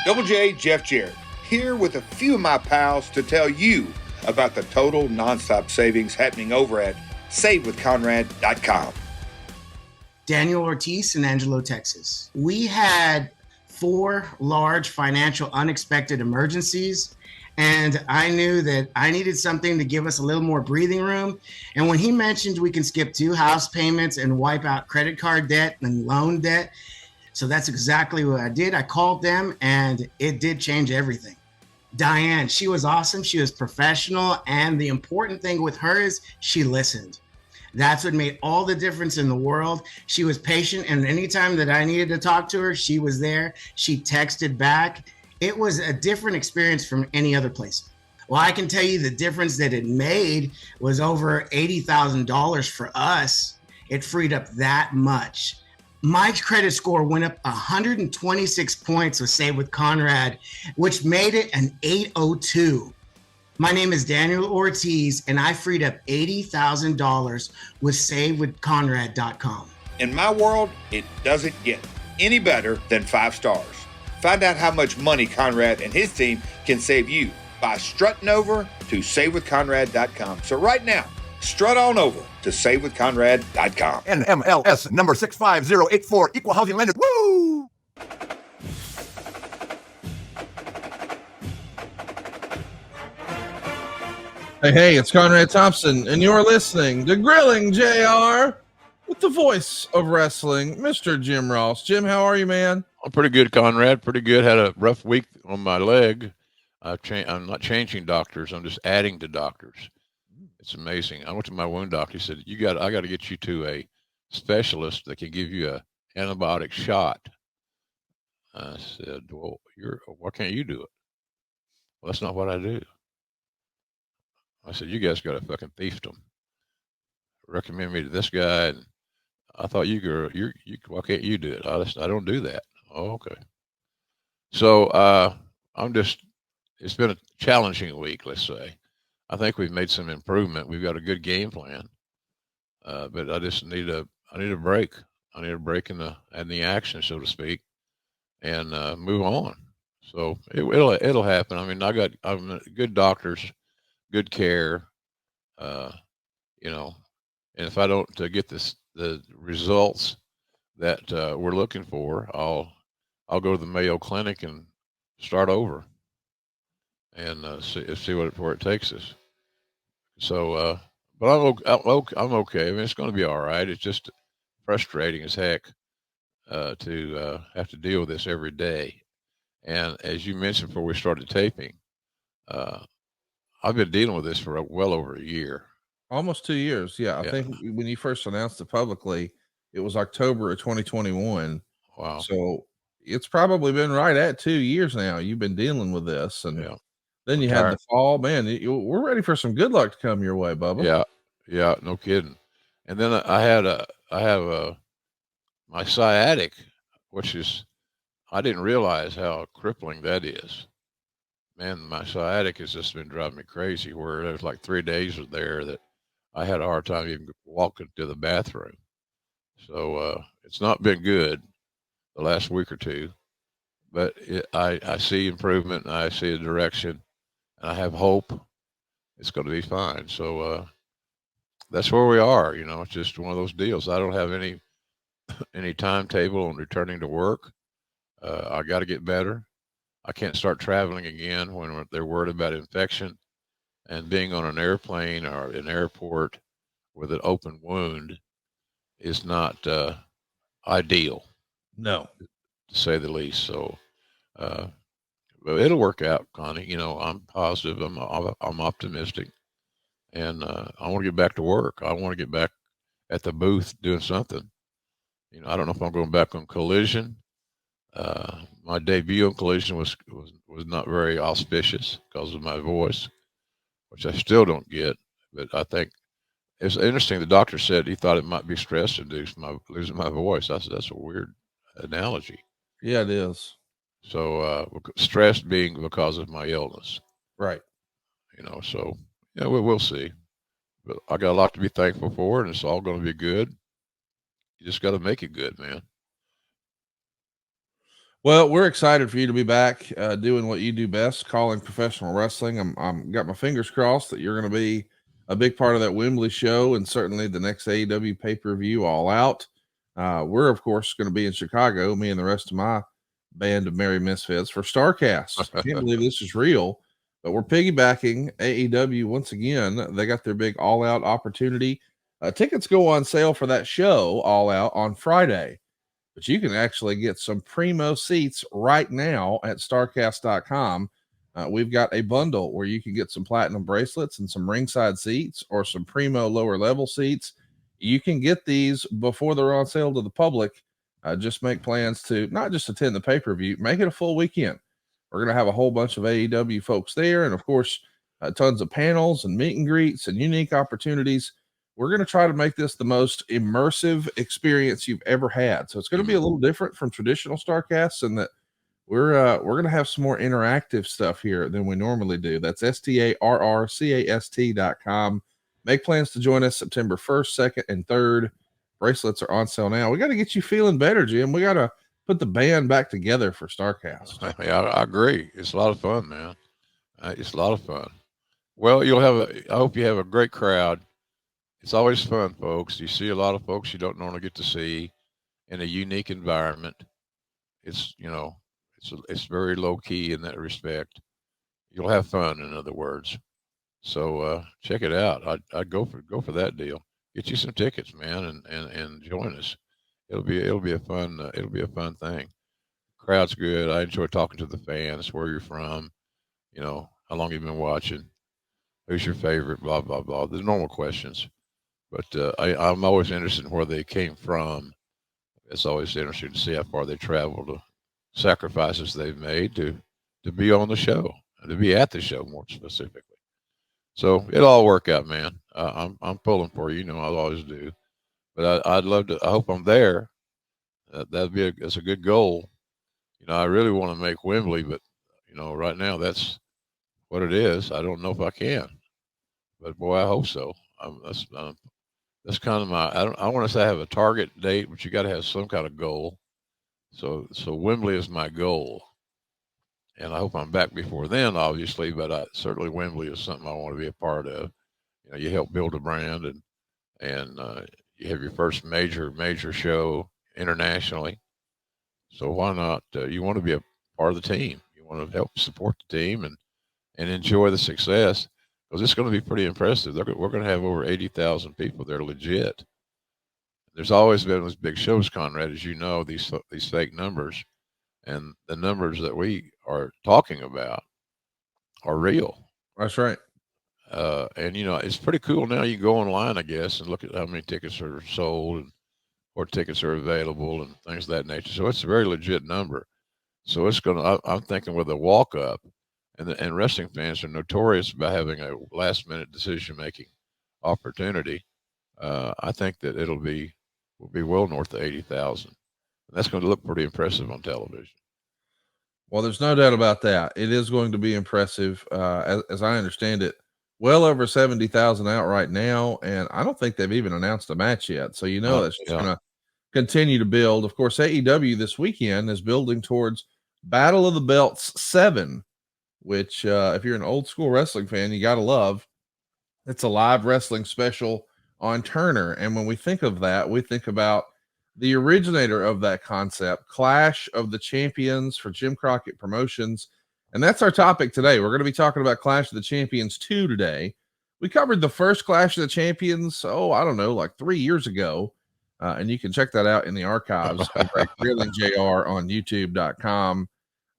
Double J, Jeff Jarrett, here with a few of my pals to tell you about the total nonstop savings happening over at SaveWithConrad.com. Daniel Ortiz in Angelo, Texas. We had 4 large financial unexpected emergencies, and I knew that I needed something to give us a little more breathing room. And when he mentioned we can skip 2 house payments and wipe out credit card debt and loan debt, so that's exactly what I did. I called them, and it did change everything. Diane, she was awesome. She was professional, and the important thing with her is she listened. That's what made all the difference in the world. She was patient, and anytime that I needed to talk to her, she was there. She texted back. It was a different experience from any other place. Well, I can tell you the difference that it made was over $80,000 for us. It freed up that much. My credit score went up 126 points with Save with Conrad, which made it an 802. My name is Daniel Ortiz, and I freed up $80,000 with SaveWithConrad.com. In my world, it doesn't get any better than 5 stars. Find out how much money Conrad and his team can save you by strutting over to SaveWithConrad.com. So right now, strut on over to SaveWithConrad.com. NMLS number 65084, Equal Housing Lender. Woo! Hey, it's Conrad Thompson, and you're listening to Grilling JR with the voice of wrestling, Mr. Jim Ross. Jim, how are you, man? I'm pretty good, Conrad. Pretty good. Had a rough week on my leg. I'm not changing doctors. I'm just adding to doctors. It's amazing. I went to my wound doctor. He said, I got to get you to a specialist that can give you a antibiotic shot. I said, well, why can't you do it? Well, that's not what I do. I said, you guys got a fucking fiefdom. Recommend me to this guy. And I thought why can't you do it? I don't do that. Oh, okay. So, it's been a challenging week, let's say. I think we've made some improvement. We've got a good game plan. But I just need a break. I need a break in the action, so to speak, and move on. So it'll happen. I mean, I'm good doctors, good care, and if I don't get the results that we're looking for, I'll go to the Mayo Clinic and start over and see where it takes us. So, but I'm okay. I mean, it's going to be all right. It's just frustrating as heck to have to deal with this every day. And as you mentioned before we started taping, I've been dealing with this for well over a year. Almost 2 years. Yeah. I think when you first announced it publicly, it was October of 2021. Wow. So it's probably been right at 2 years now. You've been dealing with this, and then you had the fall. Man, we're ready for some good luck to come your way, Bubba. Yeah, no kidding. And then I have my sciatic, which is, I didn't realize how crippling that is. Man, my sciatic has just been driving me crazy, where there's like 3 days there that I had a hard time even walking to the bathroom. So it's not been good the last week or two, but I see improvement, and I see a direction, and I have hope it's going to be fine. So that's where we are. It's just one of those deals. I don't have any timetable on returning to work. I got to get better. I can't start traveling again when they're worried about infection, and being on an airplane or an airport with an open wound is not ideal. No, to say the least. So, but it'll work out, Connie. I'm positive. I'm optimistic, and I want to get back to work. I want to get back at the booth doing something. I don't know if I'm going back on Collision. My debut on Collision was not very auspicious because of my voice, which I still don't get. But I think it's interesting. The doctor said he thought it might be stress induced, losing my voice. I said, that's a weird analogy. Yeah, it is. So stress being because of my illness. Right. So we'll see. But I got a lot to be thankful for, and it's all going to be good. You just got to make it good, man. Well, we're excited for you to be back doing what you do best, calling professional wrestling. I'm got my fingers crossed that you're going to be a big part of that Wembley show and certainly the next AEW pay-per-view All Out. We're, of course, going to be in Chicago, me and the rest of my band of Merry Misfits for StarCast. I can't believe this is real, but we're piggybacking AEW once again. They got their big All Out opportunity. Tickets go on sale for that show, All Out, on Friday. But you can actually get some primo seats right now at starcast.com. We've got a bundle where you can get some platinum bracelets and some ringside seats or some primo lower level seats. You can get these before they're on sale to the public. Just make plans to not just attend the pay-per-view, make it a full weekend. We're going to have a whole bunch of AEW folks there. And of course, tons of panels and meet and greets and unique opportunities. We're going to try to make this the most immersive experience you've ever had. So it's going to be a little different from traditional StarCasts in that we're going to have some more interactive stuff here than we normally do. That's STARRCAST.com. Make plans to join us September 1st, 2nd, and 3rd. Bracelets are on sale now. We got to get you feeling better, Jim. We got to put the band back together for StarCast. Yeah, I agree. It's a lot of fun, man. It's a lot of fun. Well, I hope you have a great crowd. It's always fun, folks. You see a lot of folks you don't normally get to see in a unique environment. It's, it's very low key in that respect. You'll have fun, in other words. So check it out. I'd go for that deal. Get you some tickets, man, and join us. It'll be a fun thing. Crowd's good. I enjoy talking to the fans. Where you're from, how long you've been watching, who's your favorite, blah blah blah. The normal questions. But I'm always interested in where they came from. It's always interesting to see how far they traveled, the sacrifices they've made to be on the show, to be at the show more specifically. So it'll all work out, man. I'm pulling for you, I always do. But I'd love to. I hope I'm there. That's a good goal. I really want to make Wembley, but right now that's what it is. I don't know if I can, but boy, I hope so. That's kind of I want to say I have a target date, but you got to have some kind of goal. So Wembley is my goal, and I hope I'm back before then, obviously. But certainly Wembley is something I want to be a part of. You help build a brand, and you have your first major show internationally. So why not? You want to be a part of the team. You want to help support the team and enjoy the success. Because it's going to be pretty impressive. We're going to have over 80,000 people there, legit. There's always been these big shows, Conrad, as you know, these fake numbers, and the numbers that we are talking about are real. That's right. And it's pretty cool now. You can go online, I guess, and look at how many tickets are sold and what tickets are available and things of that nature. So it's a very legit number. So I'm thinking with a walk up. And wrestling fans are notorious about having a last-minute decision-making opportunity. I think that will be well north of 80,000. That's going to look pretty impressive on television. Well, there's no doubt about that. It is going to be impressive, as I understand it. Well over 70,000 out right now, and I don't think they've even announced a match yet. So that's just going to continue to build. Of course, AEW this weekend is building towards Battle of the Belts 7. Which if you're an old school wrestling fan, you got to love. It's a live wrestling special on Turner. And when we think of that, we think about the originator of that concept, Clash of the Champions for Jim Crockett Promotions. And that's our topic today. We're going to be talking about Clash of the Champions 2 today. We covered the first Clash of the Champions, like 3 years ago. And you can check that out in the archives over at Grilling JR on YouTube.com.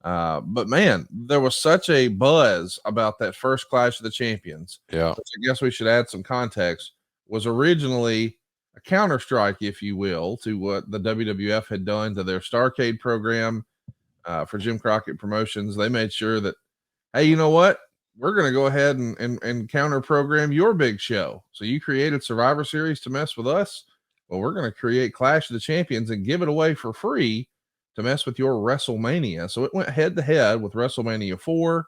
But man, there was such a buzz about that first Clash of the Champions. Yeah. Which I guess we should add some context. Was originally a counter strike, if you will, to what the WWF had done to their Starrcade program for Jim Crockett Promotions. They made sure that, hey, you know what? We're going to go ahead and counter program your big show. So you created Survivor Series to mess with us. Well, we're going to create Clash of the Champions and give it away for free to mess with your WrestleMania. So it went head to head with WrestleMania 4.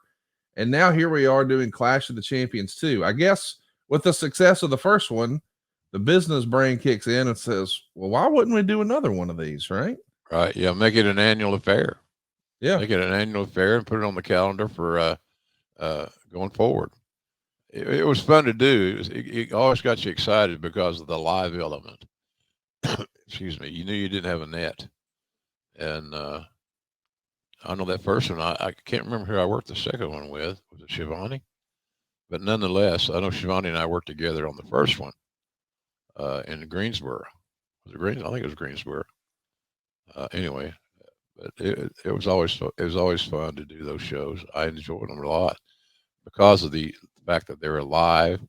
And now here we are doing Clash of the Champions 2. I guess with the success of the first one, the business brain kicks in and says, well, why wouldn't we do another one of these, right? Right. Yeah. Make it an annual affair. Yeah. Make it an annual affair and put it on the calendar for going forward. It was fun to do. It always got you excited because of the live element. Excuse me. You knew you didn't have a net, and I know that first one. I can't remember who I worked the second one with. Was it Shivani? But nonetheless, I know Shivani and I worked together on the first one in Greensboro. Was it Greens? I think it was Greensboro. Anyway, but it was always fun to do those shows. I enjoyed them a lot because of the fact that they were live.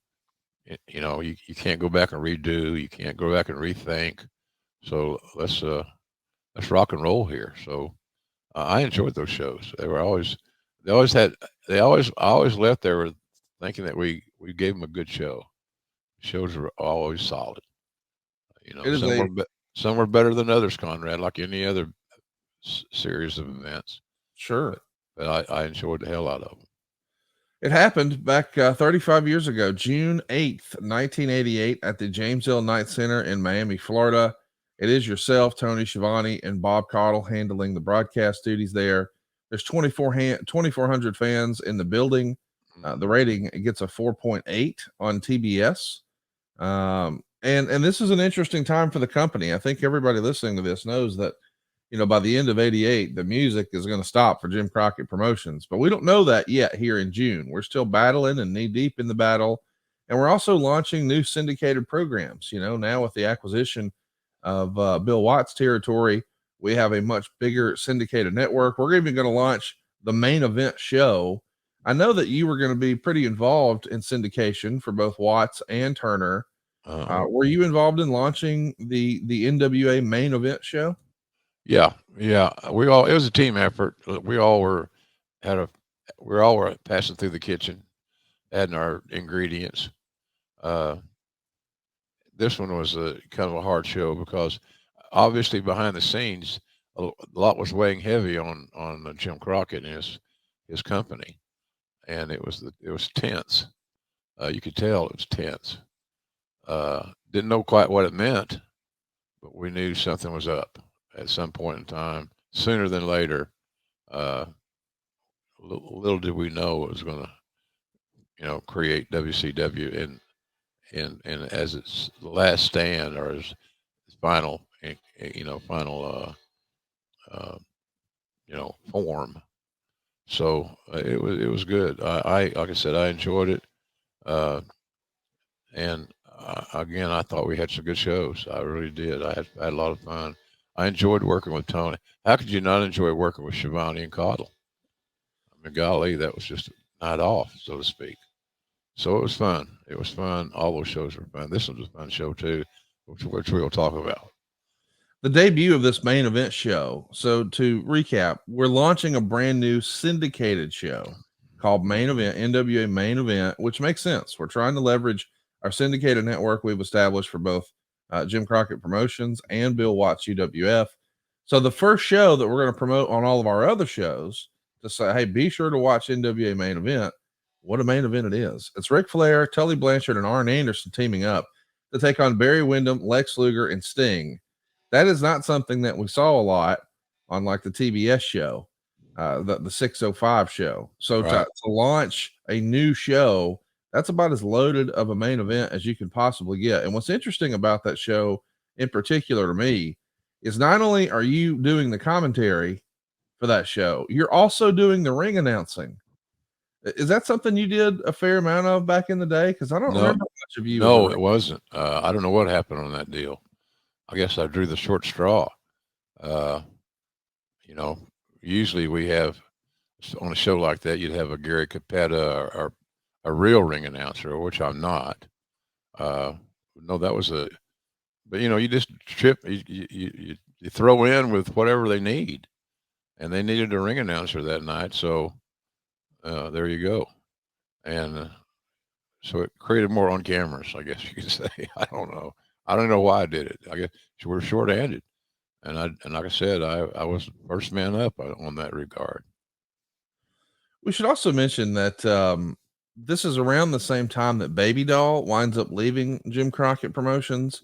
You know, you can't go back and redo. You can't go back and rethink. So let's rock and roll here. So I enjoyed those shows. They always had, I always left there thinking that we gave them a good show. Shows were always solid. You know, It is a some were better than others, Conrad, like any other series of events. sure. But I enjoyed the hell out of them. It happened back 35 years ago, June 8th, 1988, at the James L. Knight Center in Miami, Florida. It is yourself, Tony Schiavone, and Bob Caudle handling the broadcast duties there. There's 2,400 fans in the building. The rating, it gets a 4.8 on TBS. And this is an interesting time for the company. I think everybody listening to this knows that, you know, by the end of 88, the music is going to stop for Jim Crockett Promotions, but we don't know that yet here in June. We're still battling and knee deep in the battle. And we're also launching new syndicated programs. You know, now with the acquisition of Bill Watts territory, we have a much bigger syndicated network. We're even going to launch the main event show. I know that you were going to be pretty involved in syndication for both Watts and Turner. Were you involved in launching the NWA main event show? Yeah, yeah. It was a team effort. We all were passing through the kitchen, adding our ingredients. Uh, this one was a kind of a hard show because obviously behind the scenes, a lot was weighing heavy on Jim Crockett and his company, and it was tense. You could tell it was tense. Didn't know quite what it meant, but we knew something was up at some point in time, sooner than later. Little did we know it was going to, you know, create WCW and as its last stand or its final, final, form. So it was good. I like I said, I enjoyed it. And again, I thought we had some good shows. I really did. I had a lot of fun. I enjoyed working with Tony. How could you not enjoy working with Shivani and Caudle? I mean, golly, that was just a night off, so to speak. So it was fun. It was fun. All those shows were fun. This one was a fun show too, which we'll talk about. The debut of this main event show. So to recap, we're launching a brand new syndicated show called Main Event, NWA Main Event, which makes sense. We're trying to leverage our syndicated network we've established for both Jim Crockett Promotions and Bill Watts UWF. So the first show that we're going to promote on all of our other shows to say, hey, be sure to watch NWA Main Event. What a main event it is. It's Ric Flair, Tully Blanchard, and Arn Anderson teaming up to take on Barry Windham, Lex Luger, and Sting. That is not something that we saw a lot on like the TBS show, the 605 show. So Right. to launch a new show, that's about as loaded of a main event as you can possibly get. And what's interesting about that show in particular to me is not only are you doing the commentary for that show, you're also doing the ring announcing. Is that something you did a fair amount of back in the day? Because I don't remember much of you. No, it wasn't. I don't know what happened on that deal. I guess I drew the short straw. You know, usually we have on a show like that, you'd have a Gary Capetta or a real ring announcer, which I'm not. No, that was but you know, you just you throw in with whatever they need, and they needed a ring announcer that night, so there you go, and so it created more on cameras, I guess you could say. I don't know why I did it. I guess we're short-handed, and like I said, I was first man up on that regard. We should also mention that this is around the same time that Baby Doll winds up leaving Jim Crockett Promotions.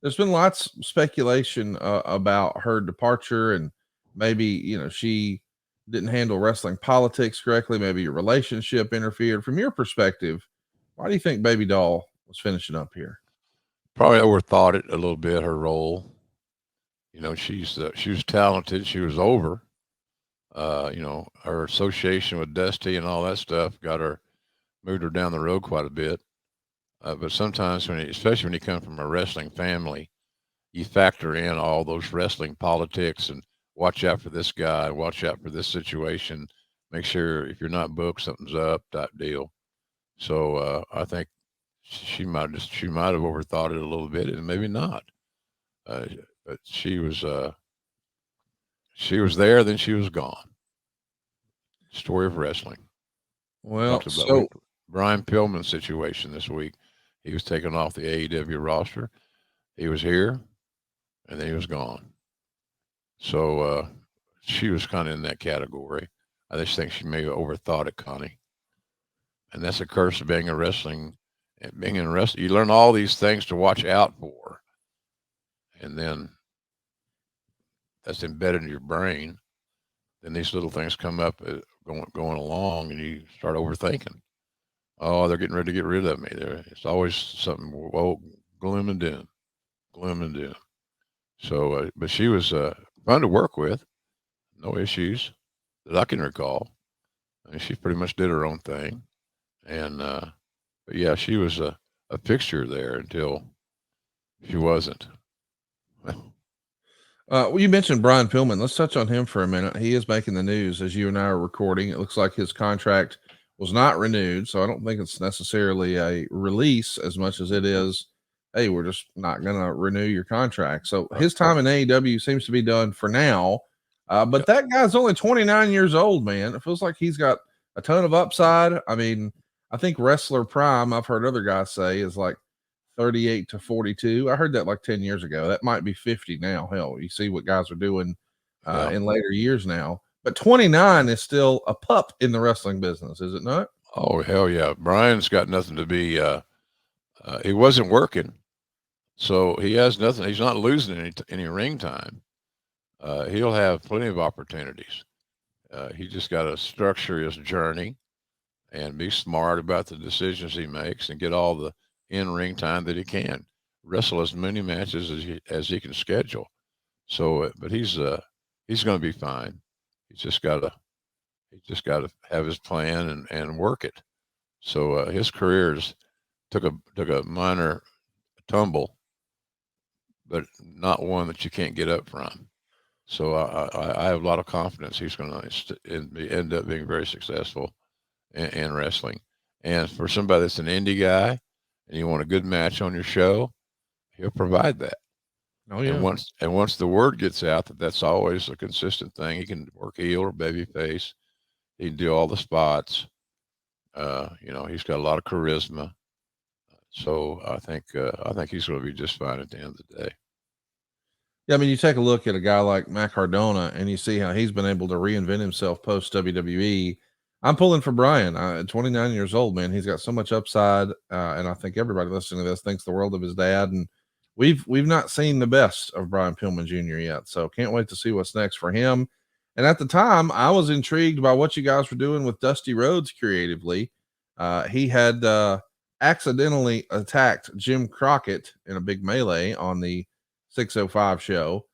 There's been lots of speculation about her departure, and maybe, you know, she didn't handle wrestling politics correctly. Maybe your relationship interfered. From your perspective, why do you think Baby Doll was finishing up here? Probably overthought it a little bit, her role. You know, she was talented. She was over. You know, her association with Dusty and all that stuff moved her down the road quite a bit. But sometimes especially when you come from a wrestling family, you factor in all those wrestling politics and watch out for this guy, watch out for this situation, make sure if you're not booked, something's up, type deal. So I think she might have overthought it a little bit, and maybe not. But she was there, then she was gone. Story of wrestling. Well, Talked about Brian Pillman's situation this week. He was taken off the AEW roster. He was here, and then he was gone. So she was kind of in that category. I just think she may have overthought it, Connie. And that's a curse of being in wrestling. You learn all these things to watch out for, and then that's embedded in your brain. Then these little things come up going along, and you start overthinking. Oh, they're getting ready to get rid of me. It's always something. Gloom and doom, gloom and doom. So, but she was fun to work with. No issues that I can recall. I mean, she pretty much did her own thing, and but yeah, she was a fixture there until she wasn't. Well, you mentioned Brian Pillman. Let's touch on him for a minute. He is making the news as you and I are recording. It looks like his contract was not renewed, so I don't think it's necessarily a release as much as it is, hey, we're just not going to renew your contract. So his time in AEW seems to be done for now. But that guy's only 29 years old, man. It feels like he's got a ton of upside. I mean, I think wrestler prime, I've heard other guys say, is like 38 to 42. I heard that like 10 years ago. That might be 50 now. Hell, you see what guys are doing in later years now. But 29 is still a pup in the wrestling business, is it not? Oh, hell yeah. Brian's got nothing to be, he wasn't working. So he has nothing. He's not losing any ring time. He'll have plenty of opportunities. He just got to structure his journey and be smart about the decisions he makes and get all the in-ring time that he can. Wrestle as many matches as he can schedule. So, but he's going to be fine. He's just got to have his plan and work it. So his careers took a minor tumble, but not one that you can't get up from. So I have a lot of confidence he's going to end up being very successful in wrestling. And for somebody that's an indie guy and you want a good match on your show, he'll provide that. Oh yeah. And once the word gets out that that's always a consistent thing, he can work heel or baby face. He can do all the spots. You know, he's got a lot of charisma. So I think he's going to be just fine at the end of the day. Yeah, I mean, you take a look at a guy like Matt Cardona and you see how he's been able to reinvent himself post WWE. I'm pulling for Brian. 29 years old, man. He's got so much upside, and I think everybody listening to this thinks the world of his dad. And we've not seen the best of Brian Pillman Jr. yet, so can't wait to see what's next for him. And at the time, I was intrigued by what you guys were doing with Dusty Rhodes creatively. He had accidentally attacked Jim Crockett in a big melee on the 605 show.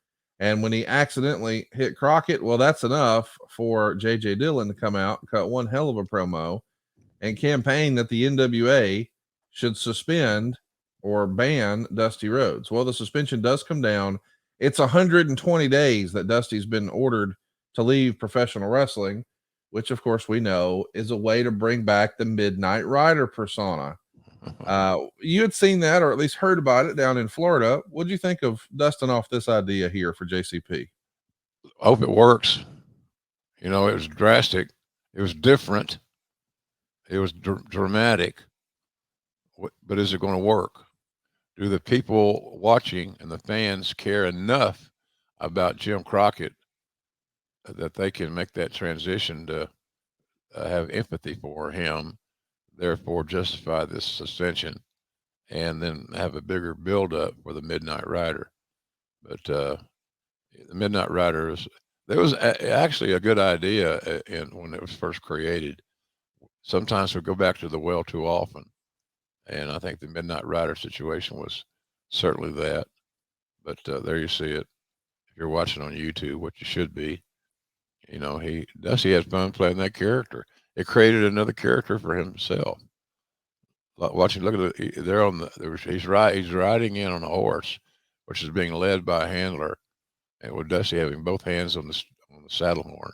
And when he accidentally hit Crockett, well, that's enough for JJ Dillon to come out and cut one hell of a promo and campaign that the NWA should suspend or ban Dusty Rhodes. Well, the suspension does come down. It's 120 days that Dusty's been ordered to leave professional wrestling, which of course we know is a way to bring back the Midnight Rider persona. You had seen that, or at least heard about it down in Florida. What do you think of dusting off this idea here for JCP? I hope it works. You know, it was drastic. It was different. It was dramatic. But is it going to work? Do the people watching and the fans care enough about Jim Crockett that they can make that transition to have empathy for him, therefore justify this suspension, and then have a bigger build-up for the Midnight Rider? But the Midnight Rider is There was actually a good idea when it was first created. Sometimes we go back to the well too often, and I think the Midnight Rider situation was certainly that. But there you see it. If you're watching on YouTube, what you should be, Dusty has fun playing that character. It created another character for himself. Watching, look at it. They're on he's riding in on a horse, which is being led by a handler, and with Dusty having both hands on the saddle horn.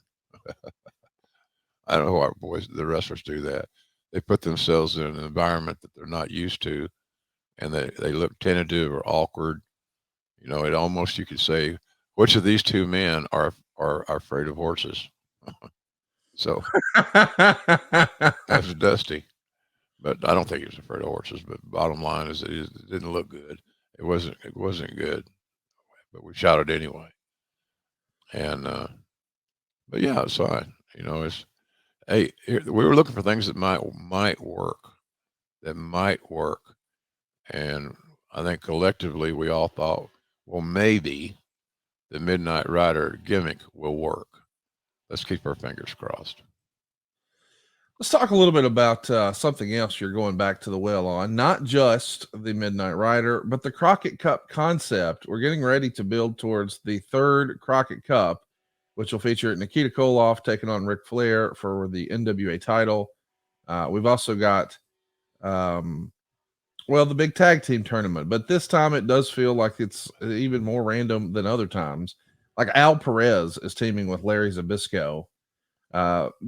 I don't know why the wrestlers do that. They put themselves in an environment that they're not used to, and they look tentative or awkward. It almost, you could say, which of these two men are afraid of horses? So that's Dusty. But I don't think he was afraid of horses. But bottom line is that it didn't look good. It wasn't good. But we shot it anyway. And but yeah, it's fine. It's hey, we were looking for things that might work, and I think collectively we all thought, well, maybe the Midnight Rider gimmick will work. Let's keep our fingers crossed. Let's talk a little bit about something else you're going back to the well on, not just the Midnight Rider, but the Crockett Cup concept. We're getting ready to build towards the third Crockett Cup, which will feature Nikita Koloff taking on Ric Flair for the NWA title. We've also got, the big tag team tournament, but this time it does feel like it's even more random than other times. Like Al Perez is teaming with Larry Zbyszko.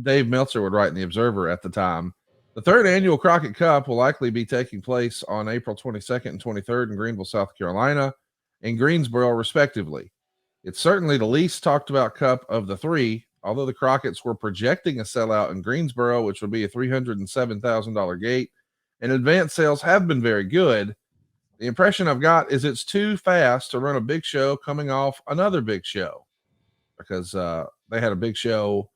Dave Meltzer would write in the Observer at the time. The third annual Crockett Cup will likely be taking place on April 22nd and 23rd in Greenville, South Carolina, and Greensboro, respectively. It's certainly the least talked about cup of the three, although the Crockett's were projecting a sellout in Greensboro, which would be a $307,000 gate, and advance sales have been very good. The impression I've got is it's too fast to run a big show coming off another big show, because they had a big show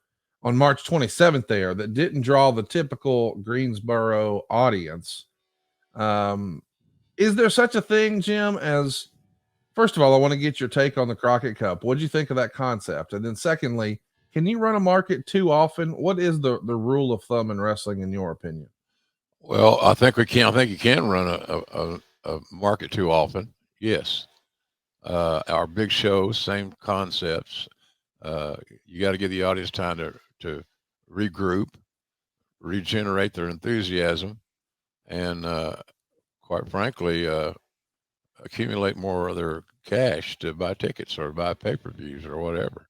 on March 27th there that didn't draw the typical Greensboro audience. Is there such a thing, Jim, as, first of all, I want to get your take on the Crockett Cup. What do you think of that concept? And then secondly, can you run a market too often? What is the rule of thumb in wrestling, in your opinion? Well, I think we can. I think you can run a market too often. Yes. Our big shows, same concepts. You got to give the audience time to regroup, regenerate their enthusiasm, and quite frankly, accumulate more of their cash to buy tickets or buy pay-per-views or whatever.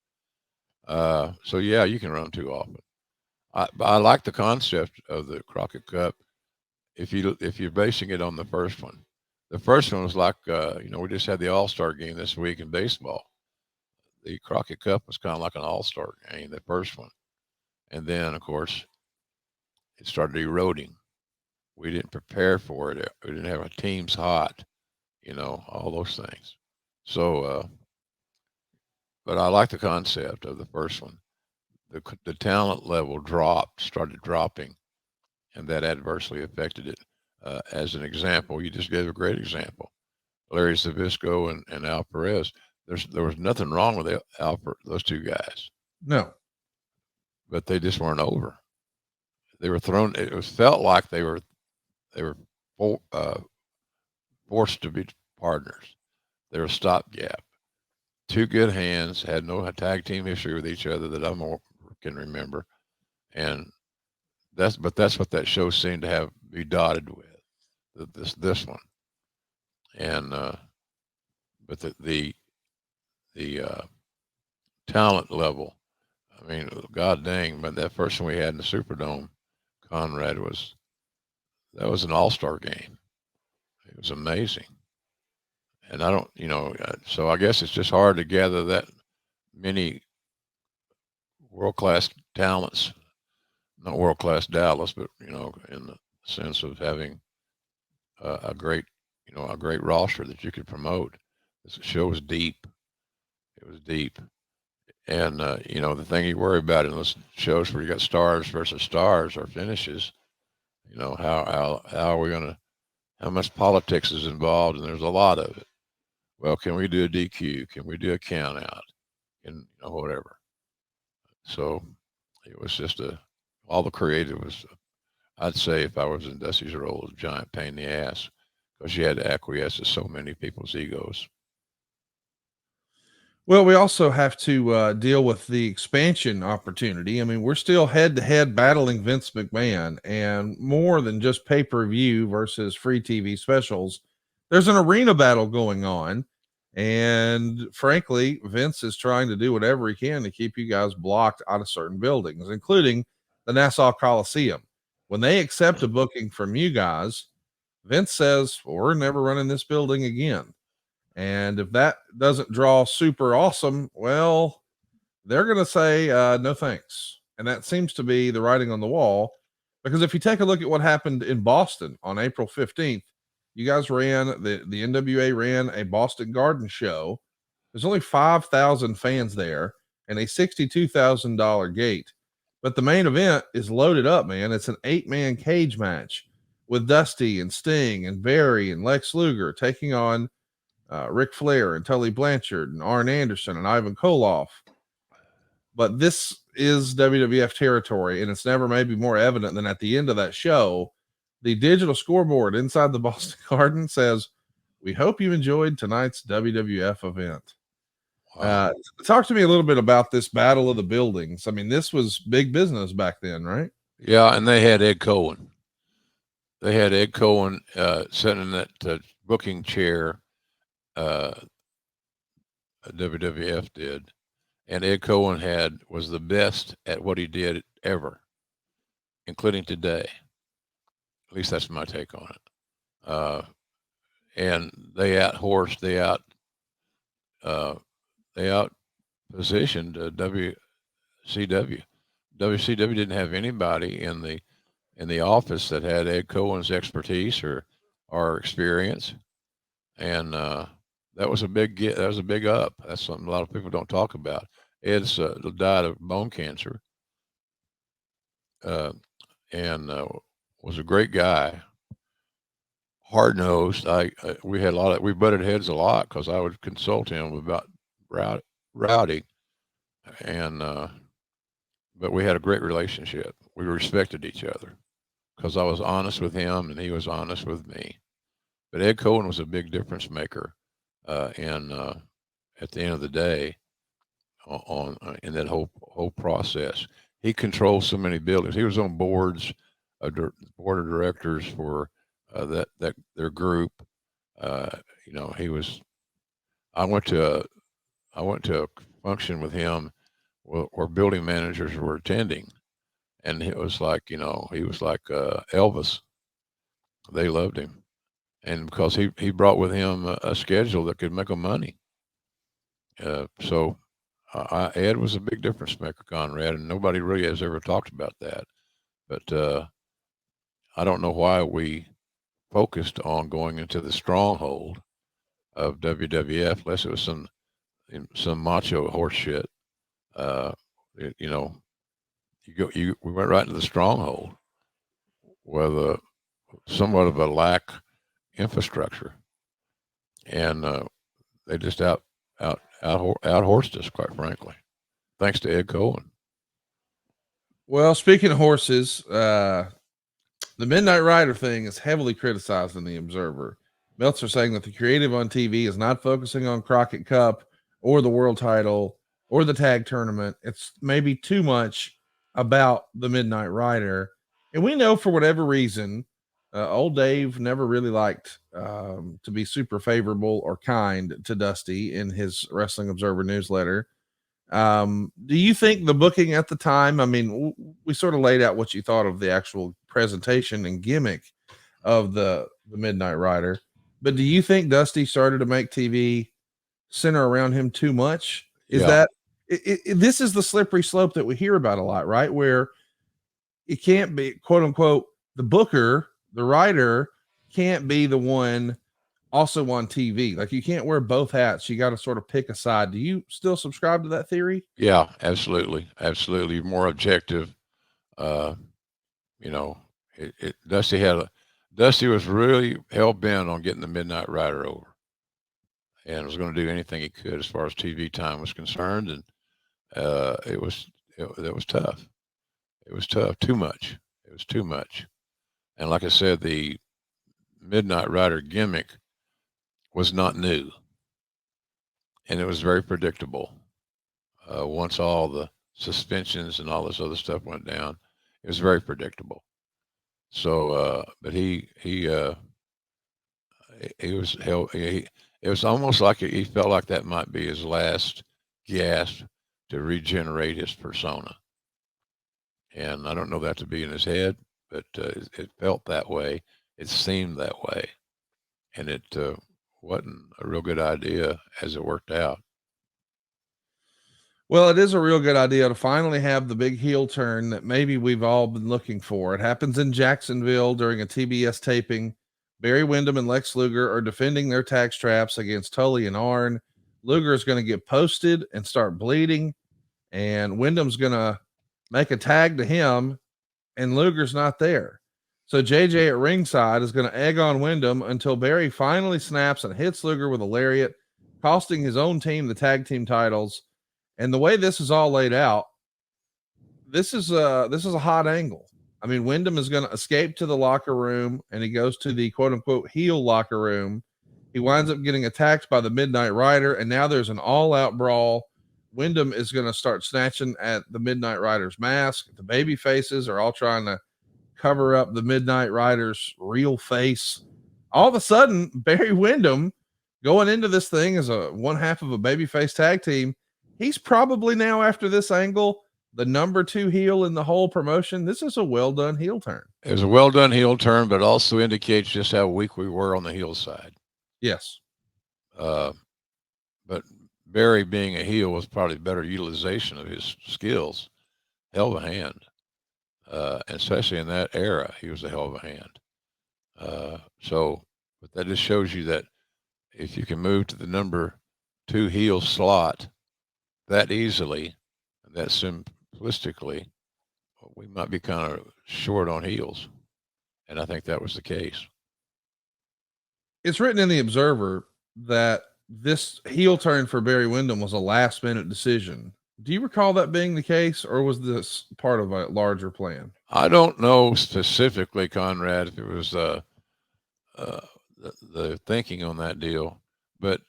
So yeah, you can run too often. I like the concept of the Crockett Cup. If you're basing it on the first one was like, we just had the All-Star game this week in baseball. The Crockett Cup was kind of like an All-Star game, the first one. And then, of course, it started eroding. We didn't prepare for it. We didn't have our teams hot, all those things. So, but I like the concept of the first one. The talent level started dropping, and that adversely affected it. As an example, you just gave a great example. Larry Zbyszko and Al Perez. There was nothing wrong with those two guys. No. But they just weren't over. They were thrown. Felt like they were forced to be partners. They were a stopgap. Two good hands, had no tag team history with each other that I can remember, and that's what that show seemed to be dotted with. This one, and but the talent level. I mean, God dang! But that first one we had in the Superdome, Conrad, that was an all-star game. It was amazing. And I don't, so I guess it's just hard to gather that many world-class talents, not world-class Dallas, but, in the sense of having a great roster that you could promote. This show was deep. It was deep. And, the thing you worry about in those shows where you got stars versus stars or finishes, how are we going to, how much politics is involved, and there's a lot of it. Well, can we do a DQ? Can we do a count out? And whatever. So it was just all the creative was, I'd say if I was in Dusty's role, a giant pain in the ass because you had to acquiesce to so many people's egos. Well, we also have to deal with the expansion opportunity. I mean, we're still head to head battling Vince McMahon, and more than just pay per view versus free TV specials. There's an arena battle going on. And frankly, Vince is trying to do whatever he can to keep you guys blocked out of certain buildings, including the Nassau Coliseum. When they accept a booking from you guys, Vince says, well, we're never running this building again. And if that doesn't draw super awesome, well, they're going to say no thanks. And that seems to be the writing on the wall. Because if you take a look at what happened in Boston on April 15th, you guys ran, the NWA ran a Boston Garden show. There's only 5,000 fans there and a $62,000 gate. But the main event is loaded up, man. It's an 8-man cage match with Dusty and Sting and Barry and Lex Luger taking on Ric Flair and Tully Blanchard and Arn Anderson and Ivan Koloff. But this is WWF territory, and it's never maybe more evident than at the end of that show. The digital scoreboard inside the Boston Garden says, we hope you enjoyed tonight's WWF event. Wow. Talk to me a little bit about this battle of the buildings. I mean, this was big business back then, right? Yeah, and they had Ed Cohen. They had Ed Cohen sitting in that booking chair. WWF did, and Ed Cohen was the best at what he did ever, including today. At least that's my take on it. And they out-horsed, they out-positioned WCW. WCW didn't have anybody in the office that had Ed Cohen's expertise or experience, and that was a big up. That's something a lot of people don't talk about. Ed's died of bone cancer, and was a great guy, hard nosed. We butted heads a lot because I would consult him about Rowdy, and but we had a great relationship. We respected each other because I was honest with him and he was honest with me. But Ed Cohen was a big difference maker, and at the end of the day, in that whole process, he controlled so many buildings. He was on board of directors for their group. He was. I went to a function with him where building managers were attending, and it was like he was like Elvis. They loved him, and because he brought with him a schedule that could make them money. So Ed was a big difference maker, Conrad, and nobody really has ever talked about that. But I don't know why we focused on going into the stronghold of WWF unless it was some macho horse shit. We went right into the stronghold with somewhat of a lack infrastructure, and they just out-horsed us, quite frankly, thanks to Ed Cohen. Well, speaking of horses, the Midnight Rider thing is heavily criticized in the Observer. Meltzer saying that the creative on TV is not focusing on Crockett Cup or the world title or the tag tournament. It's maybe too much about the Midnight Rider. And we know for whatever reason, old Dave never really liked to be super favorable or kind to Dusty in his Wrestling Observer newsletter. Do you think the booking at the time, I mean, we sort of laid out what you thought of the actual presentation and gimmick of the Midnight Rider, but do you think Dusty started to make TV center around him too much? Is that this is the slippery slope that we hear about a lot, right? Where it can't be, quote unquote, the booker, the writer can't be the one also on TV. Like you can't wear both hats. You got to sort of pick a side. Do you still subscribe to that theory? Yeah, absolutely. Absolutely. More objective. Dusty was really hell bent on getting the Midnight Rider over and was going to do anything he could as far as TV time was concerned. And it was That was tough. It was tough. Too much. It was too much. And like I said, the Midnight Rider gimmick was not new, and it was very predictable. Once all the suspensions and all this other stuff went down, it was very predictable. So, but it was almost like he felt like that might be his last gasp to regenerate his persona. And I don't know that to be in his head, but it felt that way. It seemed that way, and it wasn't a real good idea as it worked out. Well, it is a real good idea to finally have the big heel turn that maybe we've all been looking for. It happens in Jacksonville during a TBS taping. Barry Windham and Lex Luger are defending their tag straps against Tully and Arn. Luger is going to get posted and start bleeding, and Wyndham's going to make a tag to him, and Luger's not there. So JJ at ringside is going to egg on Windham until Barry finally snaps and hits Luger with a lariat, costing his own team the tag team titles. And the way this is all laid out, this is a hot angle. I mean, Wyndham is going to escape to the locker room, and he goes to the quote unquote heel locker room. He winds up getting attacked by the Midnight Rider, and now there's an all out brawl. Wyndham is going to start snatching at the Midnight Rider's mask. The baby faces are all trying to cover up the Midnight Rider's real face. All of a sudden, Barry Windham going into this thing as a one half of a babyface tag team. He's probably now, after this angle, the number 2 heel in the whole promotion. This is a well done heel turn. It was a well done heel turn, but also indicates just how weak we were on the heel side. Yes. But Barry being a heel was probably better utilization of his skills. Hell of a hand. And especially in that era, he was a hell of a hand. But that just shows you that if you can move to the number 2 heel slot that easily, that simplistically, we might be kind of short on heels. And I think that was the case. It's written in the Observer that this heel turn for Barry Windham was a last minute decision. Do you recall that being the case, or was this part of a larger plan? I don't know specifically, Conrad, if it was the thinking on that deal, but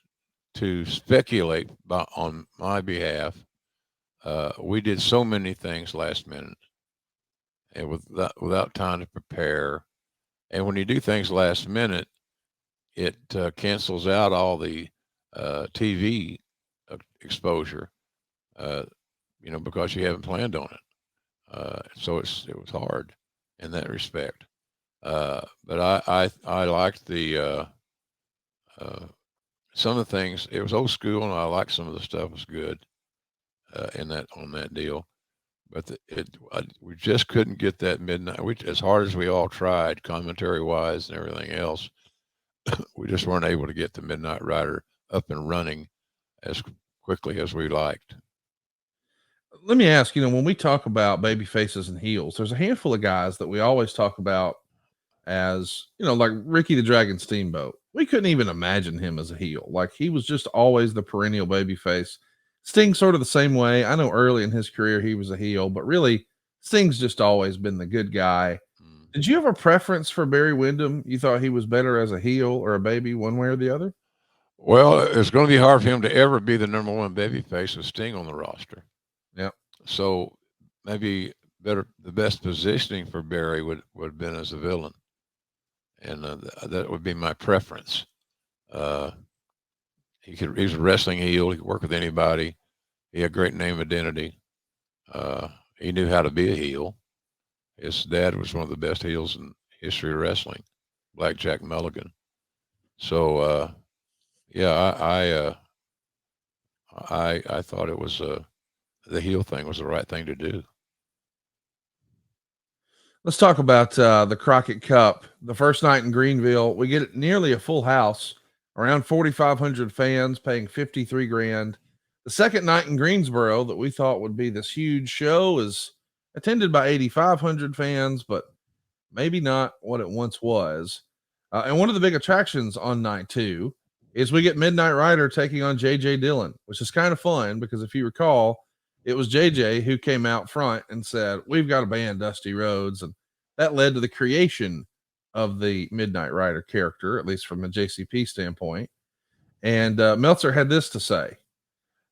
to speculate on my behalf, we did so many things last minute and without time to prepare. And when you do things last minute, it cancels out all the TV exposure, because you haven't planned on it. So it was hard in that respect. But I liked the some of the things. It was old school, and I liked some of the stuff was good on that deal. But we just couldn't get that midnight. As hard as we all tried, commentary wise and everything else, we just weren't able to get the Midnight Rider up and running as quickly as we liked. Let me ask, when we talk about baby faces and heels, there's a handful of guys that we always talk about as, like Ricky the Dragon Steamboat. We couldn't even imagine him as a heel. Like, he was just always the perennial baby face. Sting sort of the same way. I know early in his career he was a heel, but really Sting's just always been the good guy. Did you have a preference for Barry Windham? You thought he was better as a heel or a baby, one way or the other? Well, it's going to be hard for him to ever be the number 1 baby face with Sting on the roster. Yeah. So maybe the best positioning for Barry would have been as a villain. And that would be my preference. He's a wrestling heel. He could work with anybody. He had great name identity. He knew how to be a heel. His dad was one of the best heels in history of wrestling, Blackjack Mulligan. So, I thought it was the heel thing was the right thing to do. Let's talk about the Crockett Cup. The first night in Greenville, we get nearly a full house, around 4,500 fans paying $53,000. The second night in Greensboro that we thought would be this huge show is attended by 8,500 fans, but maybe not what it once was. And one of the big attractions on night 2 is we get Midnight Rider taking on JJ Dillon, which is kind of fun because if you recall, it was JJ who came out front and said, we've got to ban Dusty Rhodes. And that led to the creation of the Midnight Rider character, at least from a JCP standpoint. And Meltzer had this to say.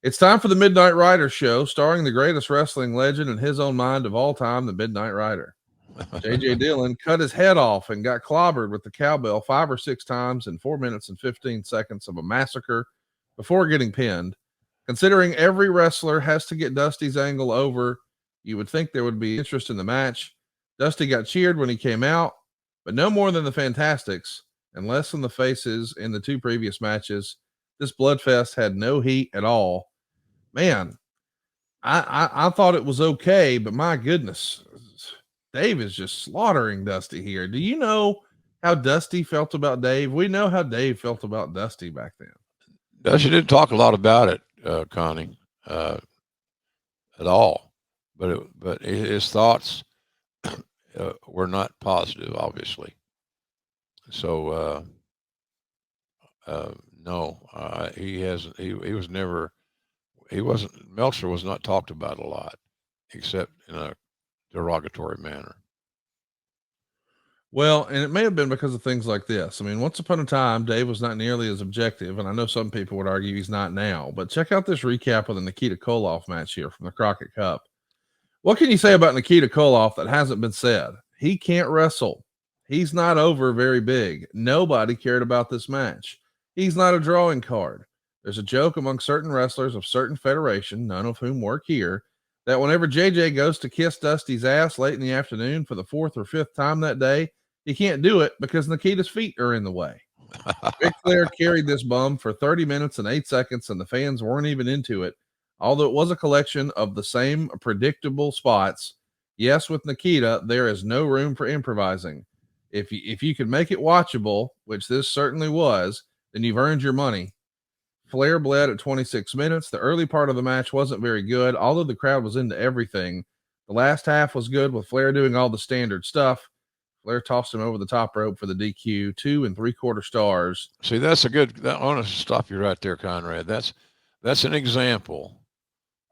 It's time for the Midnight Rider show, starring the greatest wrestling legend in his own mind of all time, the Midnight Rider. JJ Dillon cut his head off and got clobbered with the cowbell 5 or 6 times in 4 minutes and 15 seconds of a massacre before getting pinned. Considering every wrestler has to get Dusty's angle over, you would think there would be interest in the match. Dusty got cheered when he came out, but no more than the Fantastics and less than the faces in the 2 previous matches. This bloodfest had no heat at all. Man, I thought it was okay, but my goodness, Dave is just slaughtering Dusty here. Do you know how Dusty felt about Dave? We know how Dave felt about Dusty back then. Dusty didn't talk a lot about it, Connie, at all, but his thoughts were not positive, obviously. So no, he hasn't. He was never. He wasn't. Meltzer was not talked about a lot, except in a derogatory manner. Well, and it may have been because of things like this. I mean, once upon a time, Dave was not nearly as objective, and I know some people would argue he's not now, but check out this recap of the Nikita Koloff match here from the Crockett Cup. What can you say about Nikita Koloff that hasn't been said? He can't wrestle. He's not over very big. Nobody cared about this match. He's not a drawing card. There's a joke among certain wrestlers of certain federation, none of whom work here, that whenever JJ goes to kiss Dusty's ass late in the afternoon for the 4th or 5th time that day, he can't do it because Nikita's feet are in the way. Ric Flair carried this bum for 30 minutes and 8 seconds, and the fans weren't even into it, although it was a collection of the same predictable spots. Yes, with Nikita, there is no room for improvising. If you can make it watchable, which this certainly was, then you've earned your money. Flair bled at 26 minutes. The early part of the match wasn't very good, although the crowd was into everything. The last half was good with Flair doing all the standard stuff. Flair tossed him over the top rope for the DQ, 2 3/4 stars. See, that's a good. I want to stop you right there, Conrad. That's an example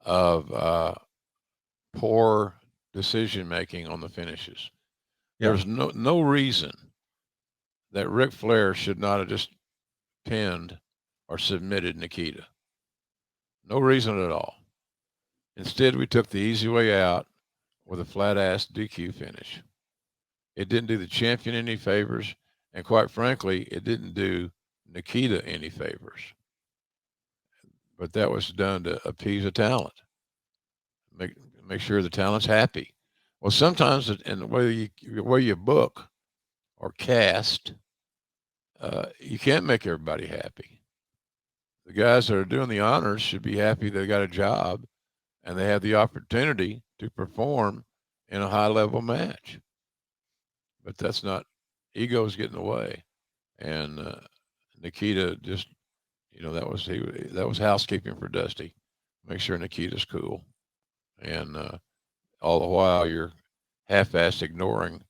of poor decision making on the finishes. Yeah. There's no reason that Ric Flair should not have just pinned or submitted Nikita. No reason at all. Instead, we took the easy way out with a flat-ass DQ finish. It didn't do the champion any favors, and quite frankly, it didn't do Nikita any favors. But that was done to appease the talent, make sure the talent's happy. Well, sometimes in the way you book or cast, you can't make everybody happy. The guys that are doing the honors should be happy they got a job and they have the opportunity to perform in a high-level match. But that's not, ego's getting away. And Nikita just, that was housekeeping for Dusty. Make sure Nikita's cool. And all the while you're half-assed ignoring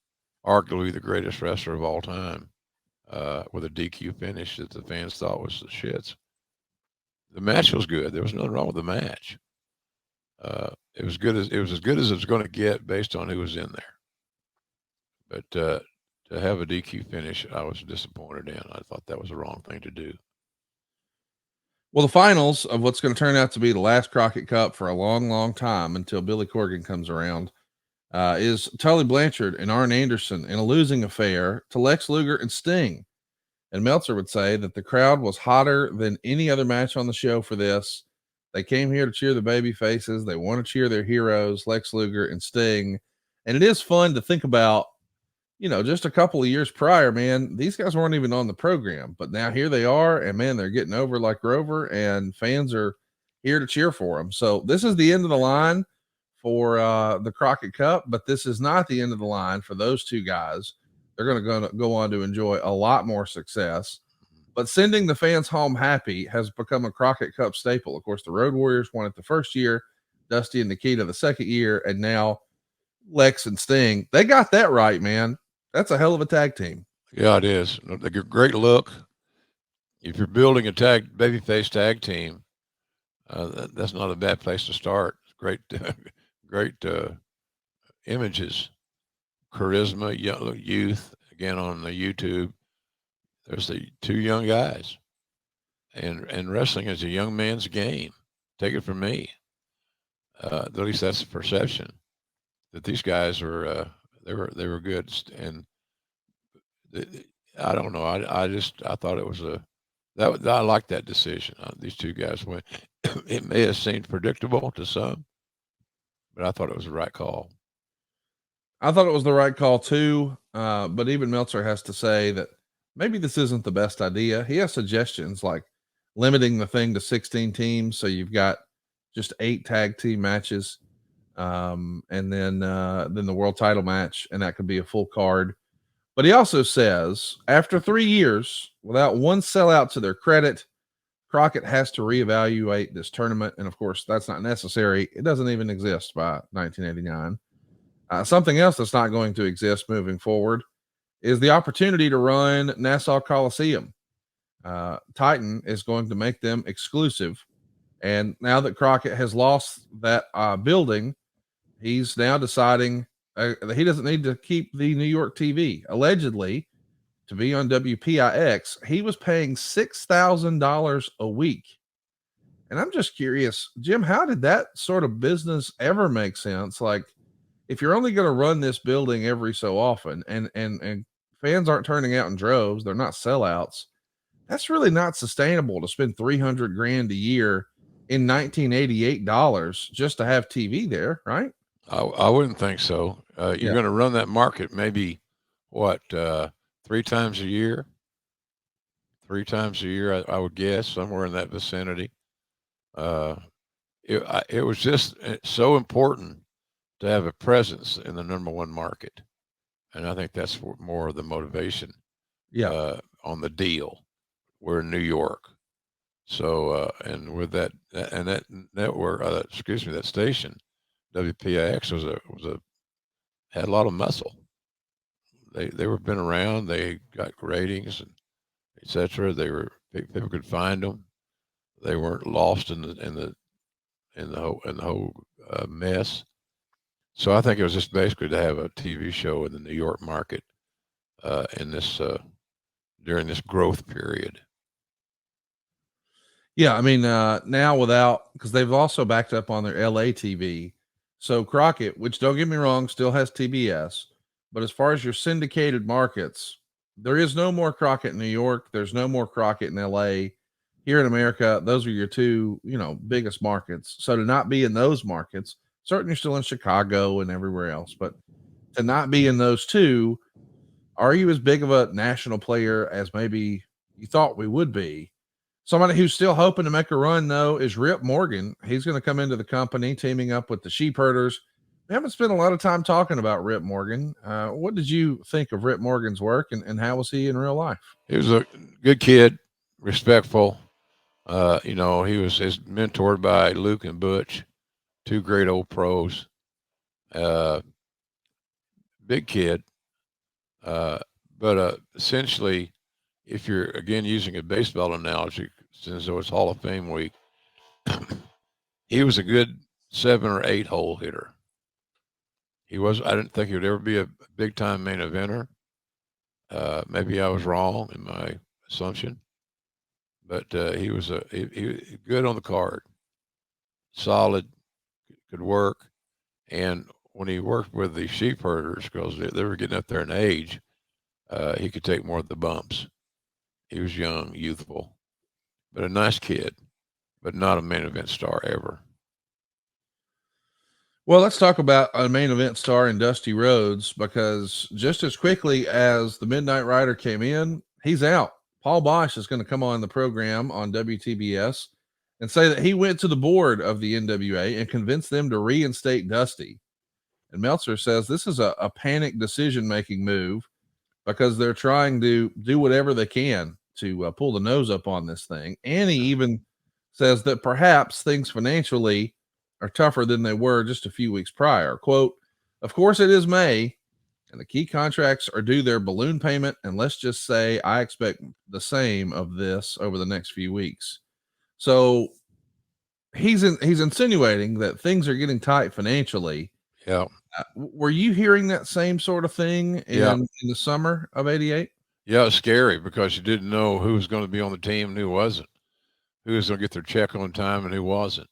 arguably the greatest wrestler of all time with a DQ finish that the fans thought was the shits. The match was good. There was nothing wrong with the match. It was as good as it was going to get based on who was in there. But to have a DQ finish, I was disappointed in. I thought that was the wrong thing to do. Well, the finals of what's going to turn out to be the last Crockett Cup for a long, long time until Billy Corgan comes around is Tully Blanchard and Arn Anderson in a losing affair to Lex Luger and Sting. And Meltzer would say that the crowd was hotter than any other match on the show for this. They came here to cheer the baby faces. They want to cheer their heroes, Lex Luger and Sting. And it is fun to think about, just a couple of years prior, man, these guys weren't even on the program, but now here they are, and man, they're getting over like Rover, and fans are here to cheer for them. So this is the end of the line for the Crockett Cup, but this is not the end of the line for those two guys. They're going to go on to enjoy a lot more success. But sending the fans home happy has become a Crockett Cup staple. Of course, the Road Warriors won it the first year, Dusty and Nikita the second year, and now Lex and Sting. They got that right, man. That's a hell of a tag team. Yeah, it is. A great look. If you're building a babyface tag team, that's not a bad place to start. great, great images, charisma, youth. Again on the YouTube, there's the two young guys, and wrestling is a young man's game. Take it from me. At least that's the perception that these guys were. They were good, and I don't know. I thought it was I like that decision. These two guys went. It may have seemed predictable to some, but I thought it was the right call. I thought it was the right call too. But even Meltzer has to say that maybe this isn't the best idea. He has suggestions like limiting the thing to 16 teams, so you've got just 8 tag team matches, and then the world title match, and that could be a full card. But he also says after 3 years, without one sellout to their credit, Crockett has to reevaluate this tournament. And of course, that's not necessary. It doesn't even exist by 1989. Something else that's not going to exist moving forward is the opportunity to run Nassau Coliseum. Titan is going to make them exclusive. And now that Crockett has lost that building, he's now deciding that he doesn't need to keep the New York TV. Allegedly, to be on WPIX, he was paying $6,000 a week. And I'm just curious, Jim, how did that sort of business ever make sense? Like, if you're only going to run this building every so often and fans aren't turning out in droves, they're not sellouts, that's really not sustainable to spend $300,000 a year in 1988 dollars just to have TV there, right? I wouldn't think so. You're going to run that market maybe what 3 times a year? 3 times a year, I would guess, somewhere in that vicinity. It was just so important to have a presence in the number one market, and I think that's more of the motivation. On the deal, we're in New York, so and with that network, that station, WPIX had a lot of muscle. They were been around. They got ratings and etc. People could find them. They weren't lost in the whole mess. So I think it was just basically to have a TV show in the New York market in this during this growth period. Yeah, I mean, now because they've also backed up on their LA TV. So Crockett, which don't get me wrong, still has TBS. But as far as your syndicated markets, there is no more Crockett in New York. There's no more Crockett in LA. Here in America, those are your two, biggest markets. So to not be in those markets, certainly you're still in Chicago and everywhere else, but to not be in those two, are you as big of a national player as maybe you thought we would be? Somebody who's still hoping to make a run, though, is Rip Morgan. He's going to come into the company, teaming up with the Sheep Herders. We haven't spent a lot of time talking about Rip Morgan. What did you think of Rip Morgan's work, and how was he in real life? He was a good kid, respectful. He was mentored by Luke and Butch, 2 great old pros. Big kid. But essentially, if you're, again, using a baseball analogy, since it was Hall of Fame week, he was a good 7 or 8 hole hitter. I didn't think he would ever be a big time main eventer. Maybe I was wrong in my assumption, but he was good on the card, solid, could work. And when he worked with the Sheep Herders, because they were getting up there in age, he could take more of the bumps. He was young, youthful, but a nice kid, but not a main event star ever. Well, let's talk about a main event star in Dusty Rhodes, because just as quickly as the Midnight Rider came in, he's out. Paul Bosch is going to come on the program on WTBS and say that he went to the board of the NWA and convinced them to reinstate Dusty. And Meltzer says this is a panic decision-making move because they're trying to do whatever they can to pull the nose up on this thing. And he even says that perhaps things financially are tougher than they were just a few weeks prior. Quote, "Of course it is May, and the key contracts are due their balloon payment, and let's just say I expect the same of this over the next few weeks." So he's insinuating that things are getting tight financially. Yeah. Were you hearing that same sort of thing in the summer of '88? Yeah, it's scary because you didn't know who was going to be on the team and who wasn't, who was going to get their check on time and who wasn't.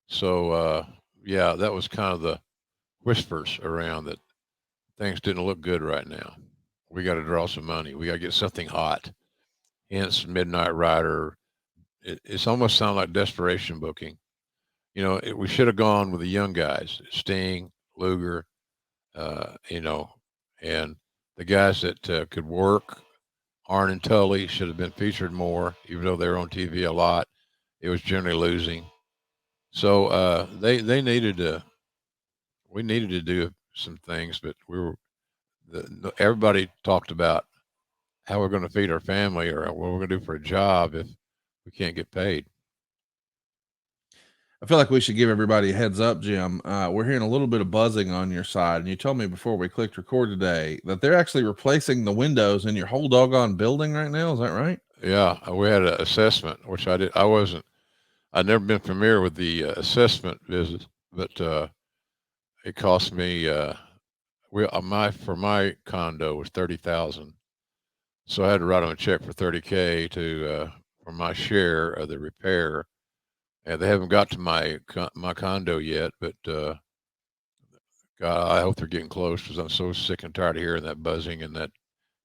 So, yeah, that was kind of the whispers around that things didn't look good right now. We got to draw some money. We got to get something hot. Hence, Midnight Rider. It's almost sounded like desperation booking. You know, we should have gone with the young guys, Sting, Luger, you know, and the guys that could work. Arn and Tully should have been featured more, even though they were on TV a lot. It was generally losing. So they needed to. We needed to do some things, but everybody talked about how we're going to feed our family or what we're going to do for a job if we can't get paid. I feel like we should give everybody a heads up, Jim. We're hearing a little bit of buzzing on your side, and you told me before we clicked record today that they're actually replacing the windows in your whole doggone building right now. Is that right? Yeah, we had an assessment, which I did. I'd never been familiar with the assessment visit, but it cost me. For my condo was $30,000, so I had to write on a check for $30K for my share of the repair. And they haven't got to my condo yet, but God, I hope they're getting close because I'm so sick and tired of hearing that buzzing and that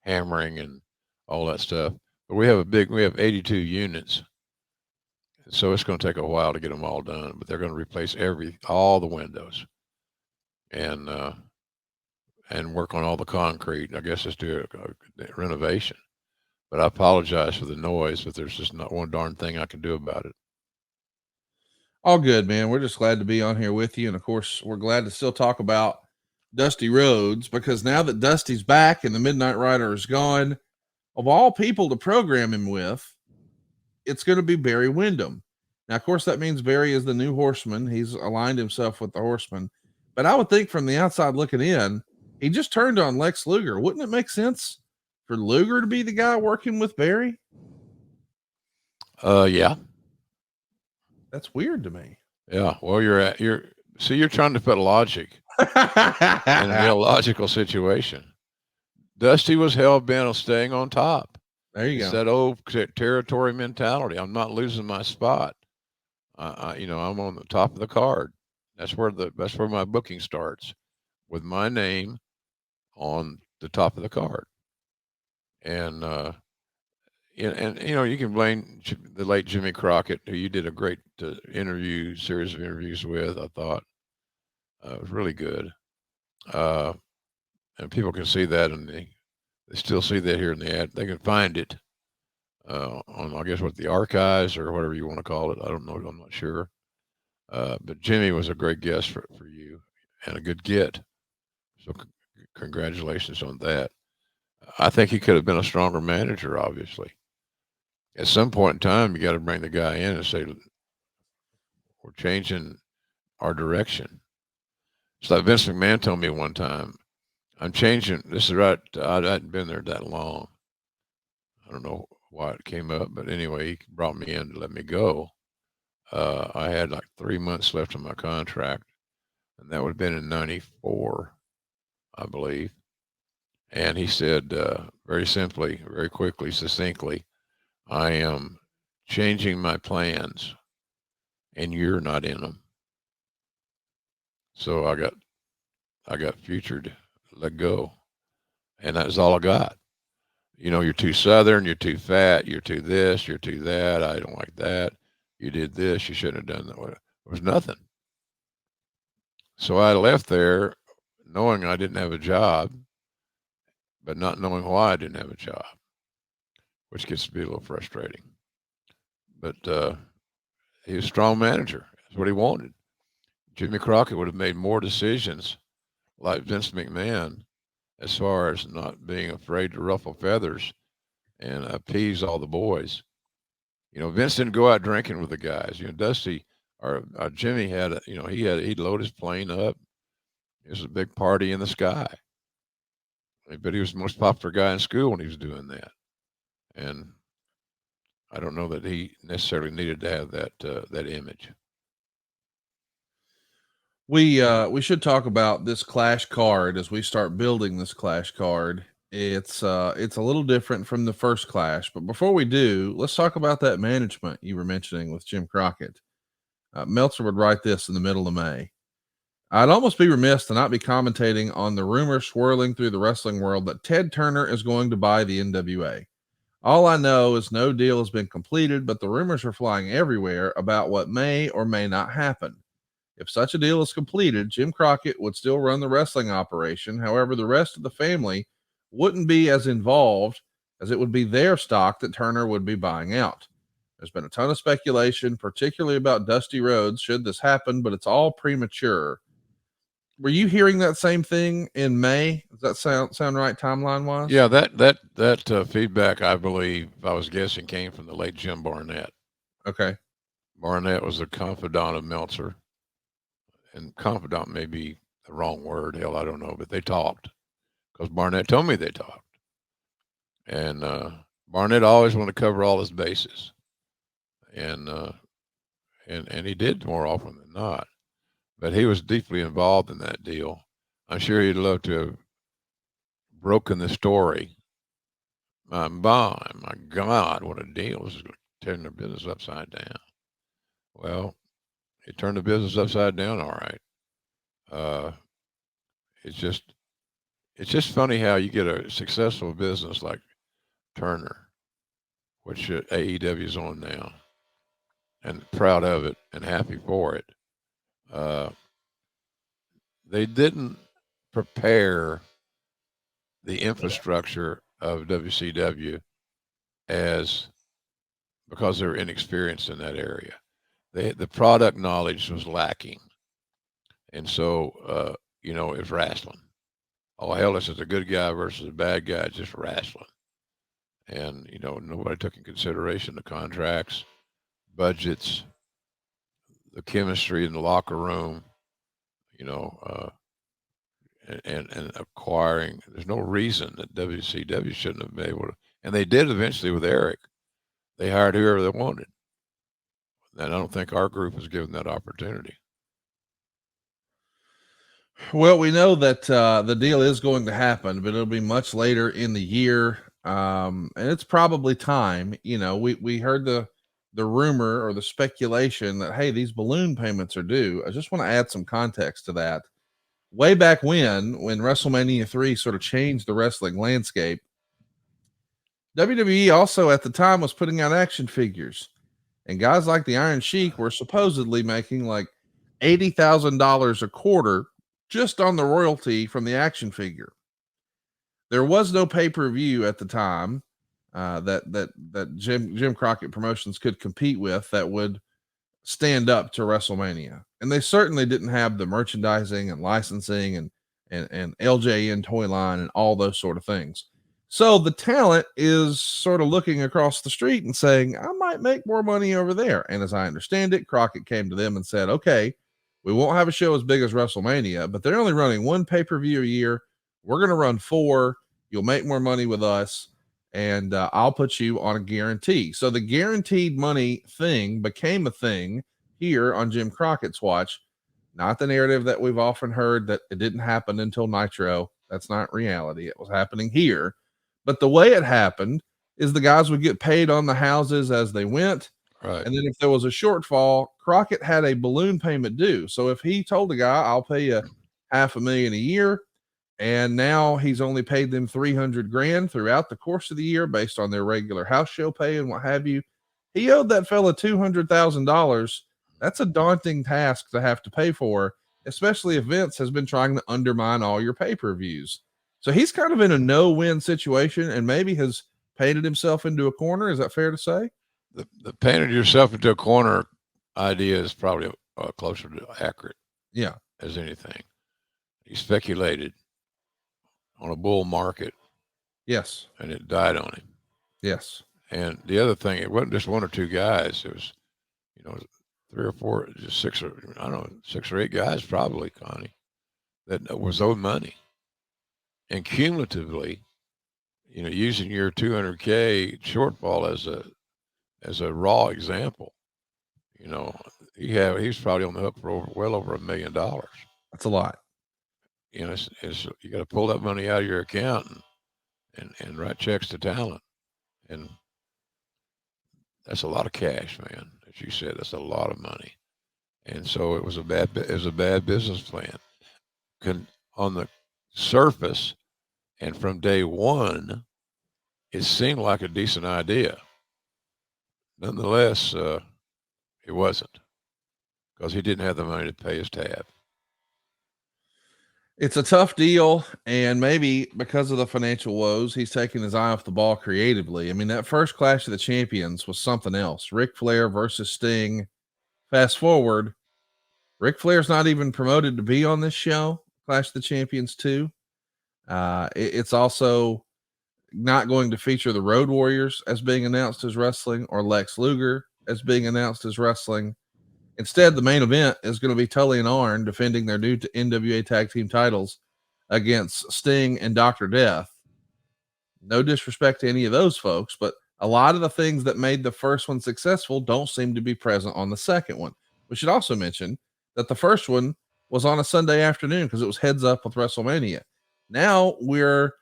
hammering and all that stuff. But we have 82 units, so it's going to take a while to get them all done. But they're going to replace all the windows and work on all the concrete. I guess just do a renovation. But I apologize for the noise, but there's just not one darn thing I can do about it. All good, man. We're just glad to be on here with you. And of course, we're glad to still talk about Dusty Rhodes because now that Dusty's back and the Midnight Rider is gone, of all people to program him with, it's going to be Barry Windham. Now, of course, that means Barry is the new Horseman. He's aligned himself with the Horseman. But I would think from the outside looking in, he just turned on Lex Luger. Wouldn't it make sense for Luger to be the guy working with Barry? Yeah. That's weird to me. Yeah. Well, you're trying to put logic in an illogical situation. Dusty was hell bent on staying on top. There you It's go. that old territory mentality. I'm not losing my spot. I'm on the top of the card. That's where my booking starts, with my name on the top of the card. And you can blame the late Jimmy Crockett, who you did a great series of interviews with. I thought it was really good, and people can see that, and they still see that here in the ad. They can find it on, I guess, the archives or whatever you want to call it. I don't know. I'm not sure. But Jimmy was a great guest for you and a good get. So congratulations on that. I think he could have been a stronger manager, obviously. At some point in time, you got to bring the guy in and say, we're changing our direction. It's like Vince McMahon told me one time, I'm changing. This is right. I hadn't been there that long. I don't know why it came up, but anyway, he brought me in to let me go. I had like 3 months left on my contract, and that would have been in '94, I believe. And he said, very simply, very quickly, succinctly, I am changing my plans, and you're not in them. So I got futured, let go, and that's all I got. You're too Southern, you're too fat, you're too this, you're too that. I don't like that. You did this, you shouldn't have done that. There was nothing. So I left there knowing I didn't have a job, but not knowing why I didn't have a job, which gets to be a little frustrating. But he was a strong manager. That's what he wanted. Jimmy Crockett would have made more decisions like Vince McMahon as far as not being afraid to ruffle feathers and appease all the boys. Vince didn't go out drinking with the guys. Dusty or Jimmy had, he'd load his plane up. It was a big party in the sky. But he was the most popular guy in school when he was doing that. And I don't know that he necessarily needed to have that image. We should talk about this Clash card as we start building this Clash card. It's a little different from the first Clash, but before we do, let's talk about that management you were mentioning with Jim Crockett. Meltzer would write this in the middle of May. I'd almost be remiss to not be commentating on the rumor swirling through the wrestling world that Ted Turner is going to buy the NWA. All I know is no deal has been completed, but the rumors are flying everywhere about what may or may not happen. If such a deal is completed, Jim Crockett would still run the wrestling operation. However, the rest of the family wouldn't be as involved, as it would be their stock that Turner would be buying out. There's been a ton of speculation, particularly about Dusty Rhodes, should this happen, but it's all premature. Were you hearing that same thing in May? Does that sound right timeline wise? Yeah, that feedback, I believe, I was guessing, came from the late Jim Barnett. Okay. Barnett was the confidant of Meltzer, and confidant may be the wrong word. Hell, I don't know, but they talked because Barnett told me they talked, and Barnett always wanted to cover all his bases, and he did more often than not. But he was deeply involved in that deal. I'm sure he'd love to have broken the story. My God, what a deal. This is tearing their business upside down. Well, he turned the business upside down all right. It's just funny how you get a successful business like Turner, which AEW is on now, and proud of it and happy for it. They didn't prepare the infrastructure of WCW because they were inexperienced in that area. The product knowledge was lacking, and so it's wrestling. Oh hell, this is a good guy versus a bad guy, just wrestling. And nobody took in consideration the contracts, budgets, the chemistry in the locker room. And acquiring. There's no reason that WCW shouldn't have been able to, and they did eventually with Eric. They hired whoever they wanted, and I don't think our group was given that opportunity. Well, we know that the deal is going to happen, but it'll be much later in the year, and it's probably time. We heard the rumor or the speculation that, hey, these balloon payments are due. I just want to add some context to that. Way back when WrestleMania 3 sort of changed the wrestling landscape, WWE also at the time was putting out action figures, and guys like the Iron Sheik were supposedly making like $80,000 a quarter just on the royalty from the action figure. There was no pay-per-view at the time that Jim Crockett Promotions could compete with that would stand up to WrestleMania. And they certainly didn't have the merchandising and licensing and LJN toy line and all those sort of things. So the talent is sort of looking across the street and saying, I might make more money over there. And as I understand it, Crockett came to them and said, okay, we won't have a show as big as WrestleMania, but they're only running one pay-per-view a year. We're going to run 4. You'll make more money with us, and I'll put you on a guarantee. So the guaranteed money thing became a thing here on Jim Crockett's watch, not the narrative that we've often heard that it didn't happen until Nitro. That's not reality. It was happening here. But the way it happened is the guys would get paid on the houses as they went. Right. And then if there was a shortfall, Crockett had a balloon payment due. So if he told the guy, I'll pay you $500,000 a year, and now he's only paid them $300,000 throughout the course of the year based on their regular house show pay and what have you, he owed that fella $200,000. That's a daunting task to have to pay for, especially if Vince has been trying to undermine all your pay-per-views. So he's kind of in a no-win situation and maybe has painted himself into a corner. Is that fair to say? The painted yourself into a corner idea is probably closer to accurate. Yeah. As anything. He speculated on a bull market. Yes. And it died on him. Yes. And the other thing, it wasn't just 1 or 2 guys. It was, 3 or 4, just 6 or 8 guys probably, Connie, that was owed money. And cumulatively, using your $200K shortfall as a raw example, he's probably on the hook for well over $1 million. That's a lot. You know, you got to pull that money out of your account and write checks to talent, and that's a lot of cash, man. As you said, that's a lot of money, and so it was a bad business plan. On the surface, and from day one, it seemed like a decent idea. Nonetheless, it wasn't, because he didn't have the money to pay his tab. It's a tough deal, and maybe because of the financial woes, he's taking his eye off the ball creatively. I mean, that first Clash of the Champions was something else. Ric Flair versus Sting. Fast forward, Ric Flair's not even promoted to be on this show, Clash of the Champions 2. It's also not going to feature the Road Warriors as being announced as wrestling, or Lex Luger as being announced as wrestling. Instead, the main event is going to be Tully and Arn defending their new NWA tag team titles against Sting and Dr. Death. No disrespect to any of those folks, but a lot of the things that made the first one successful don't seem to be present on the second one. We should also mention that the first one was on a Sunday afternoon because it was heads up with WrestleMania. Now we're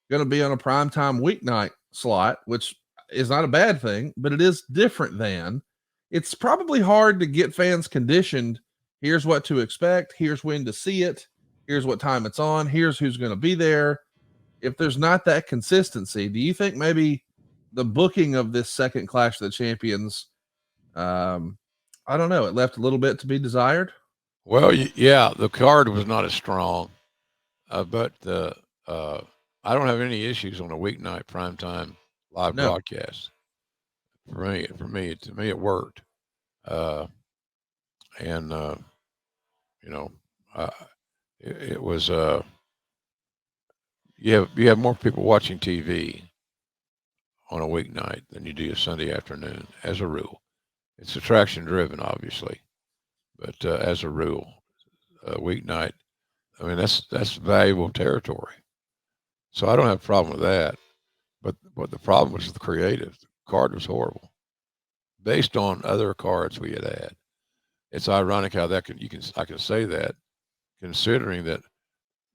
going to be on a primetime weeknight slot, which is not a bad thing, but it is different than. It's probably hard to get fans conditioned. Here's what to expect. Here's when to see it. Here's what time it's on. Here's who's going to be there. If there's not that consistency, do you think maybe the booking of this second Clash of the Champions, I don't know, it left a little bit to be desired? Well, yeah, the card was not as strong, but I don't have any issues on a weeknight primetime live broadcast. To me, it worked. And it was, you have more people watching TV on a weeknight than you do a Sunday afternoon, as a rule. It's attraction driven, obviously, but as a rule, a weeknight, I mean, that's valuable territory. So I don't have a problem with that. But the problem was the creative. The card was horrible, based on other cards we had. It's ironic how I can say that, considering that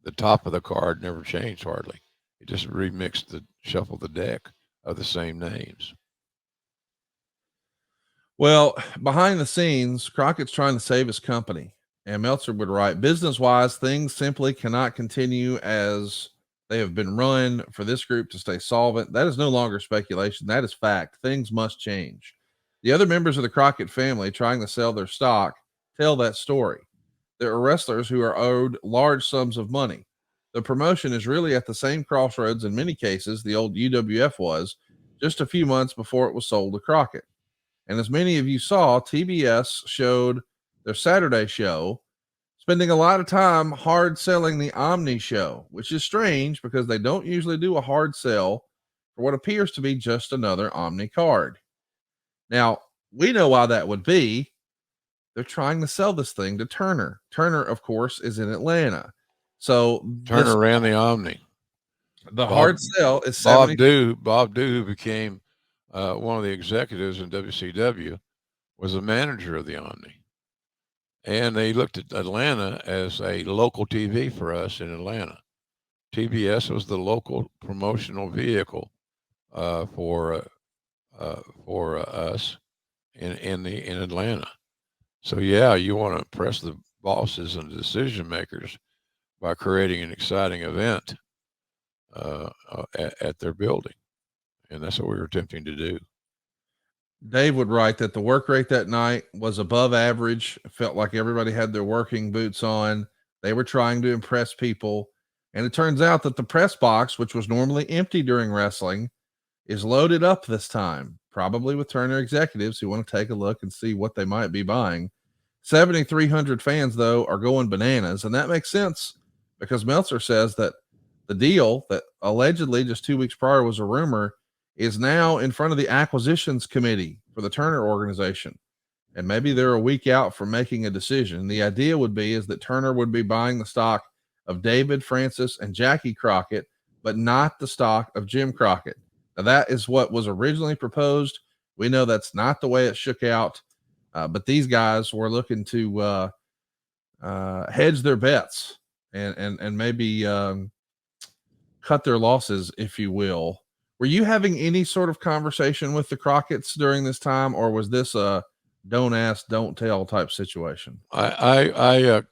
the top of the card never changed hardly. It just shuffled the deck of the same names. Well, behind the scenes, Crockett's trying to save his company. And Meltzer would write, business-wise, things simply cannot continue as they have been run for this group to stay solvent. That is no longer speculation. That is fact. Things must change. The other members of the Crockett family trying to sell their stock tell that story. There are wrestlers who are owed large sums of money. The promotion is really at the same crossroads in many cases the old UWF was just a few months before it was sold to Crockett. And as many of you saw, TBS showed their Saturday show, spending a lot of time hard selling the Omni show, which is strange because they don't usually do a hard sell for what appears to be just another Omni card. Now, we know why that would be. They're trying to sell this thing to Turner. Turner, of course, is in Atlanta. So Turner ran the Omni. Hard sell is Bob Dew, who became one of the executives in WCW, was the manager of the Omni. And they looked at Atlanta as a local TV for us in Atlanta. TBS was the local promotional vehicle for us in Atlanta. So yeah, you want to impress the bosses and the decision makers by creating an exciting event at their building, and that's what we were attempting to do. Dave would write that the work rate that night was above average. It felt like everybody had their working boots on. They were trying to impress people. And it turns out that the press box, which was normally empty during wrestling, is loaded up this time, probably with Turner executives who want to take a look and see what they might be buying. 7,300 fans, though, are going bananas. And that makes sense because Meltzer says that the deal that allegedly just 2 weeks prior was a rumor is now in front of the acquisitions committee for the Turner organization. And maybe they're a week out from making a decision. The idea would be is that Turner would be buying the stock of David, Francis, and Jackie Crockett, but not the stock of Jim Crockett. Now, that is what was originally proposed. We know that's not the way it shook out. But these guys were looking to hedge their bets and maybe cut their losses, if you will. Were you having any sort of conversation with the Crockett's during this time, or was this a don't ask, don't tell type situation? I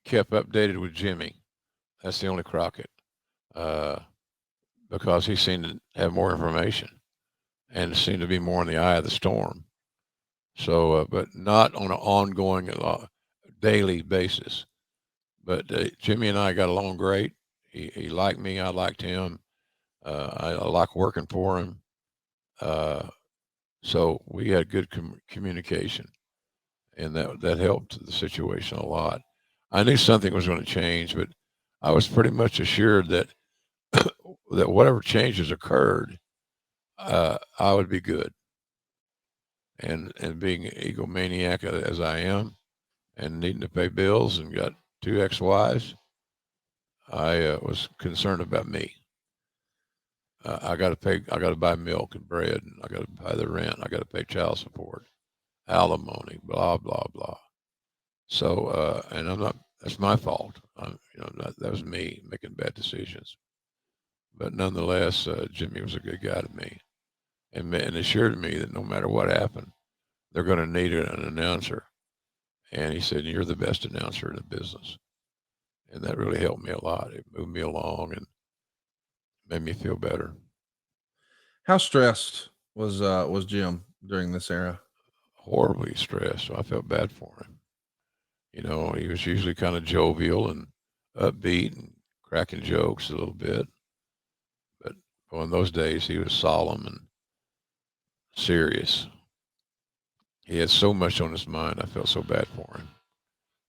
kept updated with Jimmy. That's the only Crockett, because he seemed to have more information and seemed to be more in the eye of the storm. So, but not on an ongoing, daily basis. But Jimmy and I got along great. He liked me. I liked him. I like working for him. So we had good communication, and that helped the situation a lot. I knew something was going to change, but I was pretty much assured that that whatever changes occurred, I would be good. And being an egomaniac as I am, and needing to pay bills and got 2 ex-wives, I was concerned about me. I got to pay. I got to buy milk and bread, and I got to pay the rent. I got to pay child support, alimony, blah blah blah. So, and I'm not. That's my fault. That was me making bad decisions. But nonetheless, Jimmy was a good guy to me, and assured me that no matter what happened, they're going to need an announcer. And he said, "You're the best announcer in the business," and that really helped me a lot. It moved me along and made me feel better. How stressed was Jim during this era? Horribly stressed. So I felt bad for him. He was usually kind of jovial and upbeat and cracking jokes a little bit. But in those days, he was solemn and serious. He had so much on his mind. I felt so bad for him.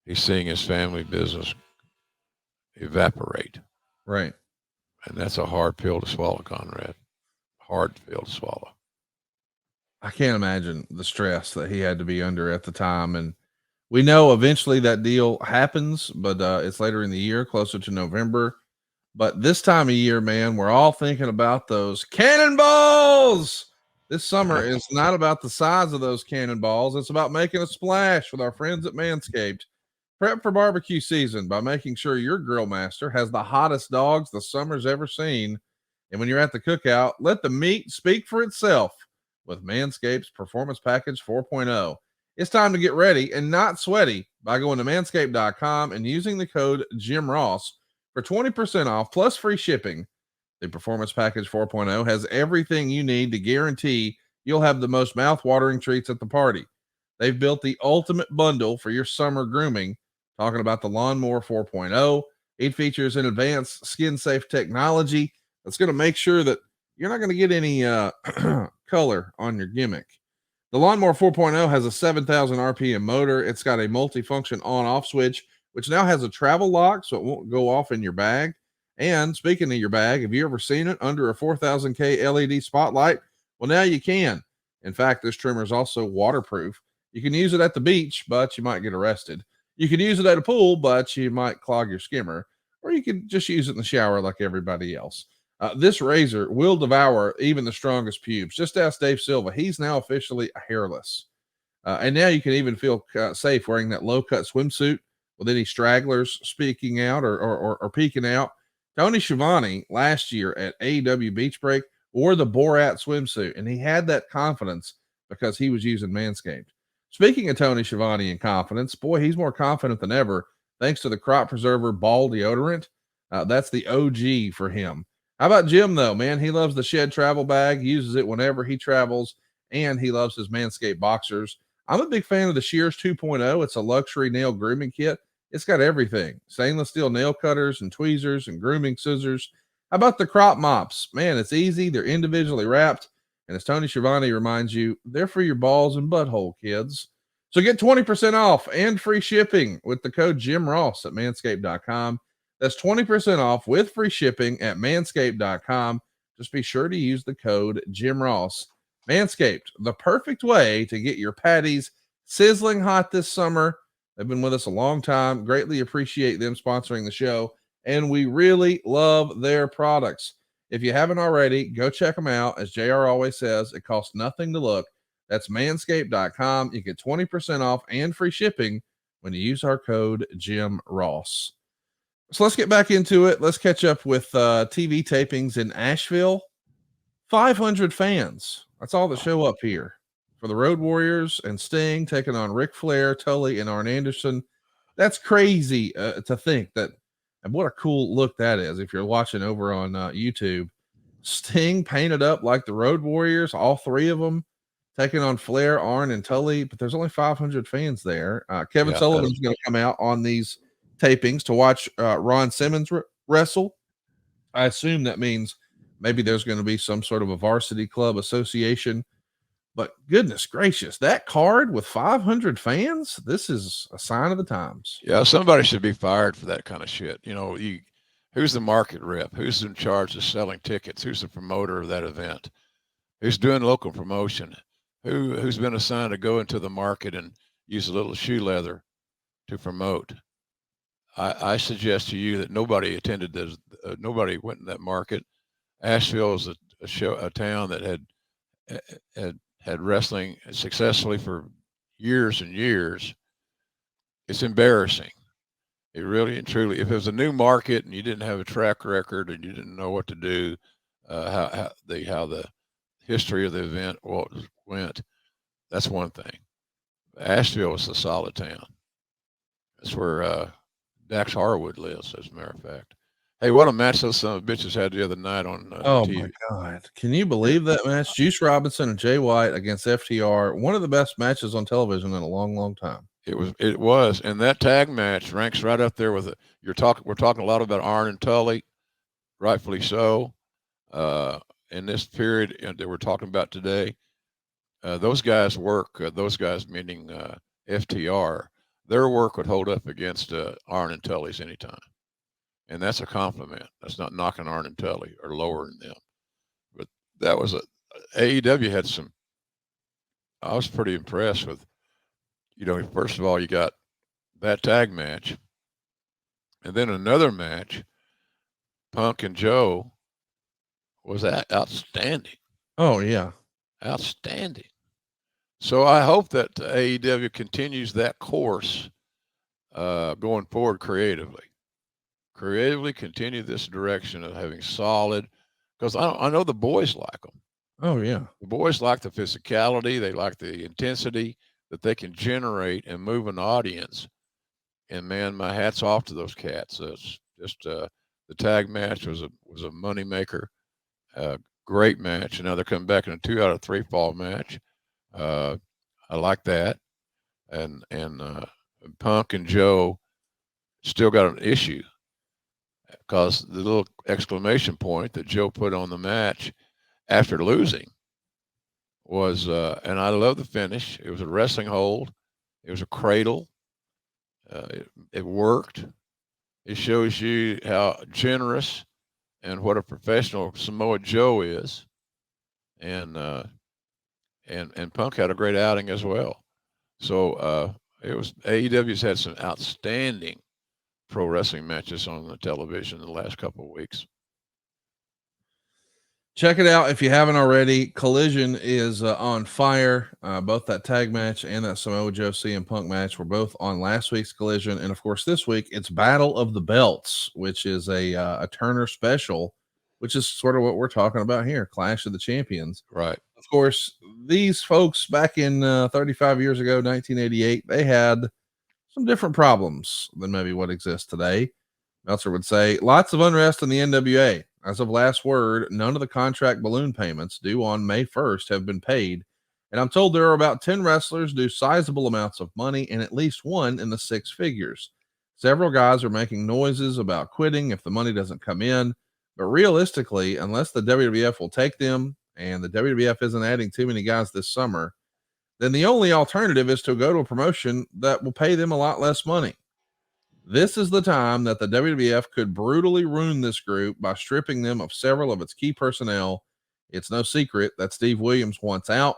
He's seeing his family business evaporate. Right. And that's a hard pill to swallow, Conrad. Hard pill to swallow. I can't imagine the stress that he had to be under at the time. And we know eventually that deal happens, but it's later in the year, closer to November. But this time of year, man, we're all thinking about those cannonballs. This summer is not about the size of those cannonballs. It's about making a splash with our friends at Manscaped. Prep for barbecue season by making sure your grill master has the hottest dogs the summer's ever seen. And when you're at the cookout, let the meat speak for itself with Manscaped's Performance Package 4.0. It's time to get ready and not sweaty by going to manscaped.com and using the code Jim Ross for 20% off plus free shipping. The Performance Package 4.0 has everything you need to guarantee you'll have the most mouth-watering treats at the party. They've built the ultimate bundle for your summer grooming, talking about the Lawnmower 4.0. It features an advanced skin-safe technology that's going to make sure that you're not going to get any color on your gimmick. The Lawnmower 4.0 has a 7,000 RPM motor. It's got a multifunction on-off switch, which now has a travel lock, so it won't go off in your bag. And speaking of your bag, have you ever seen it under a 4000K LED spotlight? Well, now you can. In fact, this trimmer is also waterproof. You can use it at the beach, but you might get arrested. You can use it at a pool, but you might clog your skimmer. Or you can just use it in the shower like everybody else. This razor will devour even the strongest pubes. Just ask Dave Silva. He's now officially hairless. And now you can even feel safe wearing that low-cut swimsuit with any stragglers speaking out or peeking out. Tony Schiavone last year at AEW Beach Break wore the Borat swimsuit, and he had that confidence because he was using Manscaped. Speaking of Tony Schiavone and confidence, boy, he's more confident than ever thanks to the Crop Preserver Ball Deodorant. That's the OG for him. How about Jim, though, man? He loves the Shed travel bag, uses it whenever he travels, and he loves his Manscaped boxers. I'm a big fan of the Shears 2.0. It's a luxury nail grooming kit. It's got everything. Stainless steel nail cutters and tweezers and grooming scissors. How about the crop mops? Man, it's easy. They're individually wrapped. And as Tony Schiavone reminds you, they're for your balls and butthole, kids. So get 20% off and free shipping with the code Jim Ross at manscaped.com. That's 20% off with free shipping at manscaped.com. Just be sure to use the code Jim Ross. Manscaped, the perfect way to get your patties sizzling hot this summer. They've been with us a long time. Greatly appreciate them sponsoring the show. And we really love their products. If you haven't already, go check them out. As JR always says, it costs nothing to look. That's manscaped.com. You get 20% off and free shipping when you use our code Jim Ross. So let's get back into it. Let's catch up with TV tapings in Asheville. 500 fans. That's all that show up here for the Road Warriors and Sting taking on Ric Flair, Tully, and Arn Anderson. That's crazy to think that. And what a cool look that is. If you're watching over on YouTube, Sting painted up like the Road Warriors, all three of them taking on Flair, Arn, and Tully, but there's only 500 fans there. Kevin Sullivan's going to come out on these tapings to watch Ron Simmons wrestle. I assume that means maybe there's going to be some sort of a varsity club association, but goodness gracious, that card with 500 fans, this is a sign of the times. Yeah, somebody should be fired for that kind of shit. Who's the market rep? Who's in charge of selling tickets? Who's the promoter of that event? Who's doing local promotion? Who's been assigned to go into the market and use a little shoe leather to promote? I suggest to you that nobody attended this. Nobody went in that market. Asheville is a town that had wrestling successfully for years and years. It's embarrassing. It really and truly. If it was a new market and you didn't have a track record and you didn't know what to do, how the history of the event went, that's one thing. Asheville is a solid town. That's where Dax Harwood lives, as a matter of fact. Hey, what a match those son of bitches had the other night on TV. My God. Can you believe that match? Juice Robinson and Jay White against FTR. One of the best matches on television in a long, long time. It was. And that tag match ranks right up there with it. We're talking a lot about Arn and Tully, rightfully so. In this period that we're talking about today, those guys those guys meaning FTR, their work would hold up against Arn and Tully's anytime. And that's a compliment. That's not knocking Arn and Tully or lowering them. But that was AEW had some, I was pretty impressed with, first of all, you got that tag match. And then another match, Punk and Joe, was outstanding. Oh, yeah. Outstanding. So I hope that AEW continues that course going forward creatively. Creatively continue this direction of having solid, because I know the boys like them. Oh, yeah. The boys like the physicality. They like the intensity that they can generate and move an audience. And man, my hat's off to those cats. It's just the tag match was a moneymaker. Great match. And now they're coming back in a 2 out of 3 fall match. I like that. And Punk and Joe still got an issue, because the little exclamation point that Joe put on the match after losing was, and I love the finish. It was a wrestling hold. It was a cradle. It worked. It shows you how generous and what a professional Samoa Joe is. And Punk had a great outing as well. So AEW's had some outstanding pro wrestling matches on the television in the last couple of weeks. Check it out if you haven't already. Collision is on fire. Both that tag match and that Samoa Joe CM Punk match were both on last week's Collision. And of course, this week it's Battle of the Belts, which is a Turner special, which is sort of what we're talking about here. Clash of the Champions. Right. Of course, these folks back in 35 years ago, 1988, they had some different problems than maybe what exists today. Meltzer would say lots of unrest in the NWA. As of last word, none of the contract balloon payments due on May 1st have been paid. And I'm told there are about 10 wrestlers due sizable amounts of money and at least one in the 6 figures. Several guys are making noises about quitting if the money doesn't come in. But realistically, unless the WWF will take them, and the WWF isn't adding too many guys this summer, then the only alternative is to go to a promotion that will pay them a lot less money. This is the time that the WWF could brutally ruin this group by stripping them of several of its key personnel. It's no secret that Steve Williams wants out,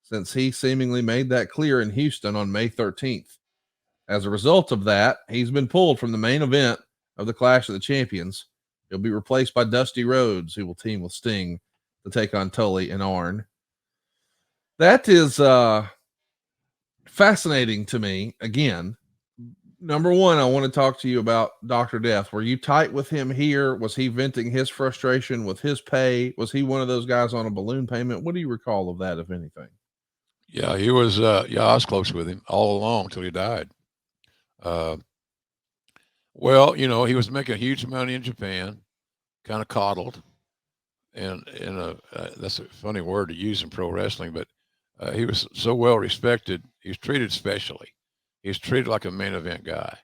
since he seemingly made that clear in Houston on May 13th. As a result of that, he's been pulled from the main event of the Clash of the Champions. He'll be replaced by Dusty Rhodes, who will team with Sting to take on Tully and Arn. That is fascinating to me. Again, number one, I want to talk to you about Dr. Death. Were you tight with him here? Was he venting his frustration with his pay? Was he one of those guys on a balloon payment? What do you recall of that, if anything? Yeah, he was. Yeah, I was close with him all along till he died. Well, you know, he was making huge money in Japan, kind of coddled, and that's a funny word to use in pro wrestling, but he was so well respected. He was treated specially. He was treated like a main event guy.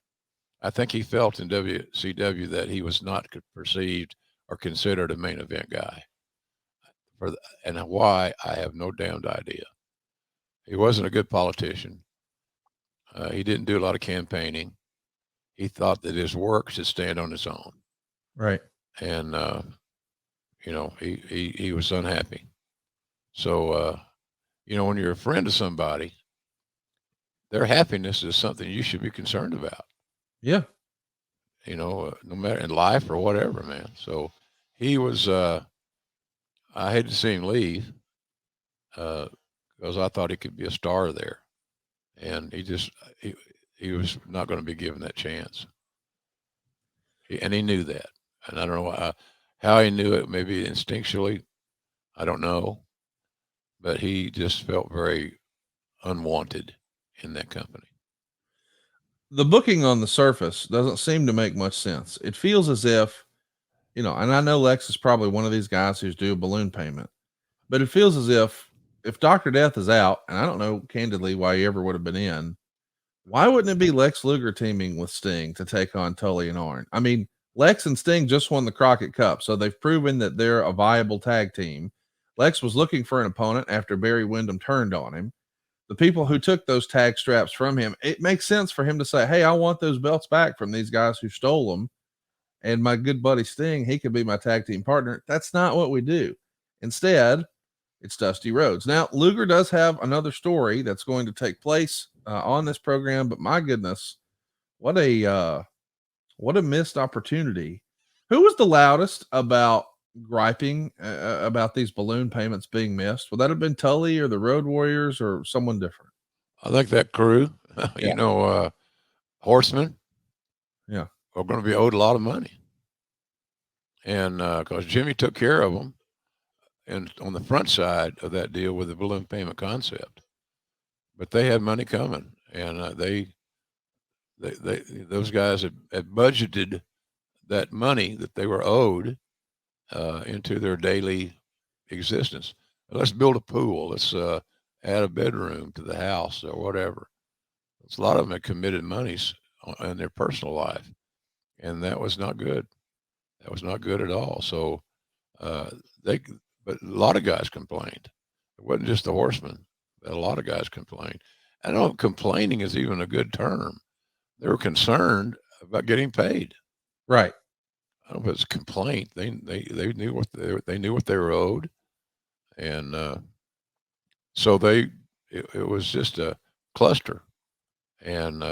I think he felt in WCW that he was not perceived or considered a main event guy. And why, I have no damned idea. He wasn't a good politician. He didn't do a lot of campaigning. He thought that his work should stand on its own. Right. And, you know, he was unhappy. So, you know, when you're a friend of somebody, their happiness is something you should be concerned about. Yeah. You know, no matter in life or whatever, man. So he was, I hate to see him leave because I thought he could be a star there. And he was not going to be given that chance. And he knew that. And I don't know how he knew it, maybe instinctually. I don't know. But he just felt very unwanted in that company. The booking on the surface doesn't seem to make much sense. It feels as if, you know, and I know Lex is probably one of these guys who's due a balloon payment, but it feels as if Dr. Death is out, and I don't know candidly why he ever would have been in, why wouldn't it be Lex Luger teaming with Sting to take on Tully and Arn? I mean, Lex and Sting just won the Crockett Cup, so they've proven that they're a viable tag team. Lex was looking for an opponent after Barry Windham turned on him. The people who took those tag straps from him, it makes sense for him to say, hey, I want those belts back from these guys who stole them. And my good buddy Sting, he could be my tag team partner. That's not what we do. Instead, it's Dusty Rhodes. Now, Luger does have another story that's going to take place on this program, but my goodness, what a missed opportunity. Who was the loudest about griping about these balloon payments being missed? Would that have been Tully or the Road Warriors or someone different? I think that crew, Yeah. you know, Horsemen, Yeah, are going to be owed a lot of money. And because Jimmy took care of them, and on the front side of that deal with the balloon payment concept, but they had money coming, and those guys had budgeted that money that they were owed into their daily existence. Let's build a pool. Let's add a bedroom to the house or whatever. A lot of them had committed monies in their personal life, and that was not good. That was not good at all. So but a lot of guys complained. It wasn't just the Horsemen. A lot of guys complained. I don't know if complaining is even a good term. They were concerned about getting paid. right. I don't know if it's a complaint. They knew what they knew what they were owed, and so it was just a cluster. And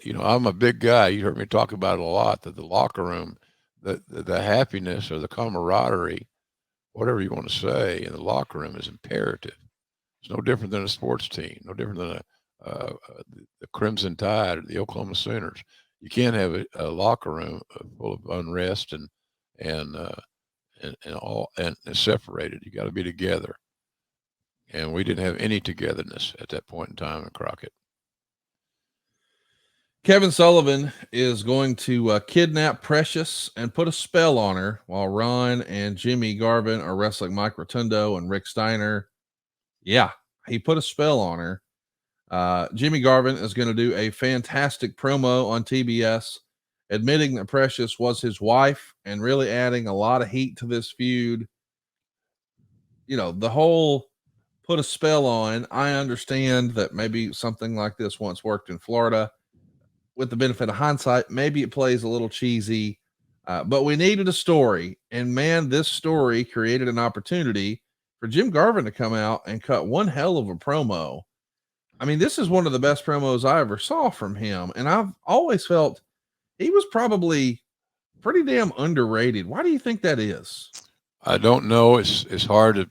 you know, I'm a big guy. You heard me talk about it a lot. That the locker room, the happiness or the camaraderie, whatever you want to say, in the locker room is imperative. It's no different than a sports team. No different than the Crimson Tide or the Oklahoma Sooners. You can't have a locker room full of unrest and separated. You got to be together. And we didn't have any togetherness at that point in time in Crockett. Kevin Sullivan is going to kidnap Precious and put a spell on her while Ron and Jimmy Garvin are wrestling Mike Rotundo and Rick Steiner. Yeah, he put a spell on her. Jimmy Garvin is going to do a fantastic promo on TBS, admitting that Precious was his wife and really adding a lot of heat to this feud. You know, the whole put a spell on. I understand that maybe something like this once worked in Florida. With the benefit of hindsight, maybe it plays a little cheesy, but we needed a story. And man, this story created an opportunity for Jim Garvin to come out and cut one hell of a promo. I mean, this is one of the best promos I ever saw from him. And I've always felt he was probably pretty damn underrated. Why do you think that is? I don't know. It's hard to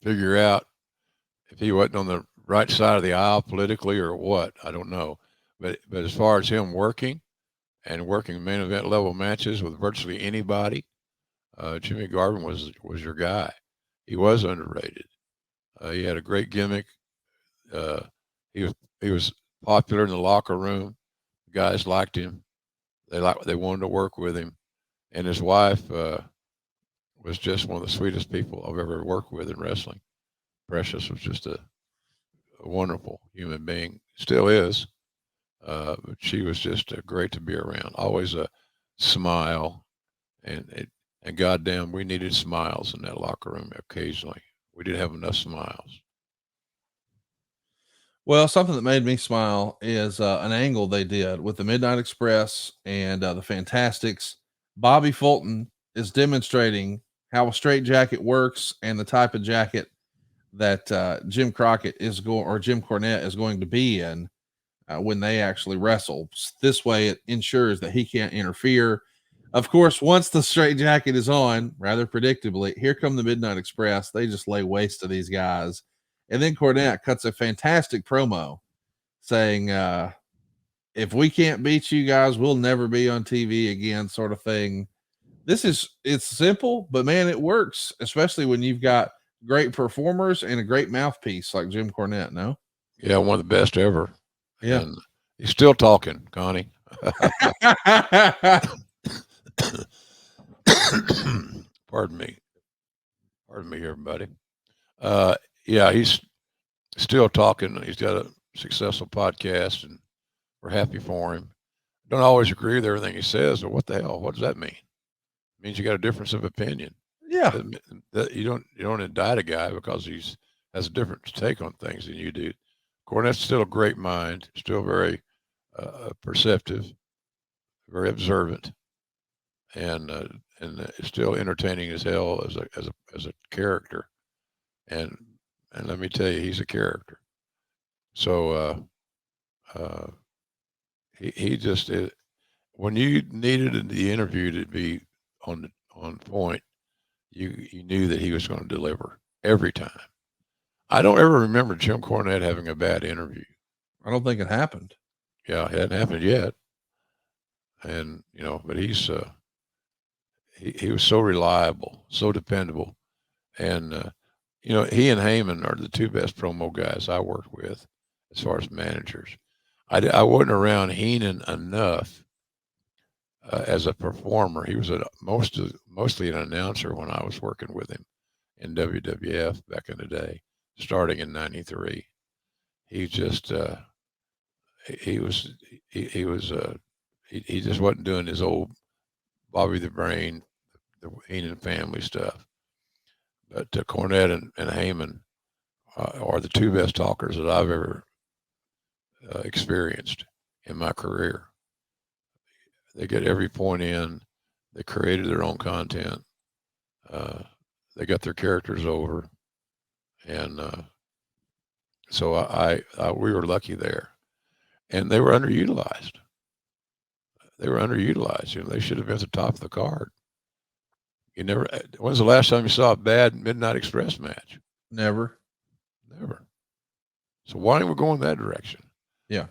figure out. if he wasn't on the right side of the aisle politically or what, I don't know. But as far as him working and working main event level matches with virtually anybody, Jimmy Garvin was your guy. He was underrated. He had a great gimmick. Uh, he was popular in the locker room. The guys liked him. They wanted to work with him, and his wife was just one of the sweetest people I've ever worked with in wrestling. Precious was just a wonderful human being. Still is. But she was just great to be around. Always a smile, and goddamn, we needed smiles in that locker room occasionally. We didn't have enough smiles. Well, something that made me smile is an angle they did with the Midnight Express and the Fantastics. Bobby Fulton is demonstrating how a straight jacket works and the type of jacket that Jim Crockett or Jim Cornette is going to be in when they actually wrestle. This way, it ensures that he can't interfere. Of course, once the straight jacket is on, rather predictably, here come the Midnight Express. They just lay waste to these guys. And then Cornette cuts a fantastic promo saying, if we can't beat you guys, we'll never be on TV again, sort of thing. It's simple, but man, it works, especially when you've got great performers and a great mouthpiece like Jim Cornette. No? Yeah, one of the best ever. Yeah. And he's still talking, Connie. Pardon me, everybody. Yeah, he's still talking. He's got a successful podcast, and we're happy for him. Don't always agree with everything he says, but what the hell? What does that mean? It means you got a difference of opinion. Yeah. You don't indict a guy because has a different take on things than you do. Cornette's still a great mind, still very perceptive, very observant, and still entertaining as hell as a character. And let me tell you, he's a character. So he just when you needed the interview to be on point, you knew that he was going to deliver every time. I don't ever remember Jim Cornette having a bad interview. I don't think it happened. Yeah, it hadn't happened yet. And but he was so reliable, so dependable, and he and Heyman are the two best promo guys I worked with as far as managers. I wasn't around Heenan enough as a performer. He was mostly an announcer when I was working with him in WWF back in the day, starting in '93. He just he just wasn't doing his old Bobby the Brain, the Heenan family stuff. But Cornette and Heyman are the two best talkers that I've ever experienced in my career. They get every point in. They created their own content. They got their characters over, and so we were lucky there. And they were underutilized. They should have been at the top of the card. When's the last time you saw a bad Midnight Express match? Never. So why don't we go in that direction? Yeah.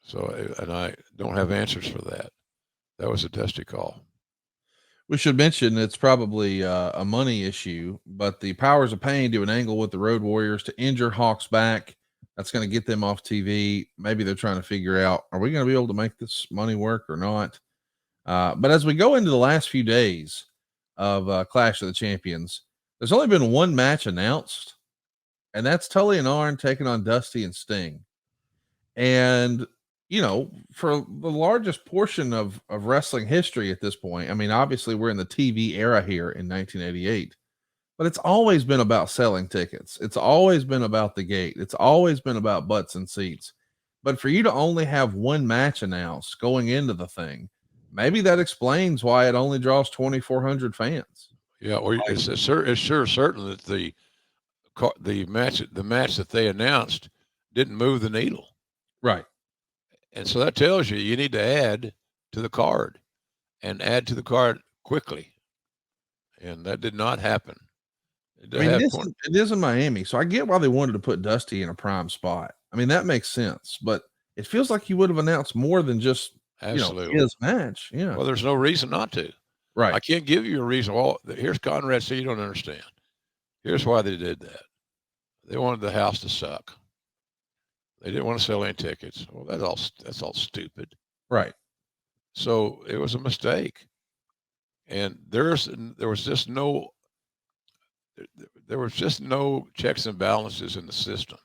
So, and I don't have answers for that. That was a testy call. We should mention it's probably a money issue, but the Powers of Pain do an angle with the Road Warriors to injure Hawk's back. That's going to get them off TV. Maybe they're trying to figure out, are we going to be able to make this money work or not? But as we go into the last few days of Clash of the Champions, there's only been one match announced, and that's Tully and Arn taking on Dusty and Sting. And, for the largest portion of wrestling history at this point, I mean, obviously we're in the TV era here in 1988, but it's always been about selling tickets. It's always been about the gate. It's always been about butts and seats. But for you to only have one match announced going into the thing, maybe that explains why it only draws 2,400 fans. Yeah, or it's sure certain that the match that they announced didn't move the needle. Right. And so that tells you need to add to the card, and add to the card quickly. And that did not happen. I mean, it is in Miami, so I get why they wanted to put Dusty in a prime spot. I mean, that makes sense, but it feels like you would have announced more than just his match. Yeah. Well, there's no reason not to. Right. I can't give you a reason. Well, here's Conrad. So you don't understand. Here's why they did that. They wanted the house to suck. They didn't want to sell any tickets. Well, that's all stupid. Right. So it was a mistake. And there was just no checks and balances in the system.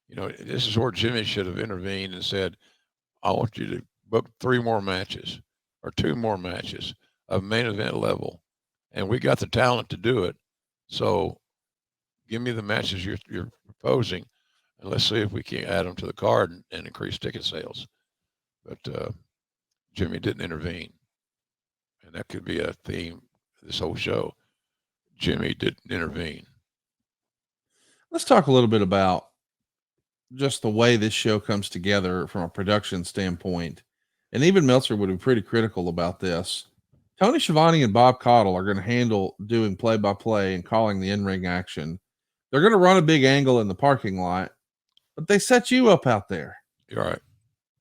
This is where Jimmy should have intervened and said, I want you to book 3 more matches or 2 more matches of main event level. And we got the talent to do it. So give me the matches you're proposing, and let's see if we can add them to the card and increase ticket sales. But Jimmy didn't intervene. And that could be a theme of this whole show. Jimmy didn't intervene. Let's talk a little bit about just the way this show comes together from a production standpoint. And even Meltzer would be pretty critical about this. Tony Schiavone and Bob Caudle are going to handle doing play-by-play and calling the in-ring action. They're going to run a big angle in the parking lot, but they set you up out there. You're right.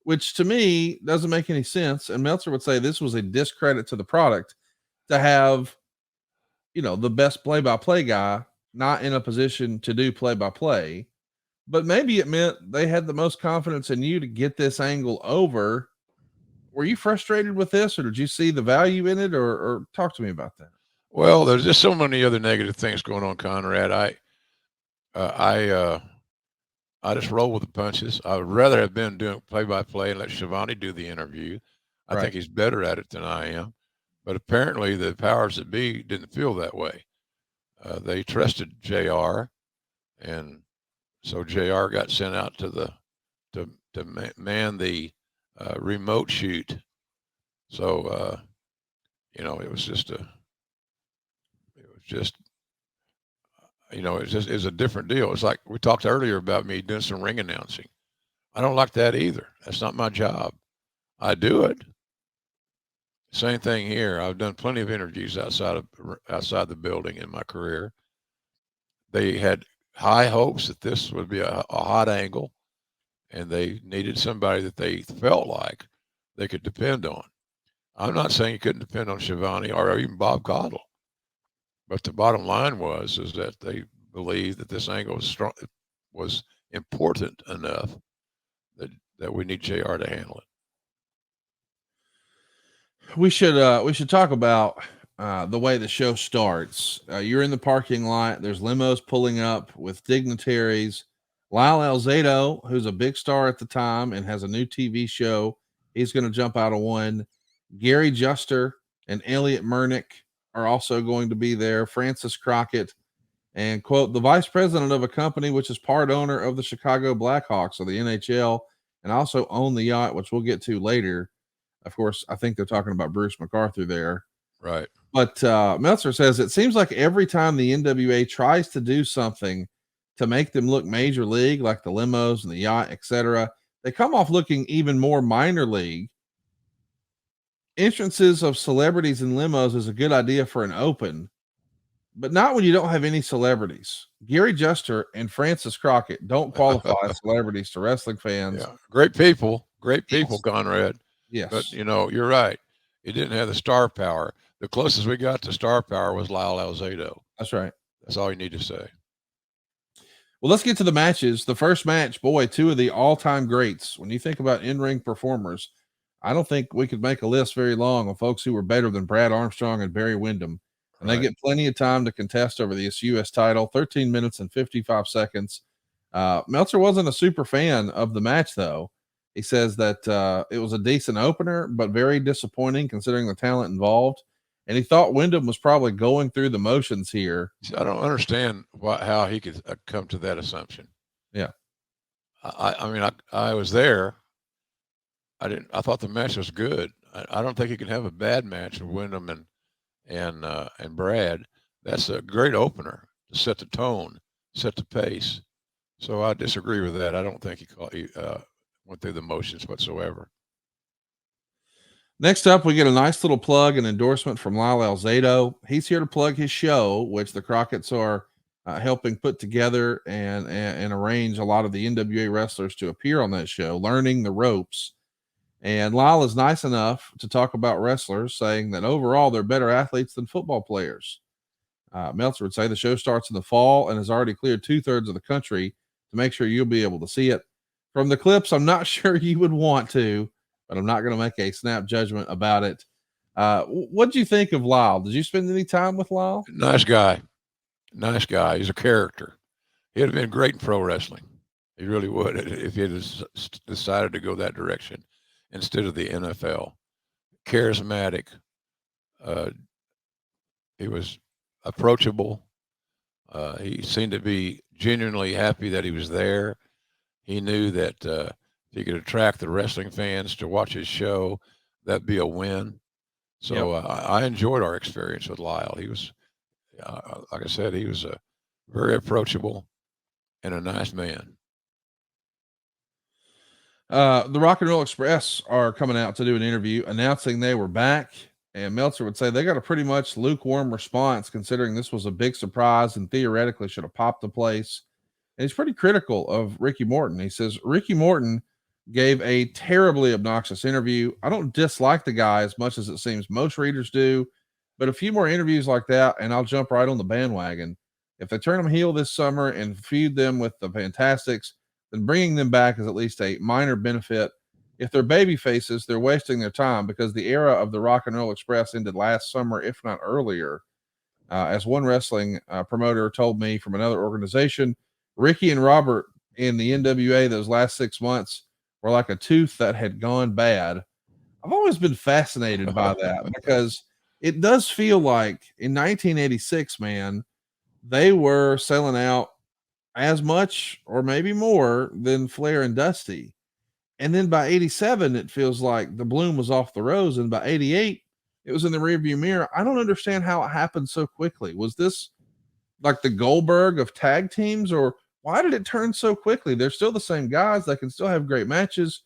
Which to me doesn't make any sense. And Meltzer would say this was a discredit to the product to have, the best play-by-play guy not in a position to do play-by-play. But maybe it meant they had the most confidence in you to get this angle over. Were you frustrated with this, or did you see the value in it, or talk to me about that? Well, there's just so many other negative things going on, Conrad. I just roll with the punches. I would rather have been doing play-by-play and let Schiavone do the interview. I think he's better at it than I am. But apparently the powers that be didn't feel that way. They trusted JR, and so JR got sent out to man the remote shoot. So it was a different deal. It's like we talked earlier about me doing some ring announcing. I don't like that either. That's not my job. I do it. Same thing here. I've done plenty of interviews outside the building in my career. They had high hopes that this would be a hot angle, and they needed somebody that they felt like they could depend on. I'm not saying you couldn't depend on Schiavone or even Bob Caudle, but the bottom line is that they believed that this angle was important enough that we need JR to handle it. We should talk about the way the show starts. You're in the parking lot. There's limos pulling up with dignitaries. Lyle Alzado, who's a big star at the time and has a new TV show, he's going to jump out of one. Gary Juster and Elliot Murnick are also going to be there. Francis Crockett, and quote, the vice president of a company which is part owner of the Chicago Blackhawks of the NHL and also own the yacht, which we'll get to later. Of course, I think they're talking about Bruce MacArthur there. Right. But Meltzer says it seems like every time the NWA tries to do something to make them look major league, like the limos and the yacht, etc., they come off looking even more minor league. Entrances of celebrities in limos is a good idea for an open, but not when you don't have any celebrities. Gary Juster and Francis Crockett don't qualify as celebrities to wrestling fans. Yeah. Great people, Yes. Conrad. Yes. But, you're right. It didn't have the star power. The closest we got to star power was Lyle Alzado. That's right. That's all you need to say. Well, let's get to the matches. The first match, boy, 2 of the all-time greats. When you think about in-ring performers, I don't think we could make a list very long of folks who were better than Brad Armstrong and Barry Windham. And they get plenty of time to contest over this U.S. title, 13 minutes and 55 seconds. Meltzer wasn't a super fan of the match, though. He says that it was a decent opener, but very disappointing considering the talent involved. And he thought Windham was probably going through the motions here. I don't understand how he could come to that assumption. Yeah. I was there. I thought the match was good. I don't think you can have a bad match with Windham and Brad. That's a great opener to set the tone, set the pace. So I disagree with that. I don't think he went through the motions whatsoever. Next up, we get a nice little plug and endorsement from Lyle Alzado. He's here to plug his show, which the Crockett's are helping put together and arrange a lot of the NWA wrestlers to appear on that show, learning the ropes. And Lyle is nice enough to talk about wrestlers, saying that overall they're better athletes than football players. Meltzer would say the show starts in the fall and has already cleared 2/3 of the country to make sure you'll be able to see it. From the clips, I'm not sure you would want to, but I'm not going to make a snap judgment about it. What did you think of Lyle? Did you spend any time with Lyle? Nice guy. Nice guy. He's a character. He'd have been great in pro wrestling. He really would if he had decided to go that direction instead of the NFL. Charismatic. He was approachable. He seemed to be genuinely happy that he was there. He knew that if he could attract the wrestling fans to watch his show, that'd be a win. So I enjoyed our experience with Lyle. He was, like I said, he was very approachable and a nice man. The Rock and Roll Express are coming out to do an interview announcing they were back. And Meltzer would say they got a pretty much lukewarm response, considering this was a big surprise and theoretically should have popped the place. And he's pretty critical of Ricky Morton. He says Ricky Morton gave a terribly obnoxious interview. I don't dislike the guy as much as it seems most readers do, but a few more interviews like that, and I'll jump right on the bandwagon. If they turn them heel this summer and feud them with the Fantastics, then bringing them back is at least a minor benefit. If they're baby faces, they're wasting their time because the era of the Rock and Roll Express ended last summer, if not earlier. As one wrestling promoter told me from another organization, Ricky and Robert in the NWA those last 6 months were like a tooth that had gone bad. I've always been fascinated by that because it does feel like in 1986, man, they were selling out as much or maybe more than Flair and Dusty. And then by 87, it feels like the bloom was off the rose. And by 88, it was in the rearview mirror. I don't understand how it happened so quickly. Was this like the Goldberg of tag teams, or why did it turn so quickly? They're still the same guys. They can still have great matches.